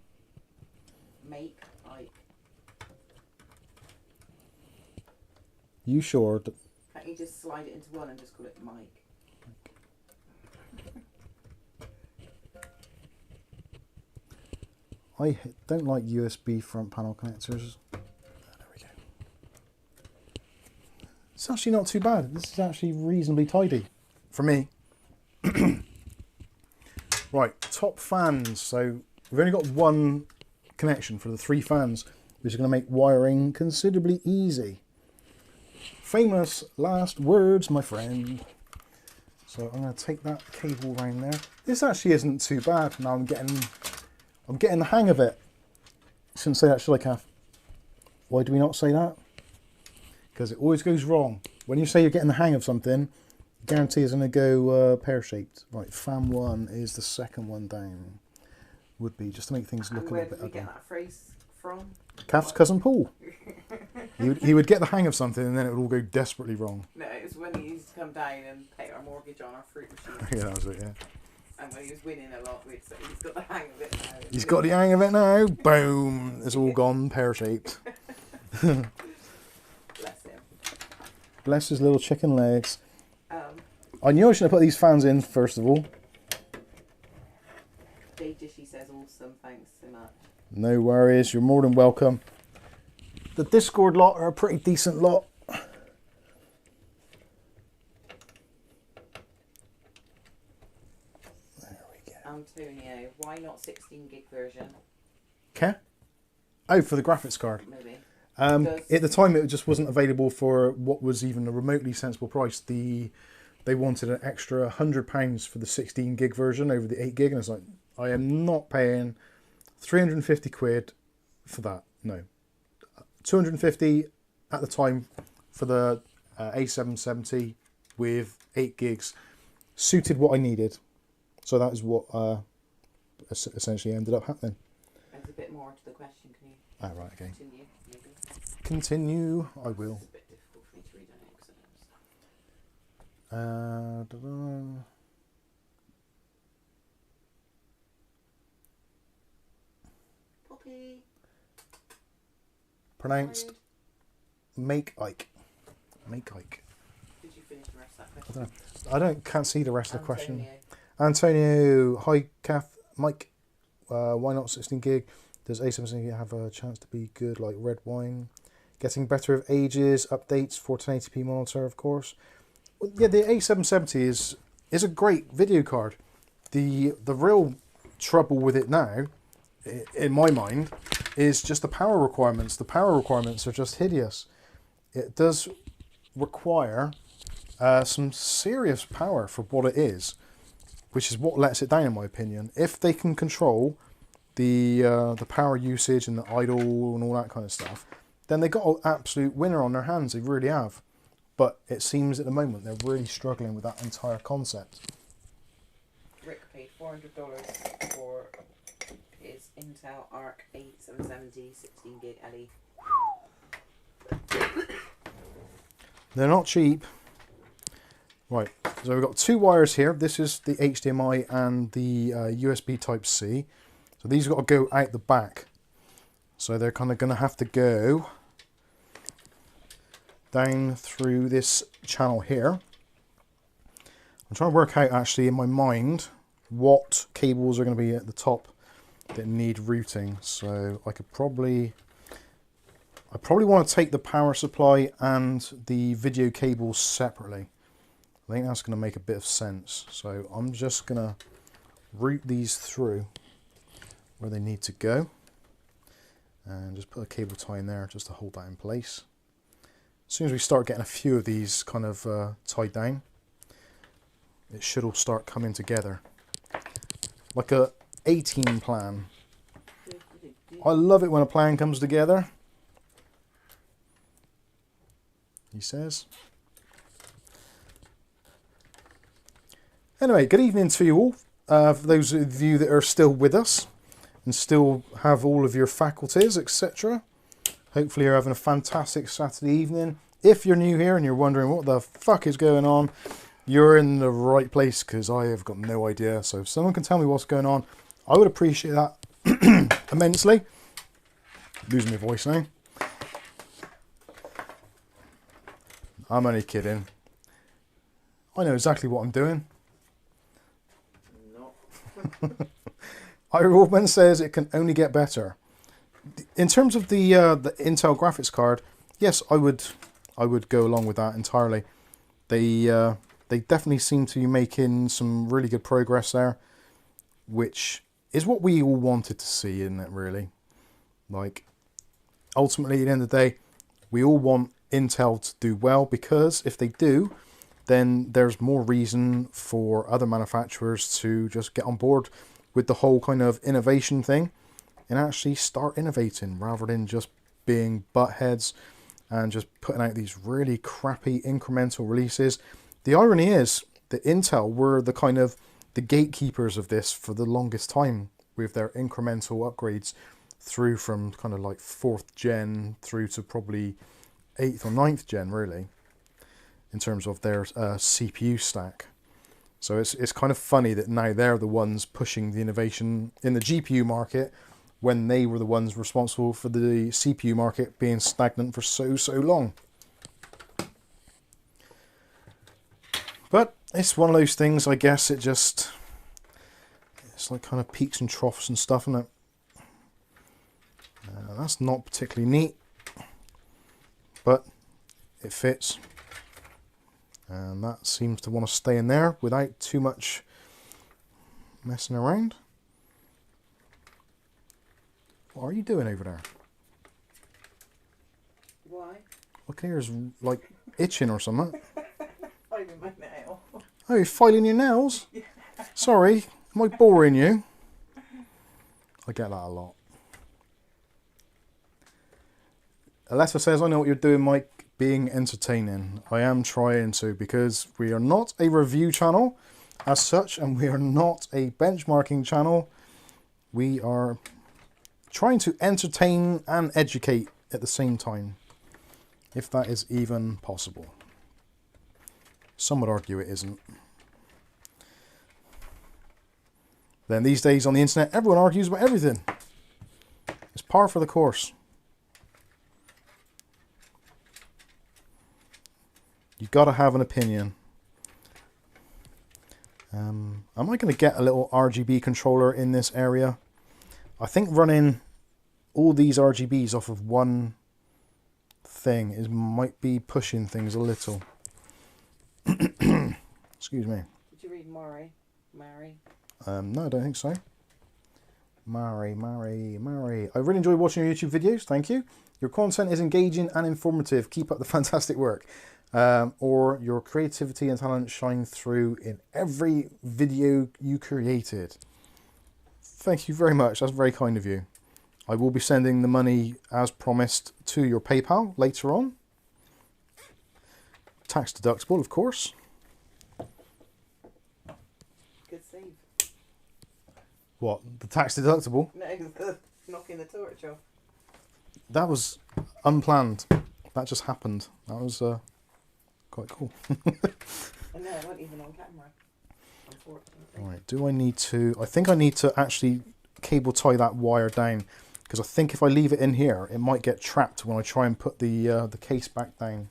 C: Make Ike.
B: You sure?
C: Can't you just slide it into one and just call it Mike?
B: I don't like USB front panel connectors. There we go. It's actually not too bad. This is actually reasonably tidy for me. Right, top fans. So we've only got one connection for the 3 fans, which is going to make wiring considerably easy. Famous last words, my friend. So I'm going to take that cable around there. This actually isn't too bad. Now I'm getting the hang of it. Shouldn't say that, should I, Kath? Why do we not say that? Because it always goes wrong. When you say you're getting the hang of something, guarantee it's going to go pear-shaped. Right, fan 1 is the second one down. Would be, just to make things look a little bit
C: Where did we
B: ugly.
C: get that phrase from?
B: Kath's cousin Paul. He would get the hang of something and then it would all go desperately wrong.
C: No, it was when he used to come down and pay our mortgage on our fruit machine.
B: Yeah, that was it, yeah.
C: And when he was winning a lot, we'd say he's got the hang of it now.
B: He's got the hang of it now. Boom. It's all gone pear-shaped.
C: Bless him.
B: Bless his little chicken legs.
C: Um,
B: I knew I should have put these fans in, first of all.
C: Jay Dishy says awesome, thanks so much.
B: No worries, you're more than welcome. The Discord lot are a pretty decent lot. There we go.
C: Antonio, why not 16 gig version?
B: Okay. Oh, for the graphics card.
C: Maybe.
B: At the time, it just wasn't available for what was even a remotely sensible price. They wanted an extra £100 for the 16 gig version over the 8 gig, and it's like, I am not paying 350 quid for that. No. 250 at the time for the A770 with 8 gigs suited what I needed. So that is what essentially ended up happening.
C: There's a bit more to the question, can you
B: Right, okay.
C: continue, maybe?
B: Continue, I will.
C: It's a bit difficult for me to read on it because I don't understand. Poppy.
B: Pronounced Make Ike. Make Ike.
C: Did you finish the rest of that question?
B: Can't see the rest of the question.
C: Antonio.
B: Antonio, hi Kath, Mike. Why not 16 gig? Does A770 have a chance to be good like red wine? Getting better with ages, updates for 1080p monitor, of course. Well, yeah, the A770 is a great video card. The real trouble with it now, in my mind, is just the power requirements. The power requirements are just hideous. It does require some serious power for what it is, which is what lets it down, in my opinion. If they can control the power usage and the idle and all that kind of stuff, then they got an absolute winner on their hands. They really have. But it seems at the moment they're really struggling with that entire concept.
C: Rick paid $400 for his Intel Arc A770 16 gig LE.
B: They're not cheap. Right, so we've got two wires here. This is the HDMI and the USB Type-C. So these have got to go out the back. So they're kind of going to have to go down through this channel here. I'm trying to work out actually in my mind what cables are going to be at the top that need routing. So I probably want to take the power supply and the video cables separately. I think that's going to make a bit of sense. So I'm just going to route these through where they need to go. And just put a cable tie in there just to hold that in place. As soon as we start getting a few of these kind of tied down, it should all start coming together. Like a 18 plan. I love it when a plan comes together, he says. Anyway, good evening to you all. For those of you that are still with us and still have all of your faculties, etc. Hopefully you're having a fantastic Saturday evening. If you're new here and you're wondering what the fuck is going on, you're in the right place because I have got no idea. So if someone can tell me what's going on, I would appreciate that immensely. Losing my voice now. I'm only kidding. I know exactly what I'm doing.
C: No.
B: Iron says it can only get better. In terms of the Intel graphics card, yes, I would go along with that entirely. They definitely seem to be making some really good progress there, which is what we all wanted to see, isn't it, really? Like, ultimately, at the end of the day, we all want Intel to do well, because if they do, then there's more reason for other manufacturers to just get on board with the whole kind of innovation thing and actually start innovating rather than just being butt heads and just putting out these really crappy incremental releases. The irony is that Intel were the kind of the gatekeepers of this for the longest time with their incremental upgrades through from kind of like 4th gen through to probably 8th or 9th gen really, in terms of their CPU stack. So it's kind of funny that now they're the ones pushing the innovation in the GPU market when they were the ones responsible for the CPU market being stagnant for so long. But it's one of those things, I guess, it's like kind of peaks and troughs and stuff, isn't it? That's not particularly neat, but it fits. And that seems to want to stay in there without too much messing around. What are you doing over there?
C: Why?
B: Look here's like itching or something.
C: Filing my nail.
B: Oh, you're filing your nails? Yeah. Sorry, am I boring you? I get that a lot. Alessa says, I know what you're doing, Mike. Being entertaining. I am trying to, because we are not a review channel as such, and we are not a benchmarking channel. We are trying to entertain and educate at the same time, if that is even possible. Some would argue it isn't. Then these days on the internet, everyone argues about everything. It's par for the course. You've got to have an opinion. Am I going to get a little RGB controller in this area? I think running all these RGBs off of one thing might be pushing things a little. Excuse me.
C: Did you read Mari?
B: No, I don't think so. Mari. I really enjoy watching your YouTube videos. Thank you. Your content is engaging and informative. Keep up the fantastic work. Or your creativity and talent shine through in every video you created. Thank you very much. That's very kind of you. I will be sending the money as promised to your PayPal later on. Tax deductible, of course.
C: Good save.
B: What? The tax deductible?
C: No, the knocking the torch off.
B: That was unplanned. That just happened. That was quite cool.
C: And no, it wasn't even on camera, unfortunately.
B: Right, do I need to... I think I need to actually cable tie that wire down, because I think if I leave it in here, it might get trapped when I try and put the case back down.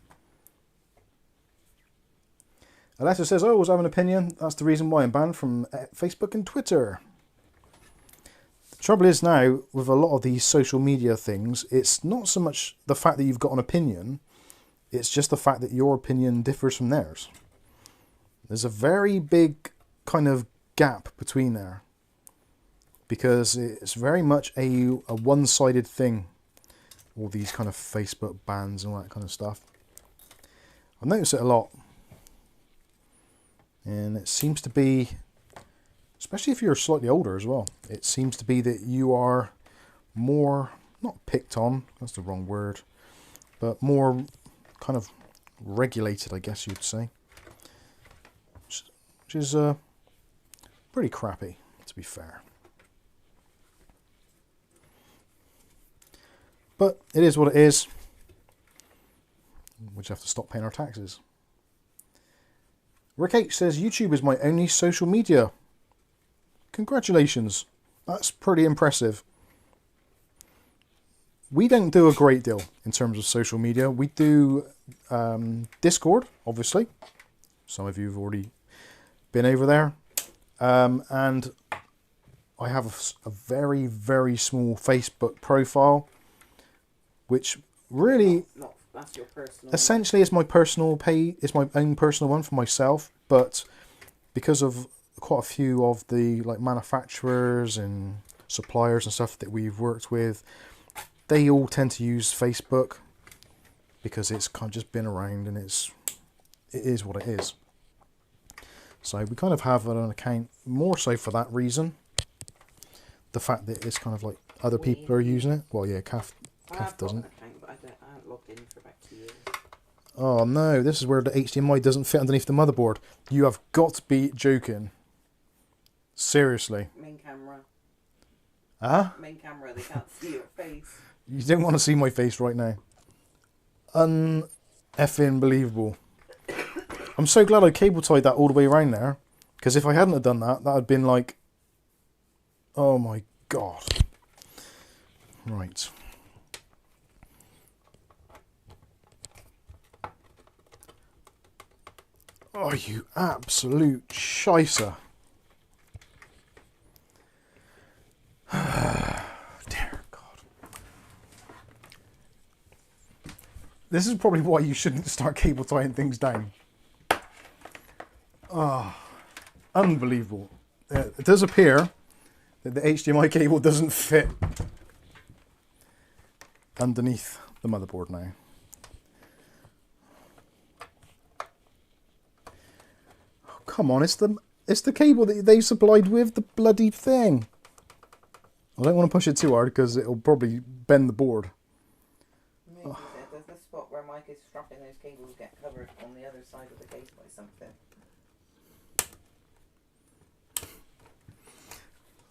B: Alessa says, I always have an opinion. That's the reason why I'm banned from Facebook and Twitter. The trouble is now, with a lot of these social media things, it's not so much the fact that you've got an opinion, it's just the fact that your opinion differs from theirs. There's a very big kind of gap between there, because it's very much a one-sided thing, all these kind of Facebook bans and all that kind of stuff. I've noticed it a lot, and it seems to be, especially if you're slightly older as well, it seems to be that you are more, not picked on, that's the wrong word, but more kind of regulated, I guess you'd say, which is pretty crappy, to be fair. But it is what it is. We just have to stop paying our taxes. Rick H says, YouTube is my only social media. Congratulations. That's pretty impressive. We don't do a great deal in terms of social media. We do Discord, obviously. Some of you have already been over there. And I have a very, very small Facebook profile, which really...
C: That's your personal
B: essentially is my personal page, is my own personal one for myself, but because of quite a few of the manufacturers and suppliers and stuff that we've worked with, they all tend to use Facebook because it's kind of just been around, and it is what it is. So we kind of have an account more so for that reason. The fact that it's kind of like other people are using it. Well, yeah, Kath doesn't.
C: I haven't logged in for about 2 years.
B: Oh no, this is where the HDMI doesn't fit underneath the motherboard. You have got to be joking. Seriously.
C: Main camera.
B: Huh?
C: Main camera, they can't see your face.
B: You don't want to see my face right now. Un-effing believable. I'm so glad I cable tied that all the way around there. Because if I hadn't have done that, that would have been like... Oh my god. Right. Oh, you absolute shicer. Dear God. This is probably why you shouldn't start cable tying things down. Oh, unbelievable. It does appear that the HDMI cable doesn't fit underneath the motherboard now. Oh, come on, it's the cable that they supplied with the bloody thing. I don't want to push it too hard because it'll probably bend the board.
C: Maybe there's the spot where Mike is strapping those cables get covered on the other side of the case by something.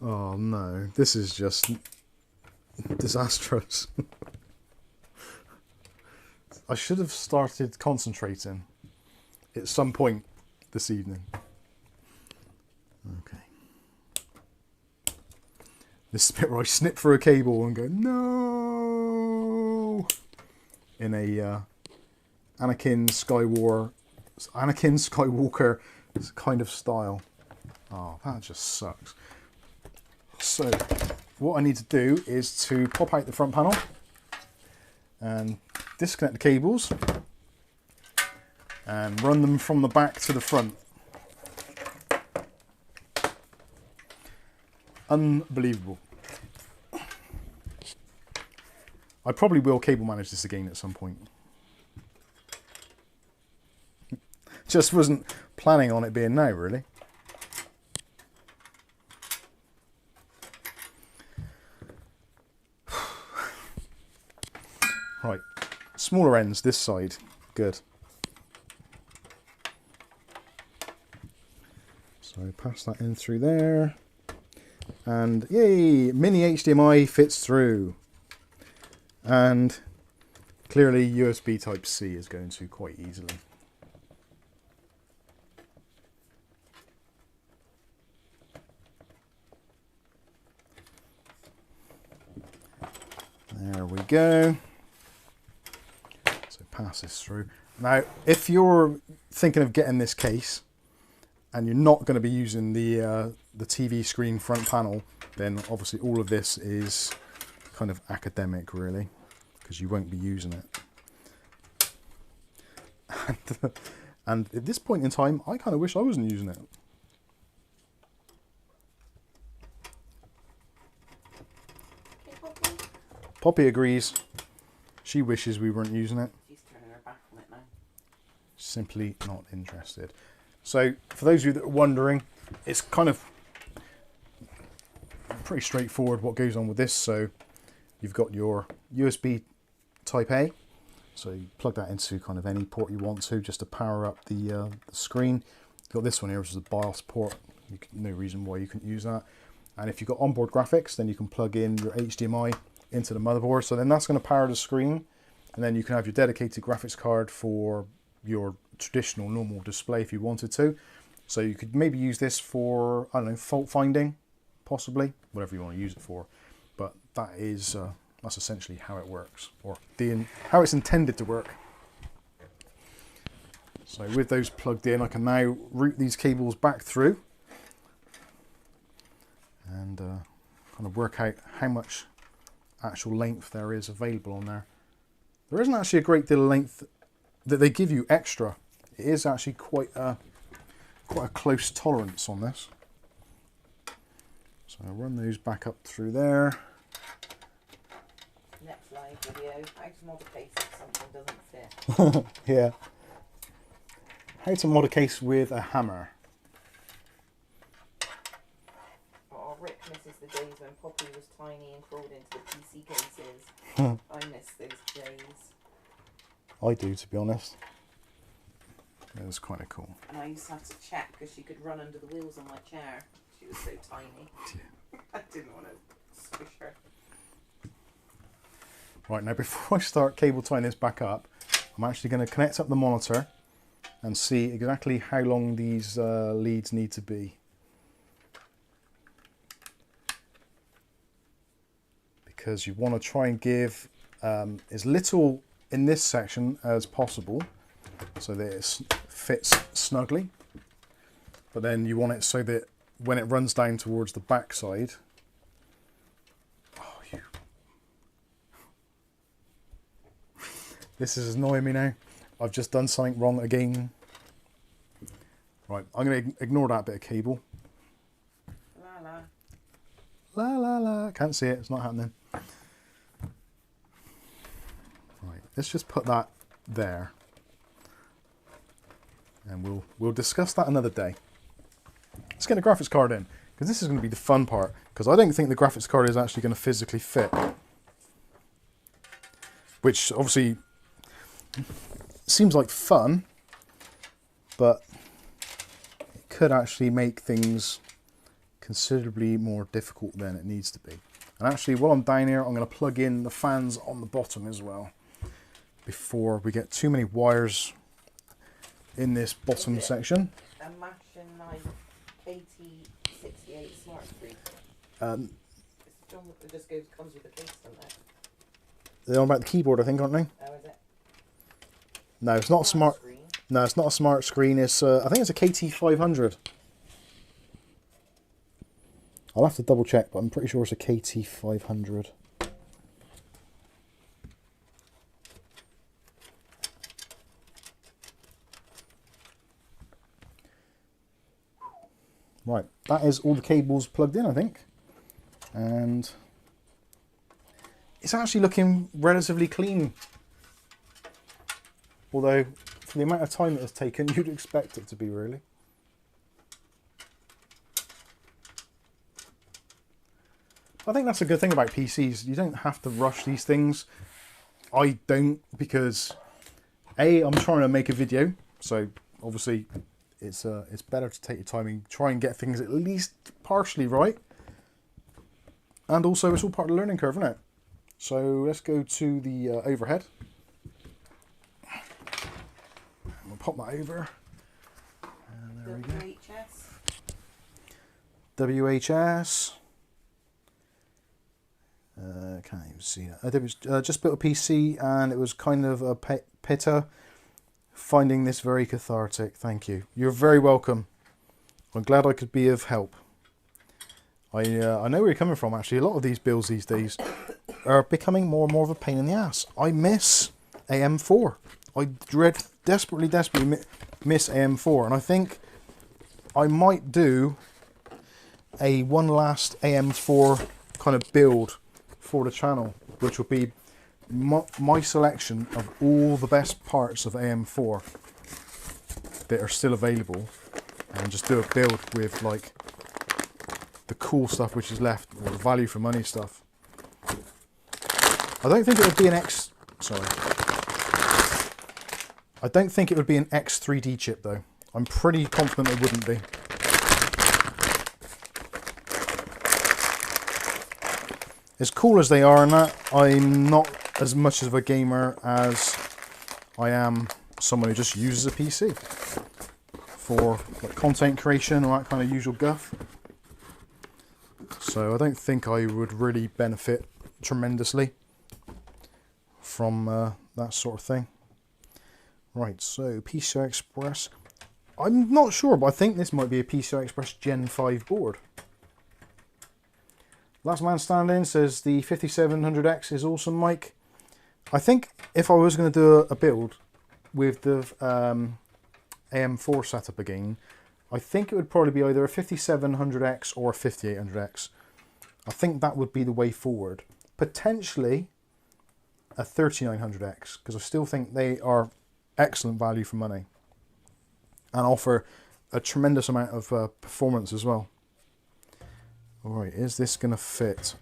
B: Oh no, this is just disastrous. I should have started concentrating at some point this evening. Okay. This is the bit where I snip through a cable and go, no! In a Anakin Skywalker kind of style. Oh, that just sucks. So, what I need to do is to pop out the front panel and disconnect the cables and run them from the back to the front. Unbelievable. I probably will cable manage this again at some point. Just wasn't planning on it being now, really. Right, smaller ends this side, good. So pass that in through there. And yay, mini HDMI fits through. And clearly USB Type-C is going to quite easily. There we go. So pass this through. Now, if you're thinking of getting this case and you're not going to be using the TV screen front panel, then obviously all of this is kind of academic, really, because you won't be using it. And at this point in time, I kind of wish I wasn't using it. Poppy agrees. She wishes we weren't using it.
C: She's turning her back on it now.
B: Simply not interested. So, for those of you that are wondering, it's kind of pretty straightforward what goes on with this. So, you've got your USB Type A. So, you plug that into kind of any port you want to, just to power up the screen. You've got this one here, which is a BIOS port. No reason why you couldn't use that. And if you've got onboard graphics, then you can plug in your HDMI into the motherboard. So then that's going to power the screen. And then you can have your dedicated graphics card for your traditional normal display if you wanted to. So you could maybe use this for, I don't know, fault finding, possibly, whatever you want to use it for. But that is, that's essentially how it works, or how it's intended to work. So with those plugged in, I can now route these cables back through and kind of work out how much actual length there is available on there. There isn't actually a great deal of length that they give you extra. It is actually quite a close tolerance on this. So I'll run those back up through there.
C: Next live video, how to mod a case if something doesn't fit.
B: Yeah. How to mod a case with a hammer.
C: Poppy was tiny and crawled into the PC cases. I miss those days.
B: I do, to be honest. It was kind of cool.
C: And I used to have to check because she could run under the wheels on my chair. She was so tiny.
B: Yeah.
C: I didn't want to squish her.
B: Right, now before I start cable tying this back up, I'm actually going to connect up the monitor and see exactly how long these leads need to be. Because you want to try and give as little in this section as possible so that it fits snugly. But then you want it so that when it runs down towards the back side, this is annoying me now. I've just done something wrong again. Right, I'm going to ignore that bit of cable.
C: La la.
B: La la la. Can't see it, it's not happening. Right, let's just put that there. And we'll discuss that another day. Let's get the graphics card in, because this is going to be the fun part, because I don't think the graphics card is actually going to physically fit. Which obviously seems like fun, but it could actually make things considerably more difficult than it needs to be. And actually, while I'm down here, I'm going to plug in the fans on the bottom as well, before we get too many wires in this bottom section.
C: A Machin 8068 smart screen. It just comes with a case, doesn't it?
B: They're on about the keyboard, I think, aren't they?
C: Oh, is it?
B: No, it's not a smart.
C: Screen.
B: No, it's not a smart screen. It's I think it's a KT500. I'll have to double check, but I'm pretty sure it's a KT500. Right, that is all the cables plugged in, I think. And it's actually looking relatively clean. Although, for the amount of time it has taken, you'd expect it to be, really. I think that's a good thing about PCs. You don't have to rush these things. I don't, because A, I'm trying to make a video, so obviously it's better to take your time and try and get things at least partially right. And also, it's all part of the learning curve, isn't it? So let's go to the overhead. We'll pop that over. And there we go. WHS. Can't even see that. It was just built a PC, and it was kind of a pitter. Finding this very cathartic. Thank you. You're very welcome. I'm glad I could be of help. I know where you're coming from, actually. A lot of these builds these days are becoming more and more of a pain in the ass. I miss AM4. I desperately miss AM4, and I think I might do a one last AM4 kind of build for the channel, which will be my selection of all the best parts of AM4 that are still available, and just do a build with like the cool stuff which is left, or the value for money stuff. I don't think it would be an I don't think it would be an X3D chip though. I'm pretty confident it wouldn't be. As cool as they are and that, I'm not as much of a gamer as I am someone who just uses a PC for like content creation or that kind of usual guff. So I don't think I would really benefit tremendously from that sort of thing. Right, so PCI Express. I'm not sure, but I think this might be a PCI Express Gen 5 board. Last man standing says the 5700X is awesome, Mike. I think if I was going to do a build with the AM4 setup again, I think it would probably be either a 5700X or a 5800X. I think that would be the way forward. Potentially a 3900X, because I still think they are excellent value for money and offer a tremendous amount of performance as well. Alright, is this going to fit?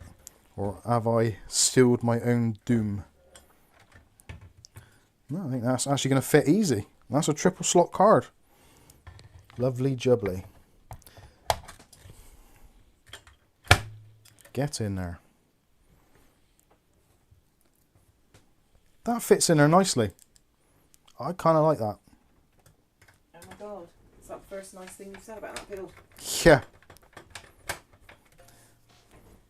B: Or have I sealed my own doom? No, I think that's actually going to fit easy. That's a triple slot card. Lovely jubbly. Get in there. That fits in there nicely. I kind of like that.
C: Oh my god. Is that the first nice thing you've said about that build?
B: Yeah.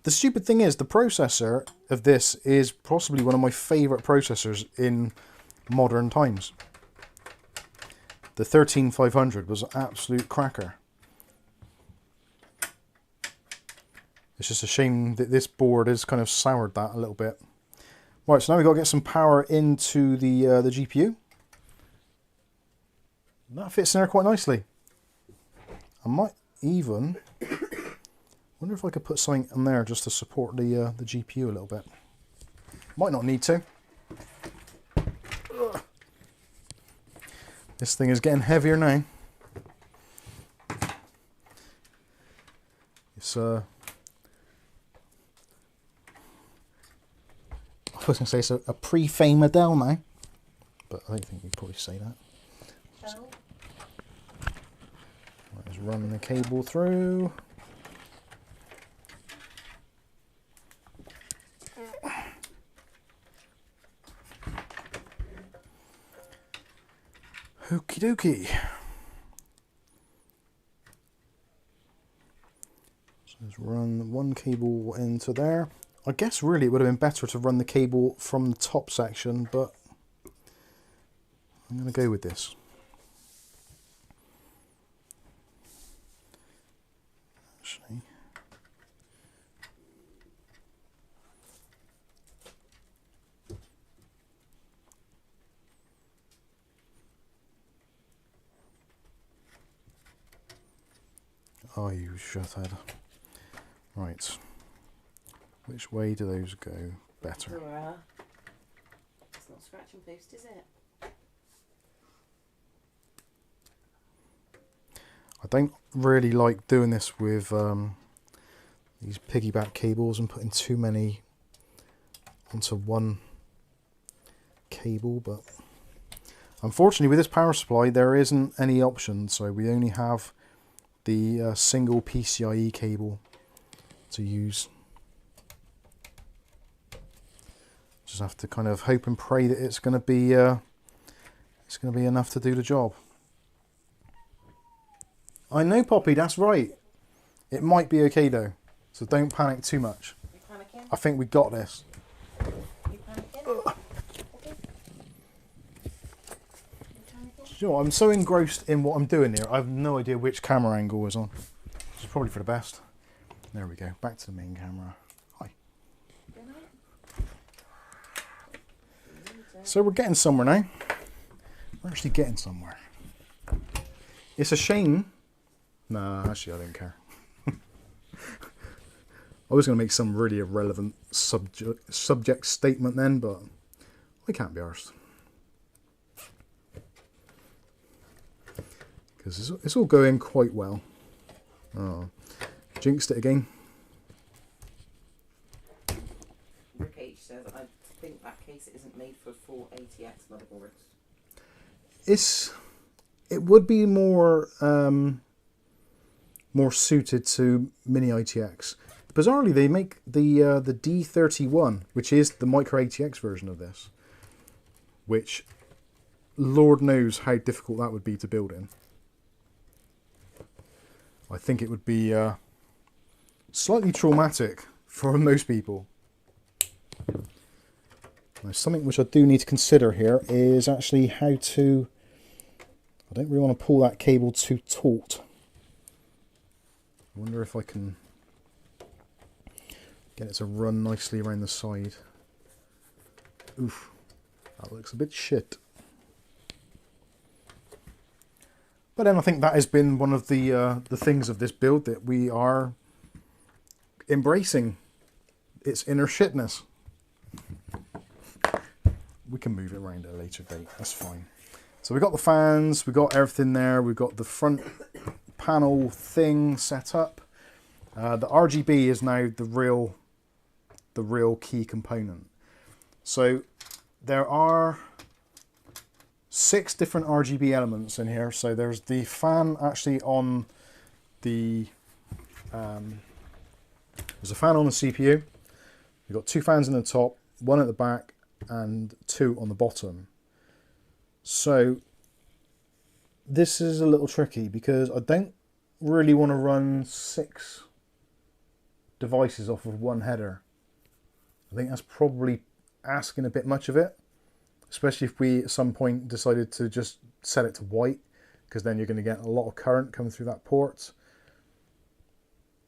B: The stupid thing is, the processor of this is possibly one of my favourite processors in modern times. The 13500 was an absolute cracker. It's just a shame that this board has kind of soured that a little bit. Right, so now we've got to get some power into the GPU. That fits in there quite nicely. I might even... wonder if I could put something in there just to support the GPU a little bit. Might not need to. Ugh. This thing is getting heavier now. It's I was going to say it's a pre-fame Adele now, but I don't think you'd probably say that. Right, let's run the cable through. Okie dokie. So let's run one cable into there. I guess really it would have been better to run the cable from the top section, but I'm going to go with this. Actually, oh, you shithead. Right. Which way do those go better?
C: It's not scratch and post, is it?
B: I don't really like doing this with these piggyback cables and putting too many onto one cable, but unfortunately with this power supply there isn't any option, so we only have the single PCIe cable to use. Just have to kind of hope and pray that it's going to be enough to do the job. I know, Poppy, that's right. It might be okay though, so don't panic too much.
C: You panicking?
B: I think we got this.
C: You panicking? Okay. You panicking?
B: You know what, I'm so engrossed in what I'm doing here, I have no idea which camera angle is on. Which is probably for the best. There we go, back to the main camera. Hi. So we're getting somewhere now. We're actually getting somewhere. It's a shame. Nah, actually I don't care. I was going to make some really irrelevant subject statement then, but I can't be arsed. Because it's all going quite well. Oh, jinxed it again.
C: Rick H says, I think that case isn't made for full ATX motherboards.
B: It would be more more suited to mini ITX. Bizarrely, they make the D41, which is the micro ATX version of this, which Lord knows how difficult that would be to build in. I think it would be slightly traumatic for most people. Now, something which I do need to consider here is actually how to... I don't really want to pull that cable too taut. I wonder if I can get it to run nicely around the side. Oof, that looks a bit shit. But then I think that has been one of the things of this build, that we are embracing its inner shitness. We can move it around at a later date, that's fine. So we've got the fans, we've got everything there, we've got the front panel thing set up. The RGB is now the real key component. So there are 6 different RGB elements in here. So there's the fan actually on the there's a fan on the CPU. You've got 2 fans in the top, 1 at the back, and 2 on the bottom. So this is a little tricky because I don't really want to run 6 devices off of 1 header. I think that's probably asking a bit much of it, especially if we at some point decided to just set it to white, because then you're going to get a lot of current coming through that port.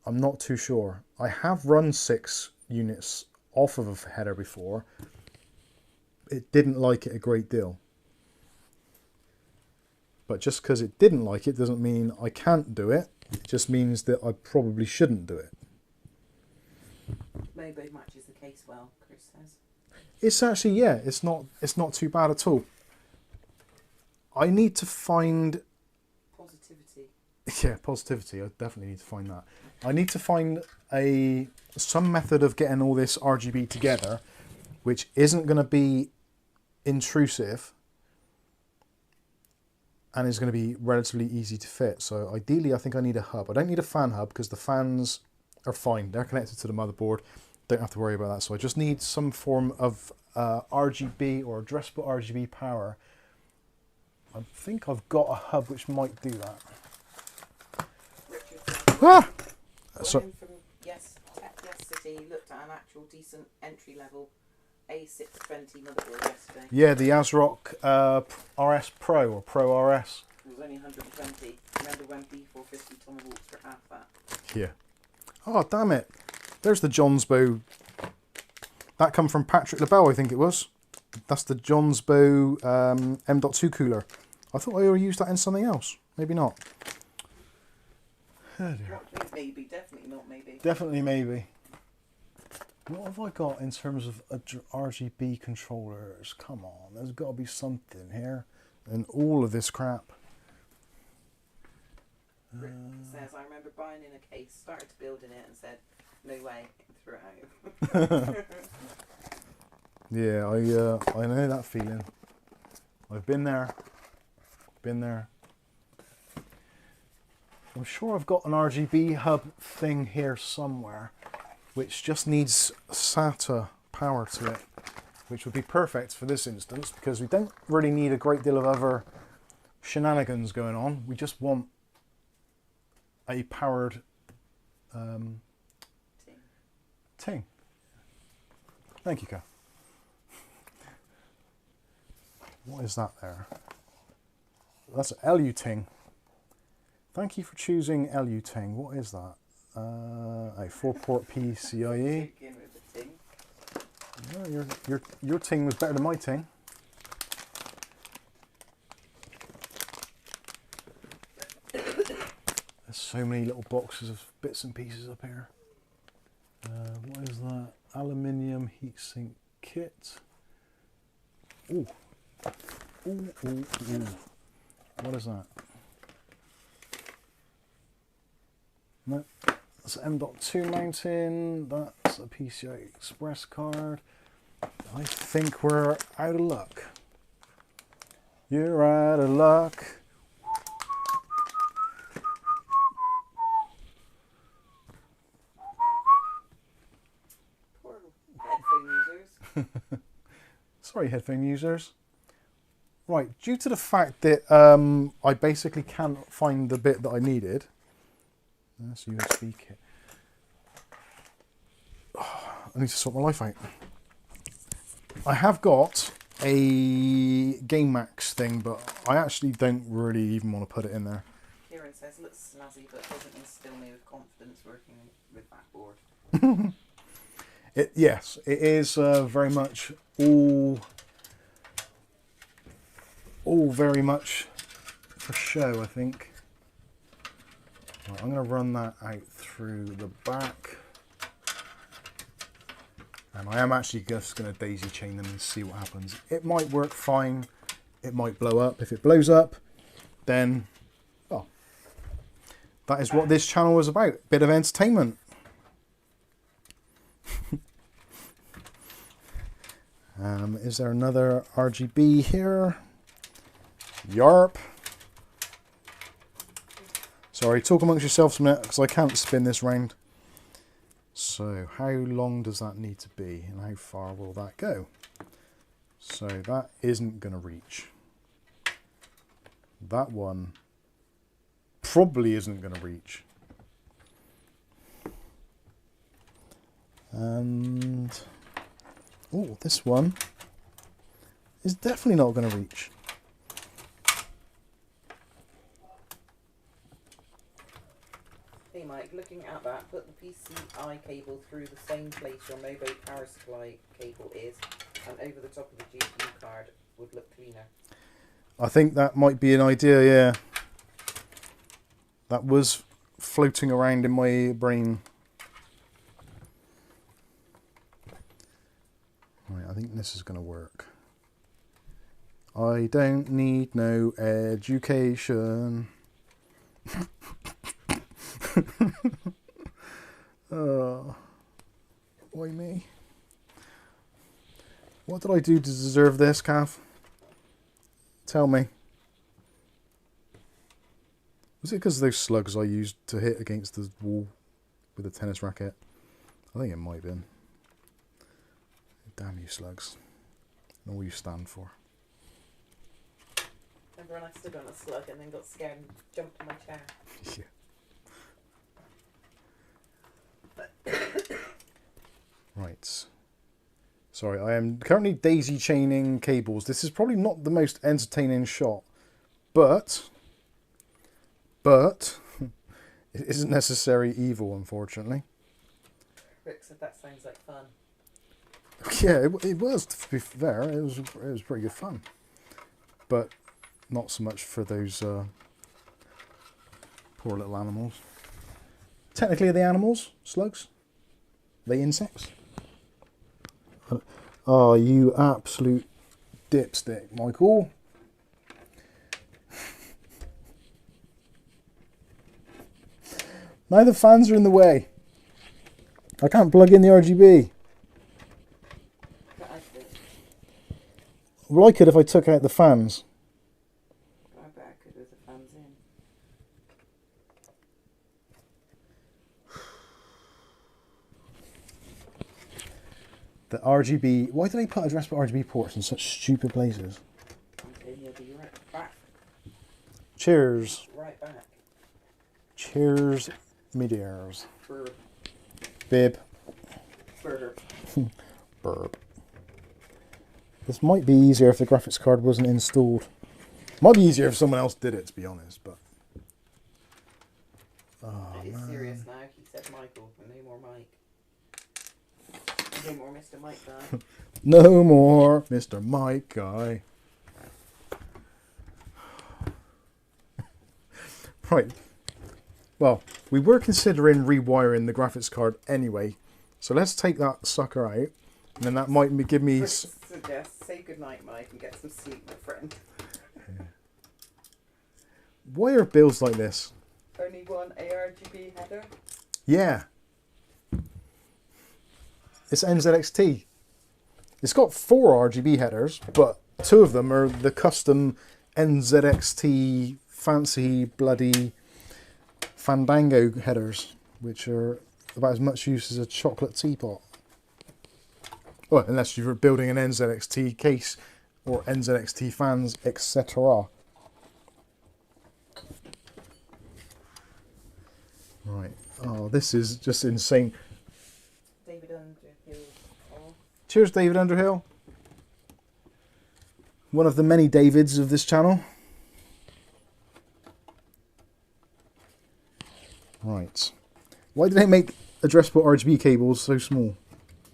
B: I'm not too sure. I have run 6 units off of a header before. It didn't like it a great deal. But just because it didn't like it doesn't mean I can't do it. It just means that I probably shouldn't do it.
C: Maybe matches the case well, Chris says.
B: It's actually, yeah, it's not too bad at all. I need to find...
C: Positivity.
B: Yeah, positivity. I definitely need to find that. I need to find some method of getting all this RGB together, which isn't going to be intrusive and is going to be relatively easy to fit. So ideally, I think I need a hub. I don't need a fan hub because the fans are fine. They're connected to the motherboard. Don't have to worry about that. So I just need some form of RGB or addressable RGB power. I think I've got a hub which might do that. Ah! So,
C: From Yes City looked at an actual decent entry level A770 motherboard yesterday.
B: yeah, the ASRock RS Pro or Pro RS.
C: It was only 120. Remember when B450 tomahawks for half that?
B: Yeah. Oh, damn it. There's the Jonsbo. That come from Patrick LaBelle, I think it was. That's the Jonsbo M.2 cooler. I thought I already used that in something else. Maybe not. Oh dear.
C: Maybe, definitely not maybe.
B: Definitely maybe. What have I got in terms of RGB controllers? Come on, there's got to be something here. And all of this crap.
C: Rick says, I remember buying in a case, started building it and said, no way, threw it out.
B: Yeah, I know that feeling. I've been there. Been there. I'm sure I've got an RGB hub thing here somewhere, which just needs SATA power to it, which would be perfect for this instance because we don't really need a great deal of other shenanigans going on. We just want a powered ting. Thank you, Kath. What is that there? That's an LU ting. Thank you for choosing LU ting. What is that? A 4-port PCIe. No, your ting was better than my ting. There's so many little boxes of bits and pieces up here. What is that? Aluminium heatsink kit. Ooh. Ooh, ooh, ooh. What is that? No, that's an M.2 mounting. That's a PCI Express card. I think we're out of luck. You're out of luck.
C: Poor headphone users.
B: Sorry, headphone users. Right, due to the fact that I basically can't find the bit that I needed. That's a USB kit. Oh, I need to sort my life out. I have got a GameMax thing, but I actually don't really even want to put it in there.
C: Kieran says, looks snazzy, but doesn't instill me with confidence working with that board.
B: Yes, it is very much all very much for show, I think. Right, I'm going to run that out through the back. And I am actually just going to daisy chain them and see what happens. It might work fine. It might blow up. If it blows up, then, well, that is what this channel is about. Bit of entertainment. Is there another RGB here? Yarp. Sorry, talk amongst yourselves a minute because I can't spin this round. So how long does that need to be and how far will that go? So that isn't going to reach. That one probably isn't going to reach. And oh, this one is definitely not going to reach.
C: Hey Mike, looking at that, put the PCI cable through the same place your Mobo power supply cable is, and over the top of the GPU card would look cleaner.
B: I think that might be an idea, yeah. That was floating around in my brain. Right, I think this is going to work. I don't need no education. Why me? What did I do to deserve this, Cav? Tell me. Was it because of those slugs I used to hit against the wall with a tennis racket? I think it might have been. Damn you slugs. And all you stand for.
C: Remember when I stood on a slug and then got scared and jumped in my chair?
B: Yeah. Right. Sorry, I am currently daisy chaining cables. This is probably not the most entertaining shot, but it isn't necessarily evil, unfortunately.
C: Rick said that sounds like fun.
B: Yeah, it was, to be fair. It was pretty good fun. But not so much for those poor little animals. Technically, are they animals? Slugs? Are they insects? Oh, you absolute dipstick, Michael. Now the fans are in the way. I can't plug in the RGB. Well, I could if I took out the fans.
C: I bet I could with the fans in.
B: The RGB... Why do they put addressable RGB ports in such stupid places?
C: Okay, you'll be right back.
B: Cheers.
C: Right back.
B: Cheers, me dears.
C: Burp.
B: Bib.
C: Burp.
B: Burp. This might be easier if the graphics card wasn't installed. Might be easier if someone else did it, to be honest, but... Oh,
C: It's
B: man.
C: serious now. He said Michael, and no more Mike. No more Mr. Mike guy.
B: No more Mr. Mike guy. Right. Well, we were considering rewiring the graphics card anyway, so let's take that sucker out, and then that might give me...
C: Suggest say goodnight, Mike, and get some sleep, my friend.
B: Yeah. Why are builds like this?
C: Only one ARGB header?
B: Yeah. It's NZXT. It's got 4 RGB headers, but 2 of them are the custom NZXT fancy bloody Fandango headers, which are about as much use as a chocolate teapot. Well, unless you're building an NZXT case or NZXT fans, etc. Right. Oh, this is just insane.
C: David Underhill. Oh.
B: Cheers, David Underhill. One of the many Davids of this channel. Right. Why do they make addressable RGB cables so small?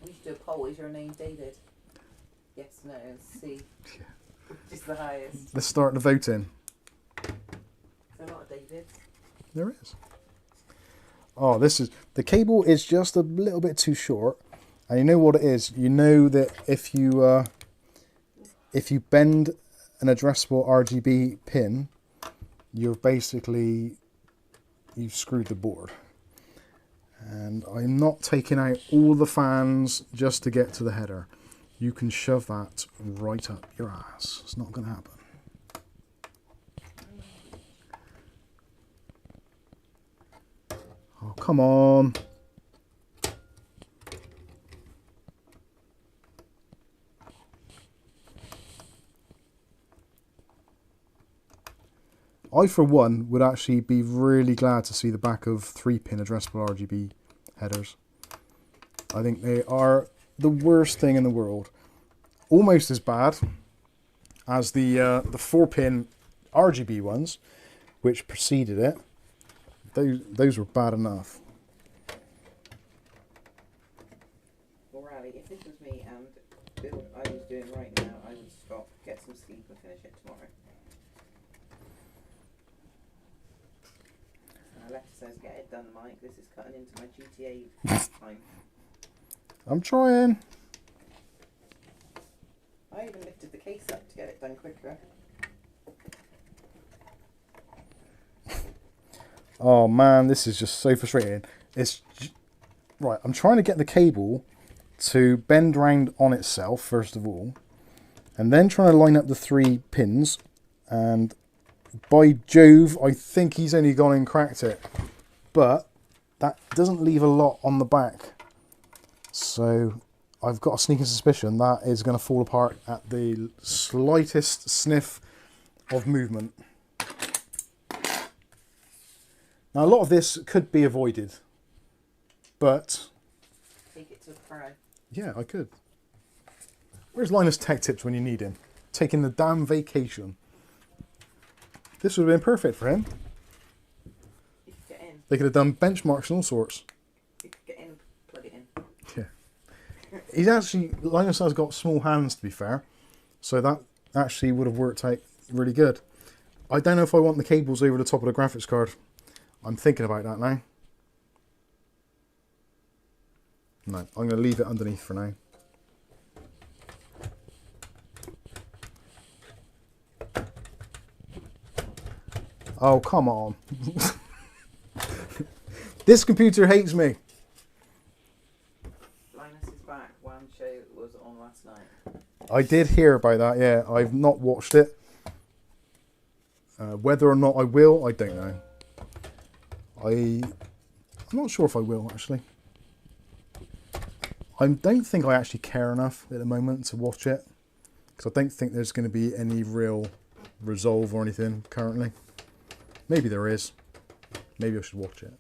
C: We should do a poll. Is your name David? Yes, no, and C.
B: Yeah.
C: Which is the highest?
B: Let's start the voting.
C: There's a lot of Davids.
B: There is. Oh, this is... The cable is just a little bit too short. And you know what it is? You know that if you bend an addressable RGB pin, you're basically you've screwed the board. And I'm not taking out all the fans just to get to the header. You can shove that right up your ass. It's not going to happen. Oh, come on. I, for one, would actually be really glad to see the back of 3-pin addressable RGB headers. I think they are the worst thing in the world. Almost as bad as the 4-pin RGB ones, which preceded it. Those were bad enough.
C: Well, Riley, if this was me and the build I was doing right now, I would stop, get some sleep and finish it tomorrow. Alexa says, get it done, Mike. This is cutting into my GTA time.
B: I'm trying.
C: I even lifted the case up to get it done quicker.
B: Oh man, this is just so frustrating. Right, I'm trying to get the cable to bend round on itself, first of all. And then trying to line up the 3 pins. And by Jove, I think he's only gone and cracked it. But that doesn't leave a lot on the back. So I've got a sneaking suspicion that is going to fall apart at the slightest sniff of movement. Now, a lot of this could be avoided, but...
C: Take it to the pro.
B: Yeah, I could. Where's Linus Tech Tips when you need him? Taking the damn vacation. This would have been perfect for him.
C: You could get in.
B: They could have done benchmarks and all sorts.
C: You could get in and plug it in.
B: Yeah. He's actually... Linus has got small hands, to be fair. So that actually would have worked out really good. I don't know if I want the cables over the top of the graphics card. I'm thinking about that now. No, I'm going to leave it underneath for now. Oh, come on. This computer hates me.
C: Linus is back. One show was on last night.
B: I did hear about that, yeah. I've not watched it. Whether or not I will, I don't know. I'm not sure if I will, actually. I don't think I actually care enough at the moment to watch it. Because I don't think there's going to be any real resolve or anything currently. Maybe there is. Maybe I should watch it.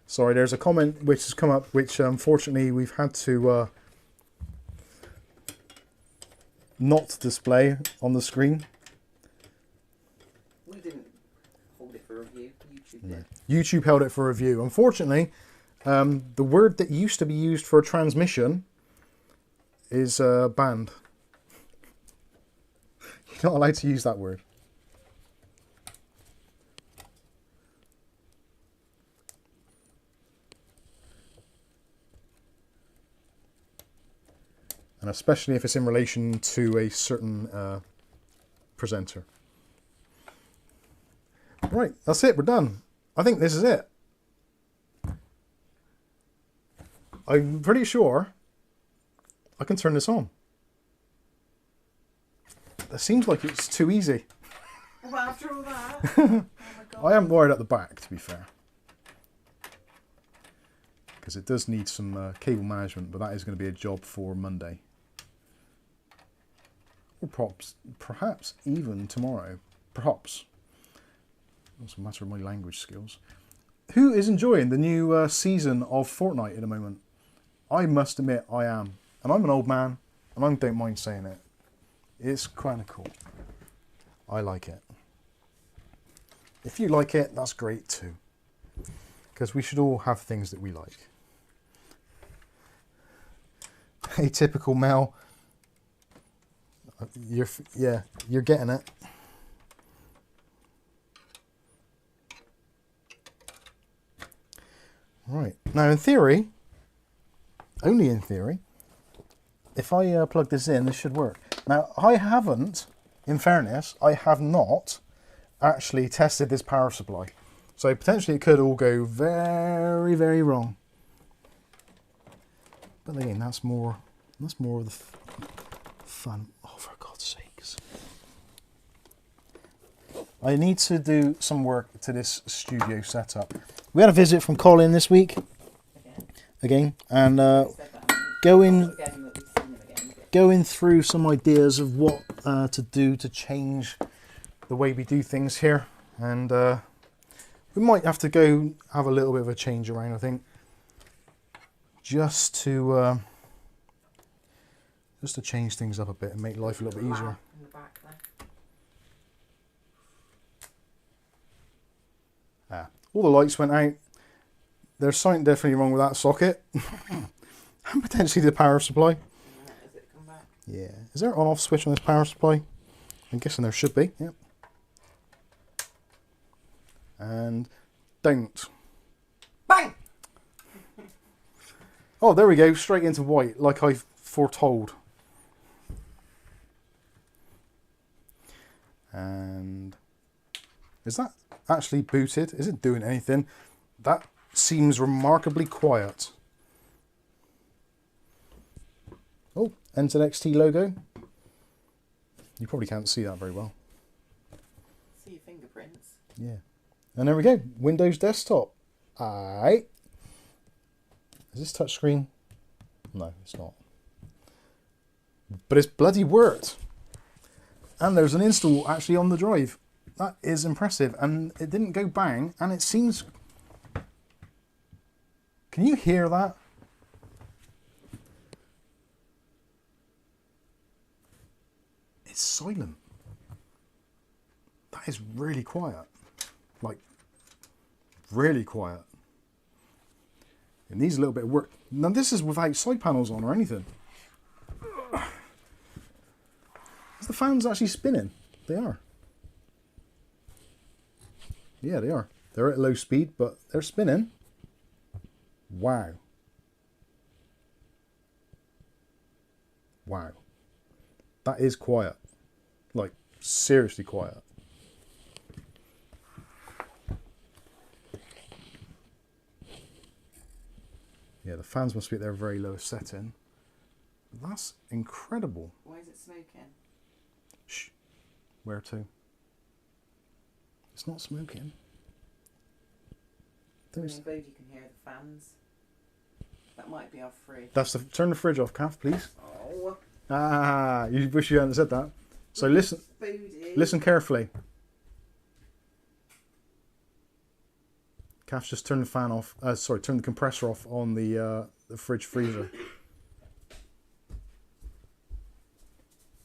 B: Sorry, there's a comment which has come up, which unfortunately we've had to not display on the screen.
C: We didn't hold it for review. YouTube did.
B: YouTube held it for review. Unfortunately, the word that used to be used for a transmission is banned. You're not allowed to use that word. And especially if it's in relation to a certain presenter. Right, that's it, we're done. I think this is it. I'm pretty sure I can turn this on. That seems like it's too easy.
C: Well, after all that. Oh my God.
B: I am worried at the back, to be fair. Because it does need some cable management, but that is going to be a job for Monday. Or perhaps even tomorrow. Perhaps. That's a matter of my language skills. Who is enjoying the new season of Fortnite at the moment? I must admit I am. And I'm an old man, and I don't mind saying it. It's kind of cool. I like it. If you like it, that's great too. Because we should all have things that we like. Hey, typical Mel. You're getting it. Right. Now, in theory, only in theory, if I plug this in, this should work. Now, I haven't, in fairness, I have not actually tested this power supply. So potentially it could all go very, very wrong. But again, that's more of the fun. Oh, for God's sakes. I need to do some work to this studio setup. We had a visit from Colin this week. Again. And going through some ideas of what to do to change the way we do things here. And we might have to go have a little bit of a change around, I think. Just to change things up a bit and make life a little bit easier. All the lights went out. There's something definitely wrong with that socket. And potentially the power supply. Yeah. Is there an on-off switch on this power supply? I'm guessing there should be. Yep. And don't.
C: Bang!
B: Oh, there we go. Straight into white, like I foretold. And is that actually booted? Is it doing anything? That seems remarkably quiet. Oh, NZXT logo. You probably can't see that very well.
C: See your fingerprints.
B: Yeah. And there we go. Windows desktop. Aight. Is this touchscreen? No, it's not. But it's bloody worked. And there's an install actually on the drive. That is impressive. And it didn't go bang. And it seems... Can you hear that? It's silent. That is really quiet. Like, really quiet. It needs a little bit of work. Now this is without side panels on or anything. Is the fans actually spinning? They are. Yeah, they are. They're at low speed, but they're spinning. Wow. Wow. That is quiet. Like, seriously quiet. Yeah, the fans must be at their very lowest setting. That's incredible.
C: Why is it smoking?
B: Shh. Where to? It's not smoking. There's...
C: Maybe you can hear the fans. That might be our fridge.
B: That's the... Turn the fridge off, Kath, please.
C: Oh.
B: Ah, you wish you hadn't said that. So listen. Listen carefully. Kath, just turn the fan off. Sorry, turn the compressor off on the fridge freezer.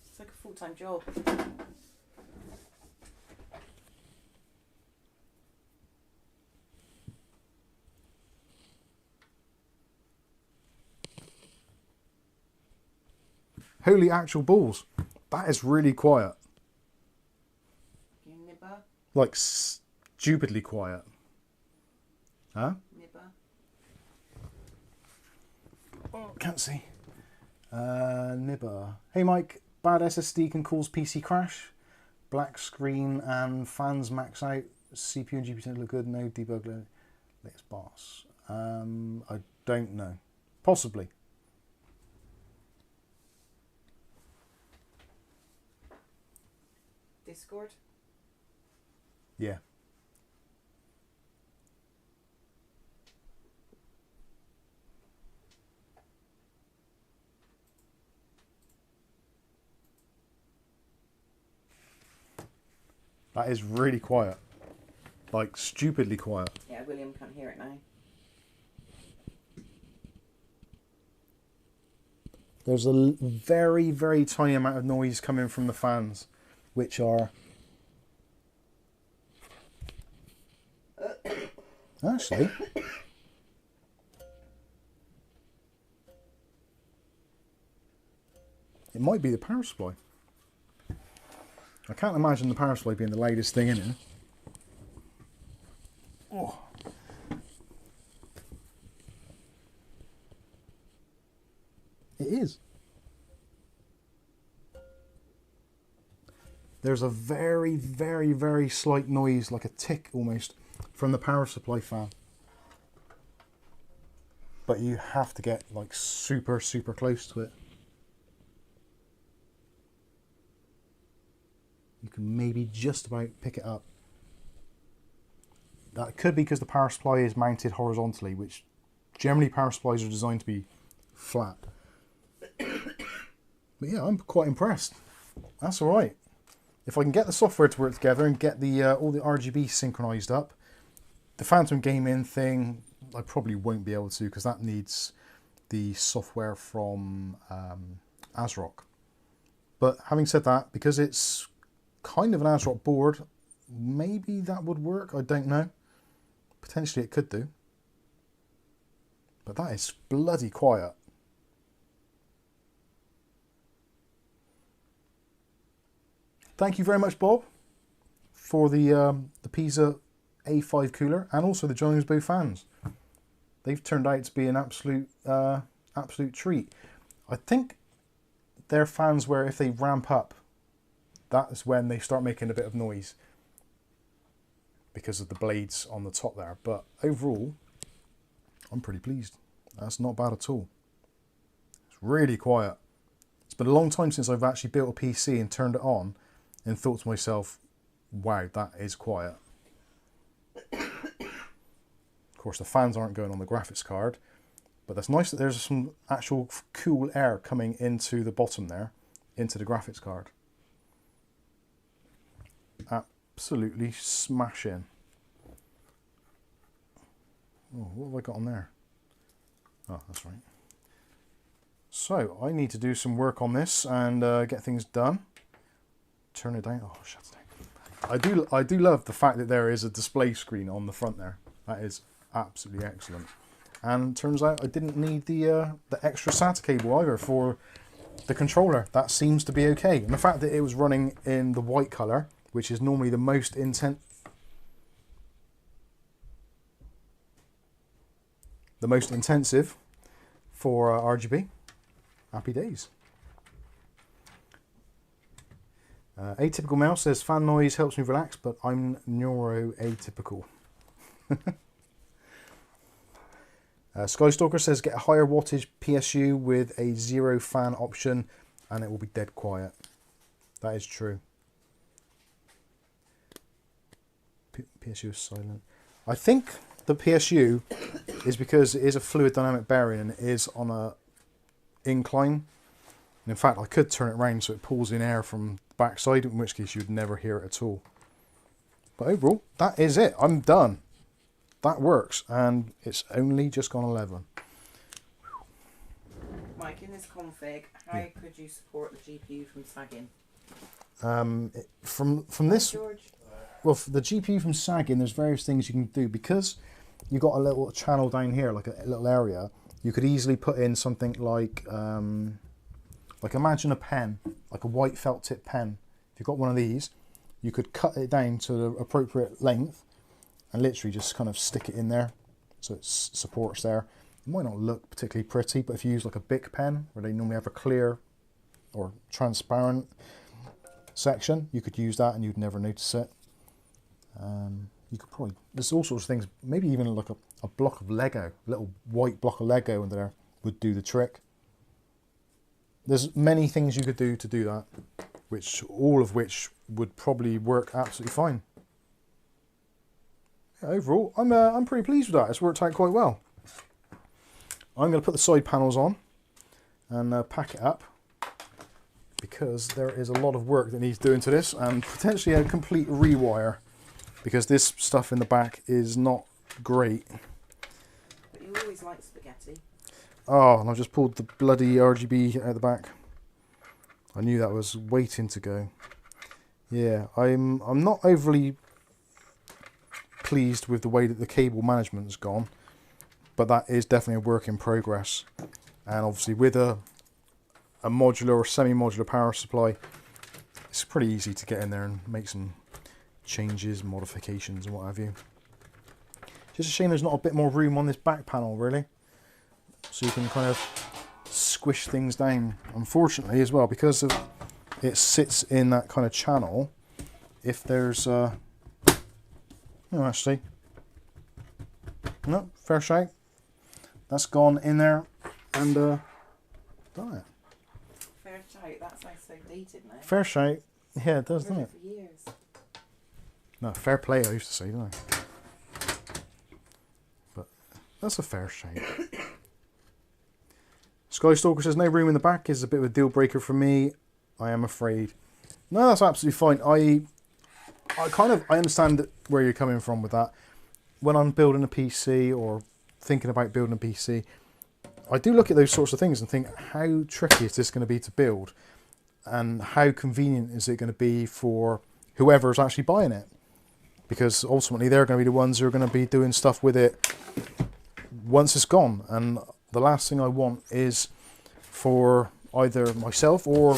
C: It's like a full-time job.
B: Holy actual balls. That is really quiet.
C: You nibber?
B: Like stupidly quiet. Huh?
C: Nibber?
B: Oh, can't see. Nibber. Hey Mike, bad SSD can cause PC crash. Black screen and fans max out. CPU and GPU look good. No debug. Let's boss. I don't know. Possibly.
C: Discord?
B: Yeah. That is really quiet. Like, stupidly quiet.
C: Yeah, William can't hear it now.
B: There's a very, very tiny amount of noise coming from the fans, which are... Actually... It might be the power supply. I can't imagine the power supply being the loudest thing in here. Oh. It is. there's a very, very, very slight noise, like a tick almost, from the power supply fan. But you have to get like super, super close to it. You can maybe just about pick it up. That could be because the power supply is mounted horizontally, which generally power supplies are designed to be flat. But yeah, I'm quite impressed. That's all right. If I can get the software to work together and get the all the RGB synchronized up, the Phantom Gaming thing I probably won't be able to, because that needs the software from ASRock. But having said that, because it's kind of an ASRock board, maybe that would work. I don't know. Potentially it could do. But that is bloody quiet. Thank you very much, Bob, for the Pisa A5 cooler and also the Jonsbo fans. They've turned out to be an absolute treat. I think they're fans where if they ramp up, that's when they start making a bit of noise because of the blades on the top there. But overall, I'm pretty pleased. That's not bad at all. It's really quiet. It's been a long time since I've actually built a PC and turned it on and thought to myself, wow, that is quiet. Of course, the fans aren't going on the graphics card, but that's nice that there's some actual cool air coming into the bottom there, into the graphics card. Absolutely smashing. Oh, what have I got on there? Oh, that's right. So, I need to do some work on this and get things done. Turn it down. Oh, shut it down. I do love the fact that there is a display screen on the front there. That is absolutely excellent. And turns out I didn't need the extra SATA cable either for the controller. That seems to be okay. And the fact that it was running in the white color, which is normally the most intensive for RGB. Happy days. Atypical Mouse says fan noise helps me relax, but I'm neuroatypical. Skystalker says get a higher wattage PSU with a 0 fan option and it will be dead quiet. That is true. PSU is silent. I think the PSU is because it is a fluid dynamic bearing and it is on a incline. And in fact, I could turn it around so it pulls in air from the backside, in which case you'd never hear it at all. But overall, that is it. I'm done. That works, and it's only just gone 11.
C: Mike, in this config, how could you support the GPU from sagging?
B: From this,
C: George?
B: well, for the GPU from sagging, there's various things you can do. Because you've got a little channel down here, like a little area, you could easily put in something like imagine a pen, like a white felt tip pen. If you've got one of these, you could cut it down to the appropriate length and literally just kind of stick it in there so it supports there. It might not look particularly pretty, but if you use like a Bic pen where they normally have a clear or transparent section, you could use that and you'd never notice it. You could probably, there's all sorts of things, maybe even like a block of Lego, a little white block of Lego in there would do the trick. There's many things you could do to do that, all of which would probably work absolutely fine. Yeah, overall, I'm pretty pleased with that. It's worked out quite well. I'm going to put the side panels on and pack it up because there is a lot of work that needs doing to this and potentially a complete rewire because this stuff in the back is not great.
C: But you always like spaghetti.
B: Oh, and I've just pulled the bloody RGB out the back. I knew that was waiting to go. Yeah, I'm not overly pleased with the way that the cable management's gone, but that is definitely a work in progress. And obviously with a modular or semi-modular power supply, it's pretty easy to get in there and make some changes, modifications and what have you. Just a shame there's not a bit more room on this back panel really, so you can kind of squish things down. Unfortunately as well, because of it sits in that kind of channel. If there's no, actually, no, fair shake. That's gone in there and done it.
C: Fair shout. That sounds so dated now.
B: Fair shake. Yeah, it does, doesn't it?
C: For years.
B: No, fair play, I used to say, don't I? But that's a fair shake. Skystalker says, no room in the back is a bit of a deal breaker for me. I am afraid. No, that's absolutely fine. I understand where you're coming from with that. When I'm building a PC or thinking about building a PC, I do look at those sorts of things and think, how tricky is this going to be to build? And how convenient is it going to be for whoever's actually buying it? Because ultimately they're going to be the ones who are going to be doing stuff with it once it's gone. And the last thing I want is for either myself or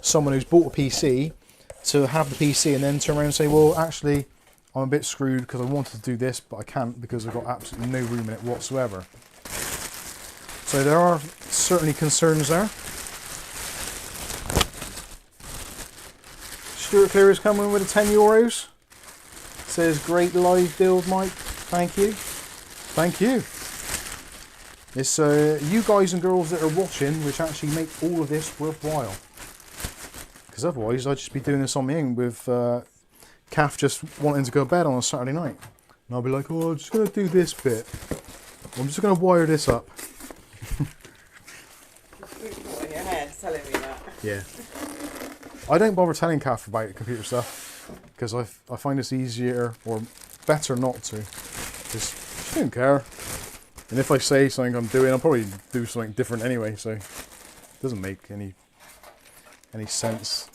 B: someone who's bought a PC to have the PC and then turn around and say, well, actually, I'm a bit screwed because I wanted to do this, but I can't because I've got absolutely no room in it whatsoever. So there are certainly concerns there. Stuart Clear is coming with a €10. Says, great live build, Mike. Thank you. Thank you. It's you guys and girls that are watching which actually make all of this worthwhile. Because otherwise I'd just be doing this on my own with Kath just wanting to go to bed on a Saturday night. And I'll be like, oh, I'm just going to do this bit. I'm just going to wire this up.
C: In your head telling me that.
B: Yeah. I don't bother telling Kath about computer stuff because I find it's easier or better not to. Because she don't care. And if I say something I'm doing, I'll probably do something different anyway, so it doesn't make any sense.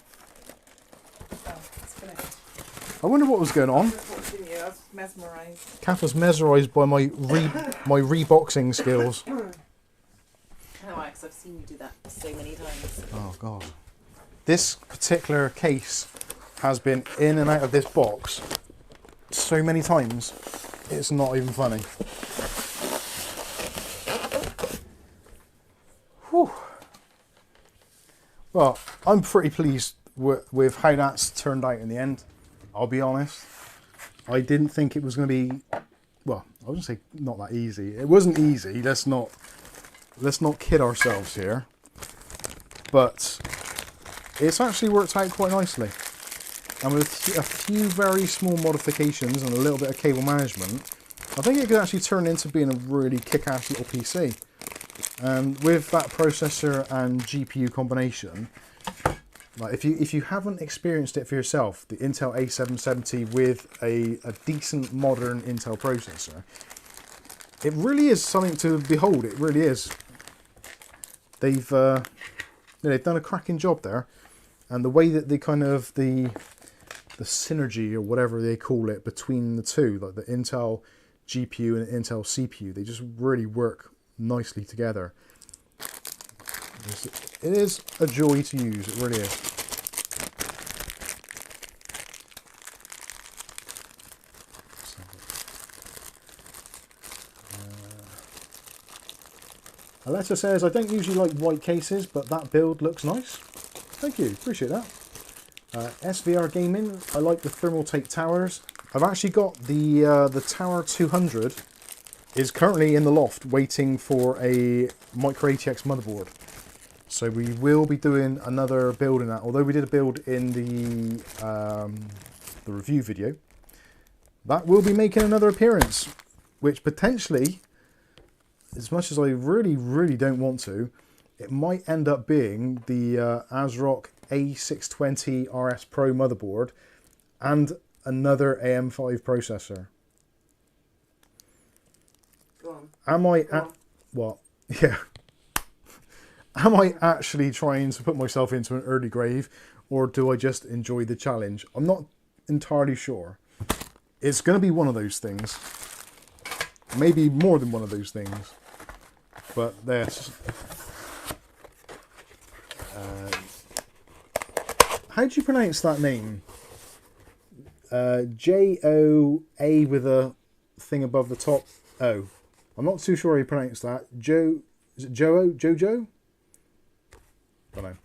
C: Oh, it's finished.
B: I wonder what was going on.
C: I was watching you. I was mesmerised.
B: Kath was mesmerised by my reboxing skills.
C: I know why, because I've seen you do that so many times.
B: Oh god. This particular case has been in and out of this box so many times, it's not even funny. Whew. Well, I'm pretty pleased with how that's turned out in the end, I'll be honest. I didn't think it was going to be, well, I wouldn't say not that easy. It wasn't easy, let's not kid ourselves here. But it's actually worked out quite nicely. And with a few very small modifications and a little bit of cable management, I think it could actually turn into being a really kick-ass little PC. And with that processor and GPU combination, like if you haven't experienced it for yourself, the Intel A770 with a decent modern Intel processor, it really is something to behold. It really is. They've done a cracking job there, and the way that the kind of the synergy or whatever they call it between the two, like the Intel GPU and the Intel CPU, they just really work nicely together. It is a joy to use, it really is. Alexa says, I don't usually like white cases, but that build looks nice. Thank you, appreciate that. SVR Gaming, I like the thermal tape towers. I've actually got the Tower 200 is currently in the loft waiting for a Micro ATX motherboard. So we will be doing another build in that. Although we did a build in the review video, that will be making another appearance, which potentially, as much as I really, really don't want to, it might end up being the ASRock A620 RS Pro motherboard and another AM5 processor.
C: Go on.
B: Am I what? Yeah. Am I actually trying to put myself into an early grave, or do I just enjoy the challenge? I'm not entirely sure. It's going to be one of those things. Maybe more than one of those things. But there's... how do you pronounce that name? J-O-A with a thing above the top. O. I'm not too sure how you pronounce that. Is it Joe? Jojo? Don't know.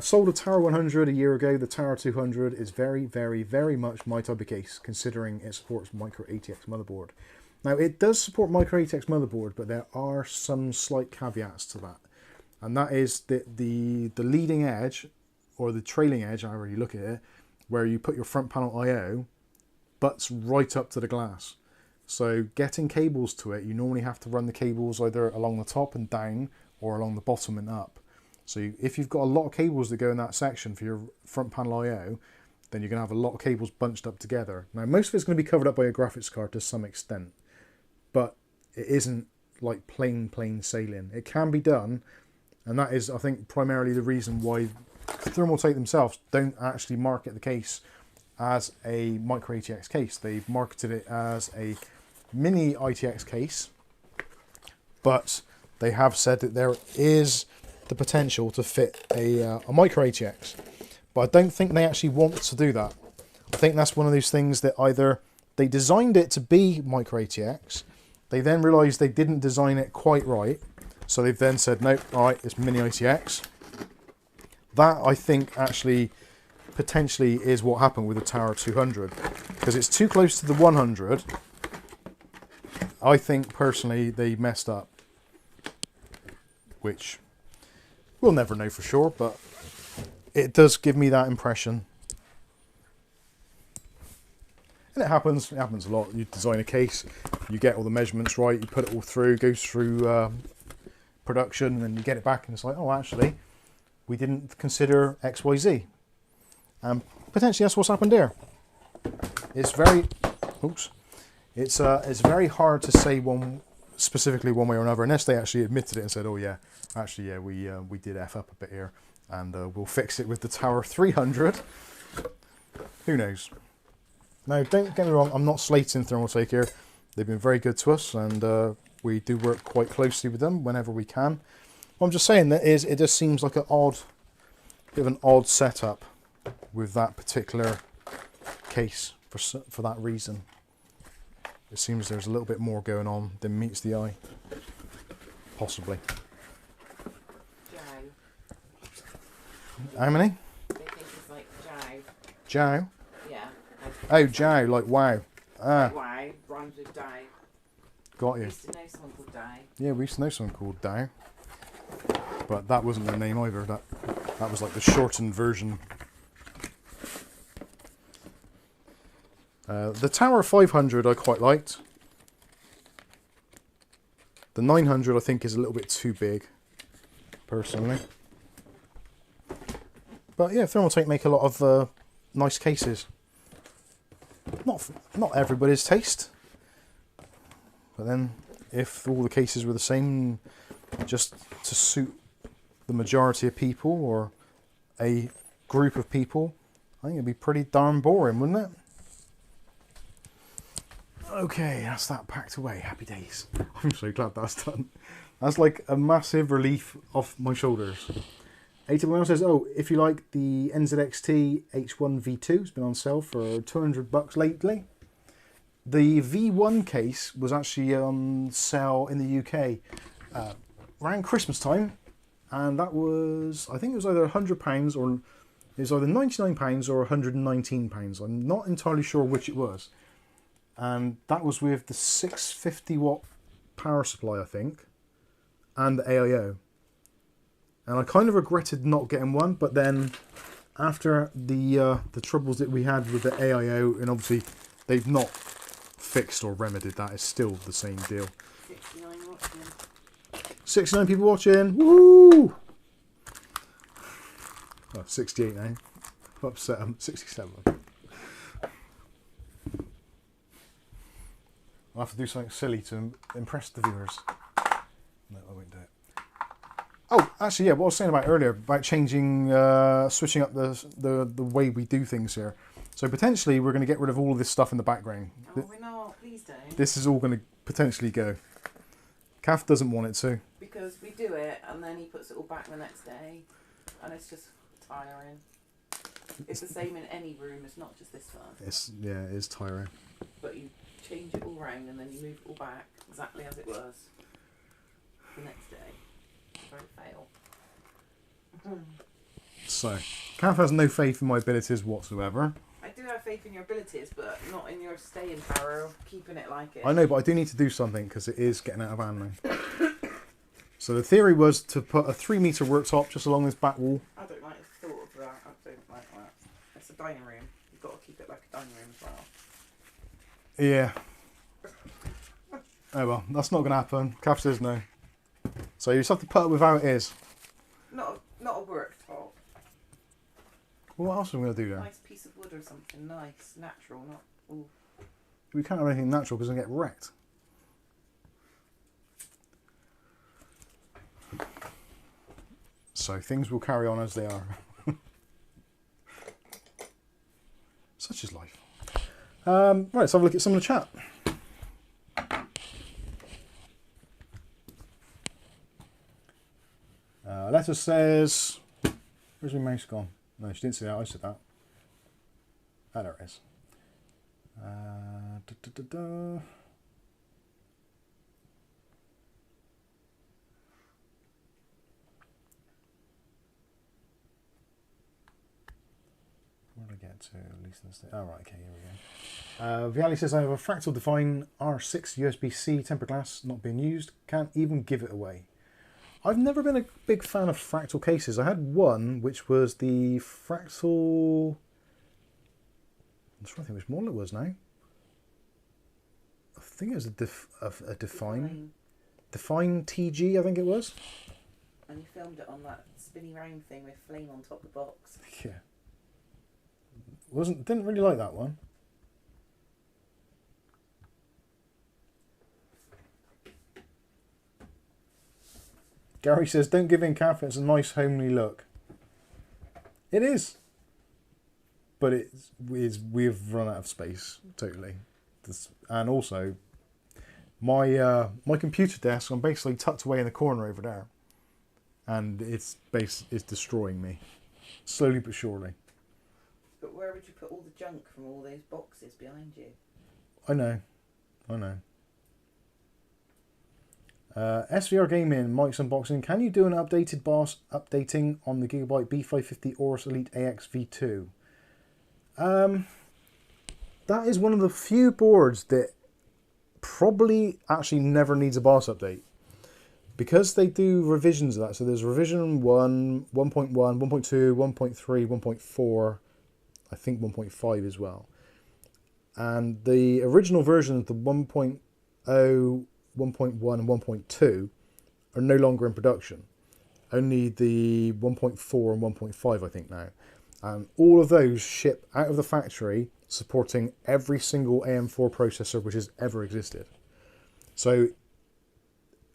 B: Sold a Tower 100 a year ago. The Tower 200 is very, very, very much my type of case, considering it supports micro ATX motherboard. Now, it does support micro ATX motherboard, but there are some slight caveats to that. And that is that the leading edge, or the trailing edge, however you look at it, where you put your front panel I/O, butts right up to the glass. So getting cables to it, you normally have to run the cables either along the top and down, or along the bottom and up. So if you've got a lot of cables that go in that section for your front panel I/O, then you're going to have a lot of cables bunched up together. Now, most of it's going to be covered up by a graphics card to some extent, but it isn't like plain sailing. It can be done, and that is, I think, primarily the reason why Thermaltake themselves don't actually market the case as a micro ATX case. They've marketed it as a mini ITX case, but they have said that there is the potential to fit a micro ATX, but I don't think they actually want to do that. I think that's one of those things that either they designed it to be micro ATX, they then realised they didn't design it quite right, so they've then said, nope, alright, it's mini ITX. That, I think, actually potentially is what happened with the Tower 200, because it's too close to the 100. I think, personally, they messed up, which we'll never know for sure, but it does give me that impression. And it happens a lot. You design a case, you get all the measurements right, you put it all through, goes through production, and then you get it back and it's like, oh, actually, we didn't consider XYZ. And potentially that's what's happened here. It's very, it's very hard to say specifically one way or another, unless they actually admitted it and said, oh yeah, actually, yeah, we did F up a bit here, and we'll fix it with the Tower 300. Who knows? Now, don't get me wrong, I'm not slating Thermaltake here. They've been very good to us, and we do work quite closely with them whenever we can. What I'm just saying that is, it just seems like bit of an odd setup with that particular case for that reason. It seems there's a little bit more going on than meets the eye, possibly. How many?
C: They think it's like Jow.
B: Jow?
C: Yeah.
B: Oh, Jow, like wow. Ah.
C: Wow, rhymes with die.
B: Got
C: We
B: you.
C: used to know someone called Die.
B: Yeah, we used to know someone called Dow. But that wasn't their name either. That was like the shortened version. The Tower 500 I quite liked. The 900 I think is a little bit too big, personally. But yeah, Thermaltake make a lot of nice cases. Not everybody's taste. But then, if all the cases were the same, just to suit the majority of people or a group of people, I think it'd be pretty darn boring, wouldn't it? Okay, that's that packed away. Happy days. I'm so glad that's done. That's like a massive relief off my shoulders. A770 says, oh, if you like the NZXT H1 V2, it's been on sale for $200 lately. The V1 case was actually on sale in the UK around Christmas time, and that was, I think it was either £100 or it was either £99 or £119. I'm not entirely sure which it was. And that was with the 650 watt power supply, I think, and the AIO. And I kind of regretted not getting one, but then after the troubles that we had with the AIO, and obviously they've not fixed or remedied that, it's still the same deal.
C: 69 watching.
B: 69 people watching, woo! Oh, 68 now. Upset, I'm 67. I'll have to do something silly to impress the viewers. No, I won't do it. Oh, actually, yeah, what I was saying about earlier, about changing, switching up the way we do things here. So potentially we're going to get rid of all of this stuff in the background.
C: Oh, we're not. Please don't.
B: This is all going to potentially go. Kath doesn't want it to.
C: Because we do it and then he puts it all back the next day. And it's just tiring. It's the same in any room, it's not just this one.
B: Yeah, it is tiring.
C: But you change it all round and then you move it all back exactly as it was the next day. Don't fail.
B: So, Kath has no faith in my abilities whatsoever.
C: I do have faith in your abilities, but not in your staying power of keeping it like it.
B: I know, but I do need to do something because it is getting out of hand now. So the theory was to put a 3-metre worktop just along this back wall.
C: I don't like the thought of that. I don't like that. It's a dining room. You've got to keep it like a dining room as well.
B: Yeah. Oh well, that's not going to happen. Kath says no. So you just have to put it with how it is.
C: Not a worktop.
B: Well, what else are we going to do there?
C: Nice piece of wood or something nice, natural, not. Ooh.
B: We can't have anything natural because I get wrecked. So things will carry on as they are. Such is life. Right, let's have a look at some of the chat. Letter says, where's my mouse gone? No, she didn't say that, I said that. Ah, there it is. Where did I get to? At least in the state. Oh, right, okay, here we go. Viali says, I have a fractal define R6 USB-C tempered glass not being used. Can't even give it away. I've never been a big fan of fractal cases. I had one, which was the fractal... I'm trying to think which model it was now. I think it was a Define TG, I think it was.
C: And you filmed it on that spinny round thing with flame on top of the box.
B: Yeah. Didn't really like that one. Gary says, don't give in, Kath, it's a nice homely look. It is. But we've run out of space, totally. And also, my computer desk, I'm basically tucked away in the corner over there. And it's destroying me. Slowly but surely.
C: But where would you put all the junk from all those boxes behind you?
B: I know. SVR Gaming, Mike's Unboxing. Can you do an updated BOS updating on the Gigabyte B550 Aorus Elite AX V2? That is one of the few boards that probably actually never needs a BOS update. Because they do revisions of that. So there's revision 1, 1.1, 1.2, 1.3, 1.4, I think 1.5 as well. And the original versions, the 1.0, 1.1 and 1.2 are no longer in production. Only the 1.4 and 1.5 I think now. And all of those ship out of the factory supporting every single AM4 processor which has ever existed. So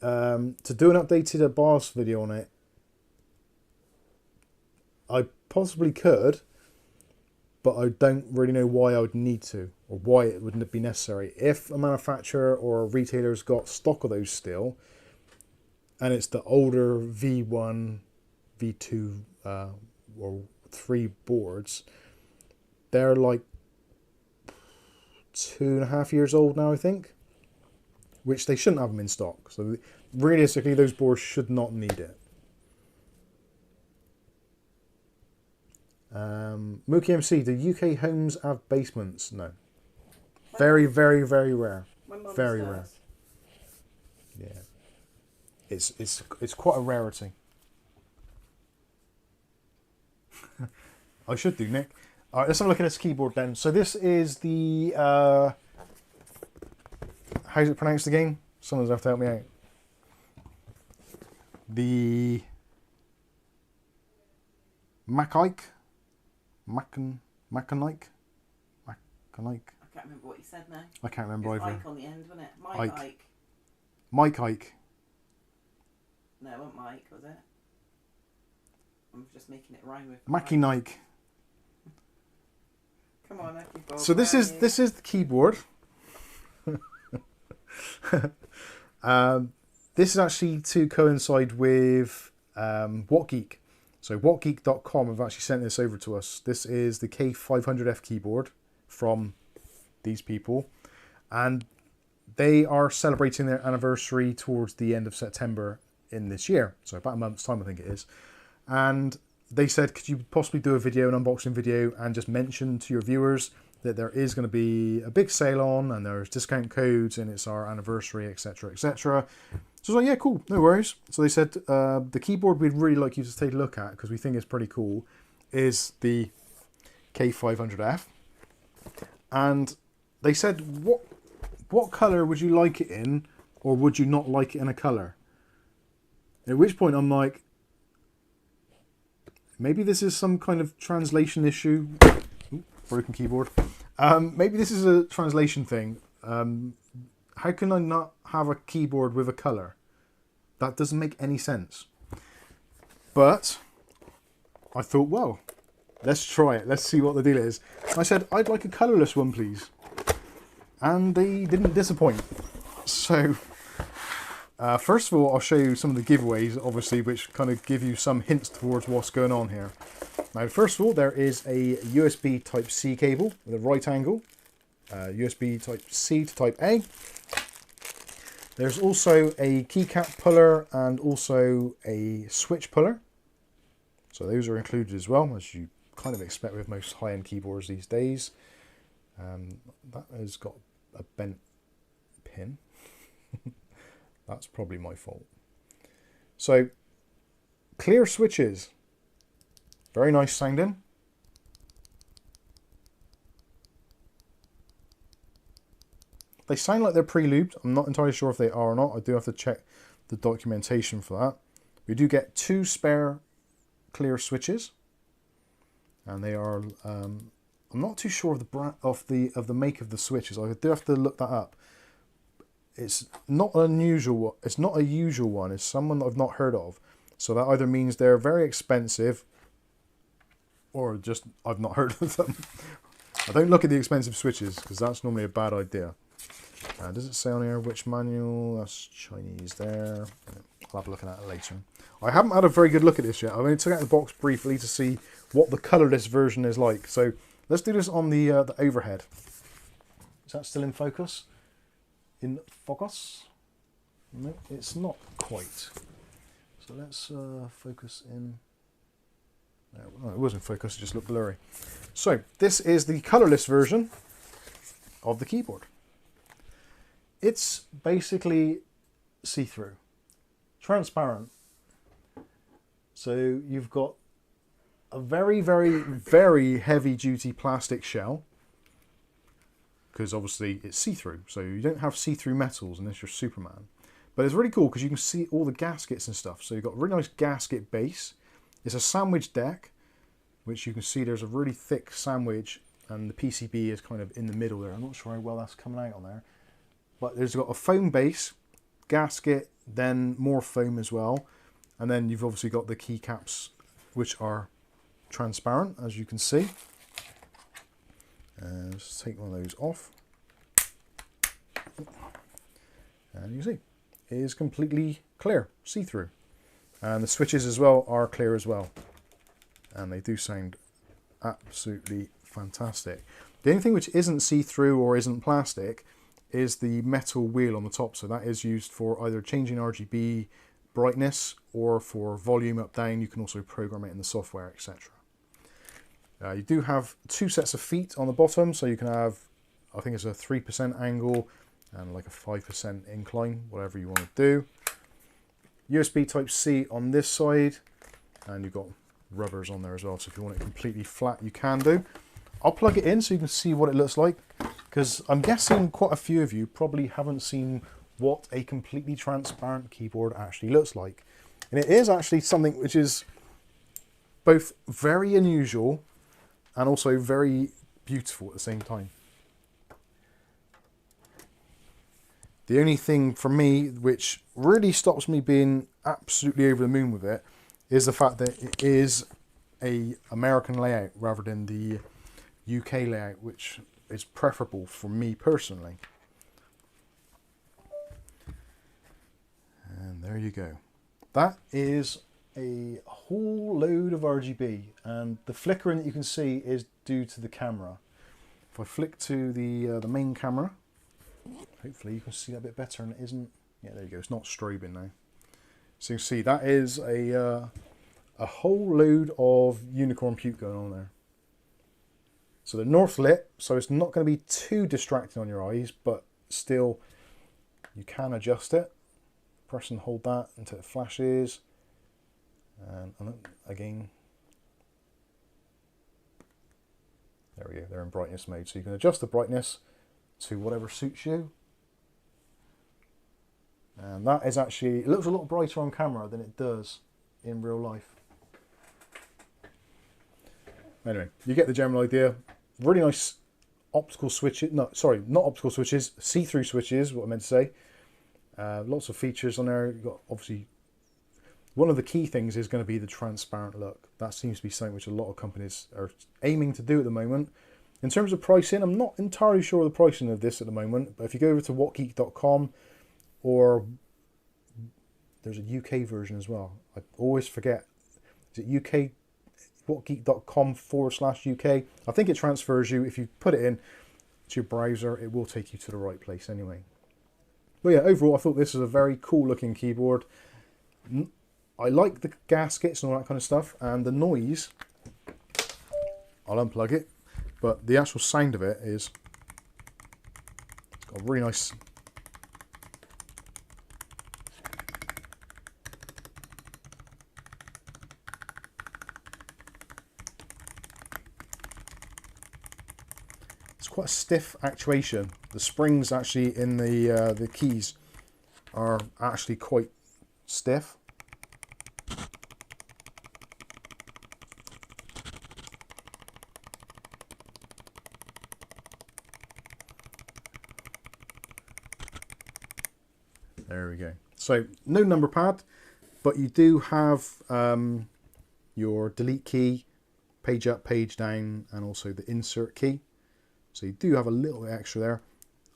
B: to do an updated BIOS video on it, I possibly could, but I don't really know why I would need to, or why it wouldn't be necessary. If a manufacturer or a retailer's got stock of those still, and it's the older V1, V2, or 3 boards, they're like 2.5 years old now, I think, which they shouldn't have them in stock. So realistically, those boards should not need it. Mookie MC, do UK homes have basements? No. Very, very, very rare. Very rare. Yeah. It's quite a rarity. I should do, Nick. All right, let's have a look at this keyboard then. So this is the how's it pronounced again? Someone's have to help me out. The Macanike.
C: I can't remember what you said now.
B: I can't remember
C: either.
B: either.
C: Ike on the end, wasn't it?
B: Mike Ike.
C: No, it wasn't Mike, was it? I'm just making it rhyme with
B: Macanike.
C: Come on, UglyBob.
B: So this is the keyboard. This is actually to coincide with WhatGeek. So WhatGeek.com have actually sent this over to us. This is the K500F keyboard from these people, and they are celebrating their anniversary towards the end of September in this year. So about a month's time, I think it is. And they said, could you possibly do a video, an unboxing video, and just mention to your viewers that there is going to be a big sale on, and there's discount codes, and it's our anniversary, etc., etc. So I was like, yeah, cool, no worries. So they said the keyboard we'd really like you to take a look at, because we think it's pretty cool, is the K500F. And they said, what colour would you like it in, or would you not like it in a colour? At which point I'm like, maybe this is some kind of translation issue. Ooh, broken keyboard. Maybe this is a translation thing. How can I not have a keyboard with a colour? That doesn't make any sense. But I thought, well, let's try it. Let's see what the deal is. I said, I'd like a colourless one, please. And they didn't disappoint. So, first of all, I'll show you some of the giveaways, obviously, which kind of give you some hints towards what's going on here. Now, first of all, there is a USB Type-C cable with a right angle. USB Type-C to Type-A. There's also a keycap puller and also a switch puller. So those are included as well, as you kind of expect with most high-end keyboards these days. That has got a bent pin. That's probably my fault. So, clear switches. Very nice sounding. They sound like they're pre-lubed. I'm not entirely sure if they are or not. I do have to check the documentation for that. We do get 2 spare clear switches. And they are... I'm not too sure of the brand, of the make of the switches. I do have to look that up. It's not unusual. It's not a usual one. It's someone that I've not heard of. So that either means they're very expensive, or just I've not heard of them. I don't look at the expensive switches because that's normally a bad idea. Does it say on here which manual? That's Chinese there. I'll have a look at that later. I haven't had a very good look at this yet. I only took out the box briefly to see what the colourless version is like. So let's do this on the overhead. Is that still in focus? In focus? No, it's not quite. So let's focus in. No, it was in focus, it just looked blurry. So this is the colourless version of the keyboard. It's basically see-through, transparent. So you've got a very, very, very heavy-duty plastic shell, because obviously it's see-through, so you don't have see-through metals unless you're Superman. But it's really cool because you can see all the gaskets and stuff. So you've got a really nice gasket base. It's a sandwich deck, which you can see there's a really thick sandwich, and the PCB is kind of in the middle there. I'm not sure how well that's coming out on there. But there's got a foam base, gasket, then more foam as well. And then you've obviously got the keycaps, which are transparent, as you can see. Let's take one of those off. And you see, it is completely clear, see-through. And the switches as well are clear as well. And they do sound absolutely fantastic. The only thing which isn't see-through or isn't plastic is the metal wheel on the top. So that is used for either changing RGB brightness or for volume up down. You can also program it in the software, etc. You do have 2 sets of feet on the bottom, so you can have, I think it's a 3% angle and like a 5% incline, whatever you want to do. USB Type-C on this side, and you've got rubbers on there as well, so if you want it completely flat you can do. I'll plug it in so you can see what it looks like, because I'm guessing quite a few of you probably haven't seen what a completely transparent keyboard actually looks like. And it is actually something which is both very unusual and also very beautiful at the same time. The only thing for me which really stops me being absolutely over the moon with it is the fact that it is a American layout rather than the UK layout, which is preferable for me personally. And there you go. That is a whole load of RGB, and the flickering that you can see is due to the camera. If I flick to the main camera, hopefully you can see that a bit better, and it isn't. Yeah, there you go. It's not strobing now. So you can see that is a a whole load of unicorn puke going on there. So the north lit, so it's not going to be too distracting on your eyes, but still you can adjust it. Press and hold that until it flashes. And again, there we go, they're in brightness mode. So you can adjust the brightness to whatever suits you. And that is actually, it looks a lot brighter on camera than it does in real life. Anyway, you get the general idea. Really nice optical switches, no, sorry, not optical switches, see-through switches, what I meant to say. Lots of features on there. You've got, obviously, one of the key things is going to be the transparent look. That seems to be something which a lot of companies are aiming to do at the moment. In terms of pricing, I'm not entirely sure of the pricing of this at the moment, but if you go over to whatgeek.com, or there's a UK version as well. I always forget. Is it UK? whatgeek.com/UK. I think it transfers you. If you put it in to your browser, it will take you to the right place anyway. But yeah, overall, I thought this was a very cool looking keyboard. I like the gaskets and all that kind of stuff, and the noise. I'll unplug it, but the actual sound of it is, it's got a really nice. Quite a stiff actuation. The springs actually in the keys are actually quite stiff. There we go. So no number pad, but you do have your delete key, page up, page down, and also the insert key. So you do have a little bit extra there.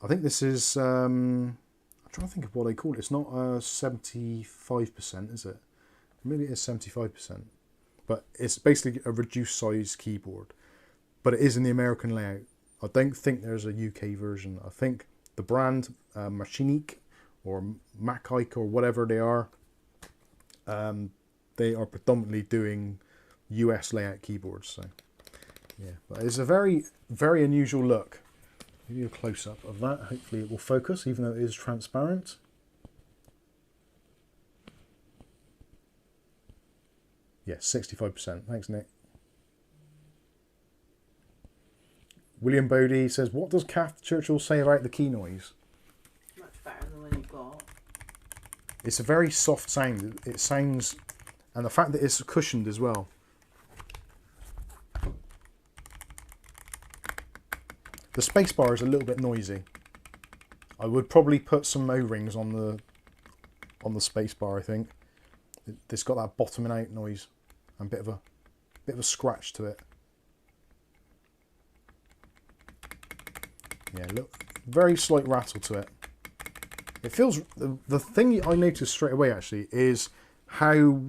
B: I think this is, I'm trying to think of what they call it. It's not 75%, is it? Maybe it is 75%. But it's basically a reduced size keyboard. But it is in the American layout. I don't think there's a UK version. I think the brand, Machinique or Macike or whatever they are predominantly doing US layout keyboards. So yeah, but it's a very, very unusual look. Give you a close-up of that. Hopefully it will focus, even though it is transparent. Yeah, 65%. Thanks, Nick. William Bodie says, what does Kath Churchill say about the key noise?
C: Much better than the one you've got.
B: It's a very soft sound. It sounds, and the fact that it's cushioned as well. The spacebar is a little bit noisy. I would probably put some O-rings on the spacebar. I think it's got that bottoming out noise and bit of a scratch to it. Yeah, look, very slight rattle to it. It feels, the thing I noticed straight away actually is how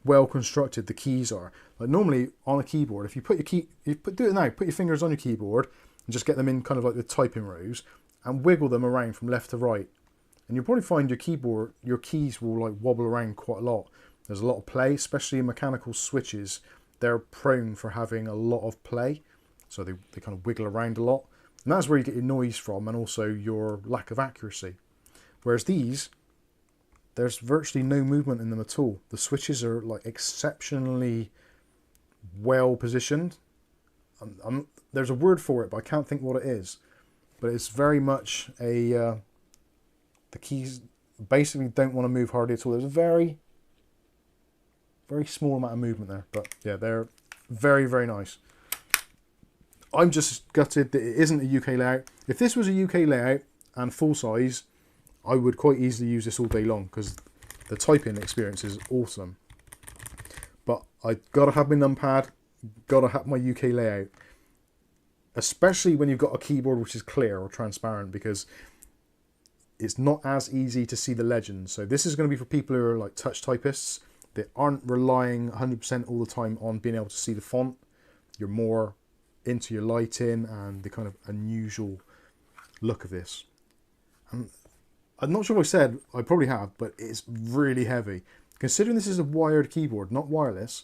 B: well constructed the keys are. Like normally on a keyboard, if you put your key, do it now, put your fingers on your keyboard and just get them in kind of like the typing rows and wiggle them around from left to right. And you'll probably find your keys will like wobble around quite a lot. There's a lot of play, especially in mechanical switches. They're prone for having a lot of play. So they kind of wiggle around a lot. And that's where you get your noise from and also your lack of accuracy. Whereas these, there's virtually no movement in them at all. The switches are like exceptionally well positioned. There's a word for it, but I can't think what it is. But it's very much a... the keys basically don't want to move hardly at all. There's a very, very small amount of movement there. But yeah, they're very, very nice. I'm just gutted that it isn't a UK layout. If this was a UK layout and full size, I would quite easily use this all day long because the typing experience is awesome. But I gotta have my numpad, gotta have my UK layout. Especially when you've got a keyboard which is clear or transparent, because it's not as easy to see the legend. So this is going to be for people who are like touch typists that aren't relying 100% all the time on being able to see the font. You're more into your lighting and the kind of unusual look of this. And I'm not sure if I said, I probably have, but it's really heavy. Considering this is a wired keyboard, not wireless,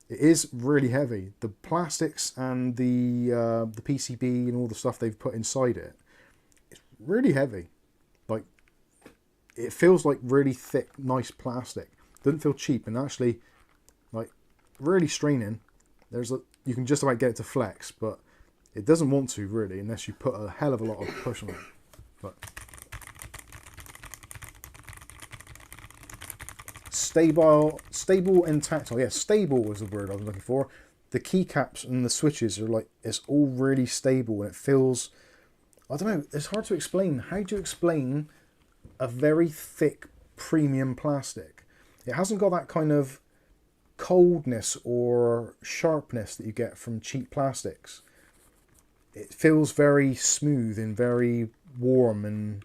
B: it is really heavy. The plastics and the PCB and all the stuff they've put inside it, it's really heavy. Like, it feels like really thick, nice plastic. Doesn't feel cheap, and actually, like, really straining. You can just about get it to flex, but it doesn't want to really, unless you put a hell of a lot of push on it. But stable and tactile. Yeah, stable was the word I was looking for. The keycaps and the switches are like, it's all really stable, and it feels, I don't know, it's hard to explain. How do you explain a very thick premium plastic? It hasn't got that kind of coldness or sharpness that you get from cheap plastics. It feels very smooth and very warm and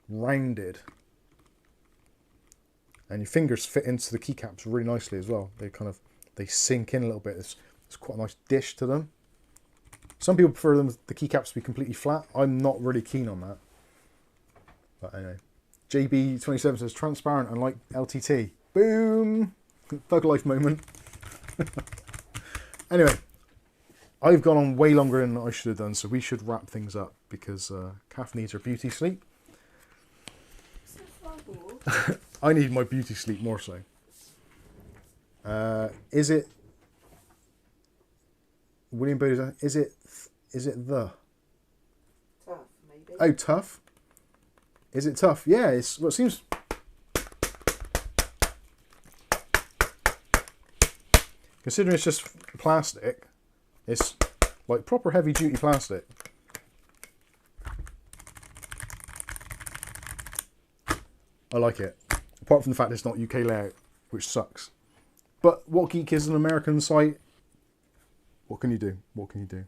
B: rounded. And your fingers fit into the keycaps really nicely as well. They sink in a little bit. It's quite a nice dish to them. Some people prefer the keycaps to be completely flat. I'm not really keen on that. But anyway. JB27 says transparent unlike LTT. Boom! Thug life moment. Anyway, I've gone on way longer than I should have done, so we should wrap things up because Kath needs her beauty sleep. I need my beauty sleep more so. Is it William Bowden? Is it the
C: Tough, maybe.
B: Oh, tough. Is it tough? Yeah, it's what seems. Considering it's just plastic, it's like proper heavy duty plastic. I like it. Apart from the fact it's not UK layout, which sucks. But What Geek is an American site. What can you do? What can you do?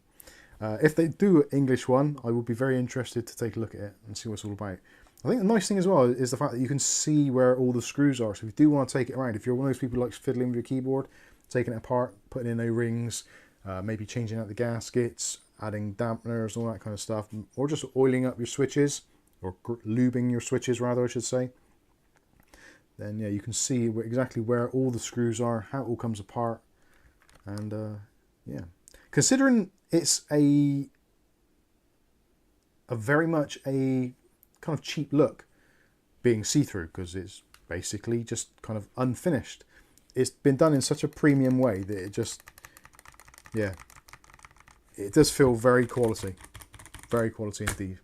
B: If they do an English one, I would be very interested to take a look at it and see what it's all about. I think the nice thing as well is the fact that you can see where all the screws are. So if you do want to take it around, if you're one of those people who likes fiddling with your keyboard, taking it apart, putting in O-rings, maybe changing out the gaskets, adding dampeners, all that kind of stuff, or just oiling up your switches, or lubing your switches rather, I should say, then yeah, you can see exactly where all the screws are, how it all comes apart, and yeah. Considering it's a very much a kind of cheap look, being see-through, because it's basically just kind of unfinished. It's been done in such a premium way that it just, yeah, it does feel very quality indeed.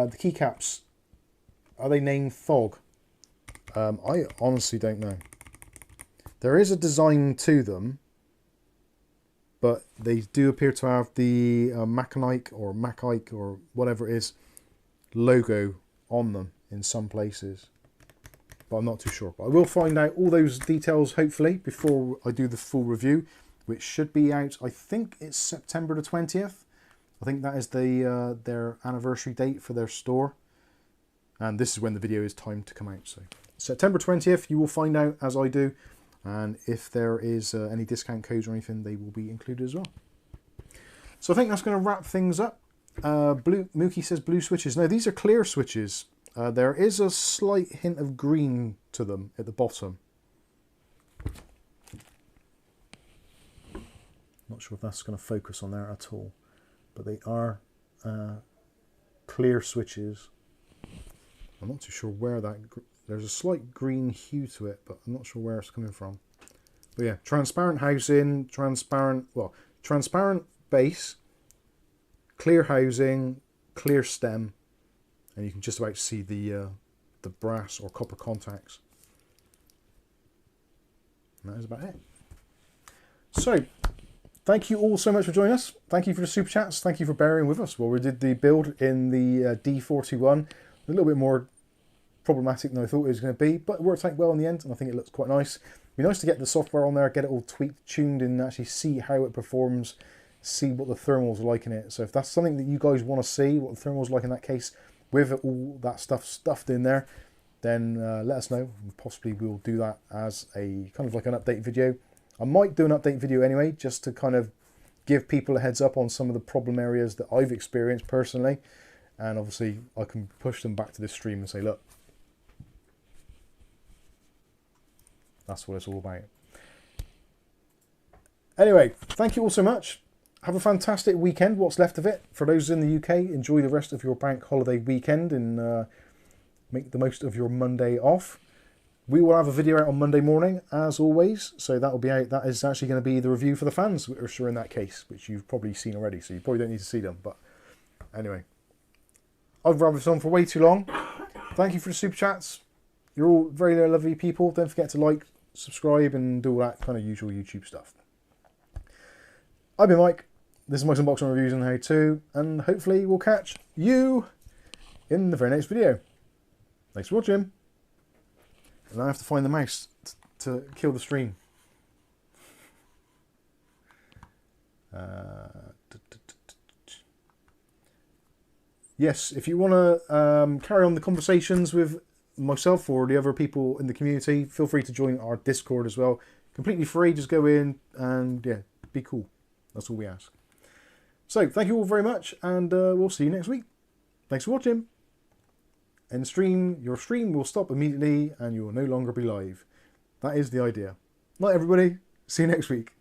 B: The keycaps, are they named Fog? I honestly don't know. There is a design to them, but they do appear to have the Macanike or Macike or whatever it is logo on them in some places. But I'm not too sure. But I will find out all those details hopefully before I do the full review, which should be out, I think it's September the 20th. I think that is their anniversary date for their store. And this is when the video is timed to come out. So September 20th, you will find out as I do. And if there is any discount codes or anything, they will be included as well. So I think that's going to wrap things up. Mookie says blue switches. No, these are clear switches. There is a slight hint of green to them at the bottom. Not sure if that's going to focus on there at all. But they are clear switches. I'm not too sure where that... There's a slight green hue to it, but I'm not sure where it's coming from. But yeah, transparent housing, transparent base, clear housing, clear stem, and you can just about see the brass or copper contacts. And that is about it. So, thank you all so much for joining us. Thank you for the super chats. Thank you for bearing with us while we did the build in the D41. A little bit more problematic than I thought it was going to be, but it worked out well in the end, and I think it looks quite nice. It'd be nice to get the software on there, get it all tweaked, tuned, and actually see how it performs, see what the thermals are like in it. So if that's something that you guys want to see, what the thermals are like in that case, with all that stuff stuffed in there, then let us know. Possibly we'll do that as a kind of like an update video. I might do an update video anyway, just to kind of give people a heads up on some of the problem areas that I've experienced personally. And obviously I can push them back to this stream and say, look, that's what it's all about. Anyway, thank you all so much. Have a fantastic weekend, what's left of it. For those in the UK, enjoy the rest of your bank holiday weekend and make the most of your Monday off. We will have a video out on Monday morning, as always. So that will be out. That is actually going to be the review for the fans, which are in that case, which you've probably seen already. So you probably don't need to see them. But anyway, I've run this on for way too long. Thank you for the super chats. You're all very lovely people. Don't forget to like, subscribe, and do all that kind of usual YouTube stuff. I've been Mike. This is Mike's Unboxing Reviews and How To, and hopefully we'll catch you in the very next video. Thanks for watching. And I have to find the mouse to kill the stream. Yes, if you want to carry on the conversations with myself or the other people in the community, feel free to join our Discord as well. Completely free, just go in and yeah, be cool. That's all we ask. So, thank you all very much, and we'll see you next week. Thanks for watching. And your stream will stop immediately and you will no longer be live. That is the idea. Night everybody. See you next week.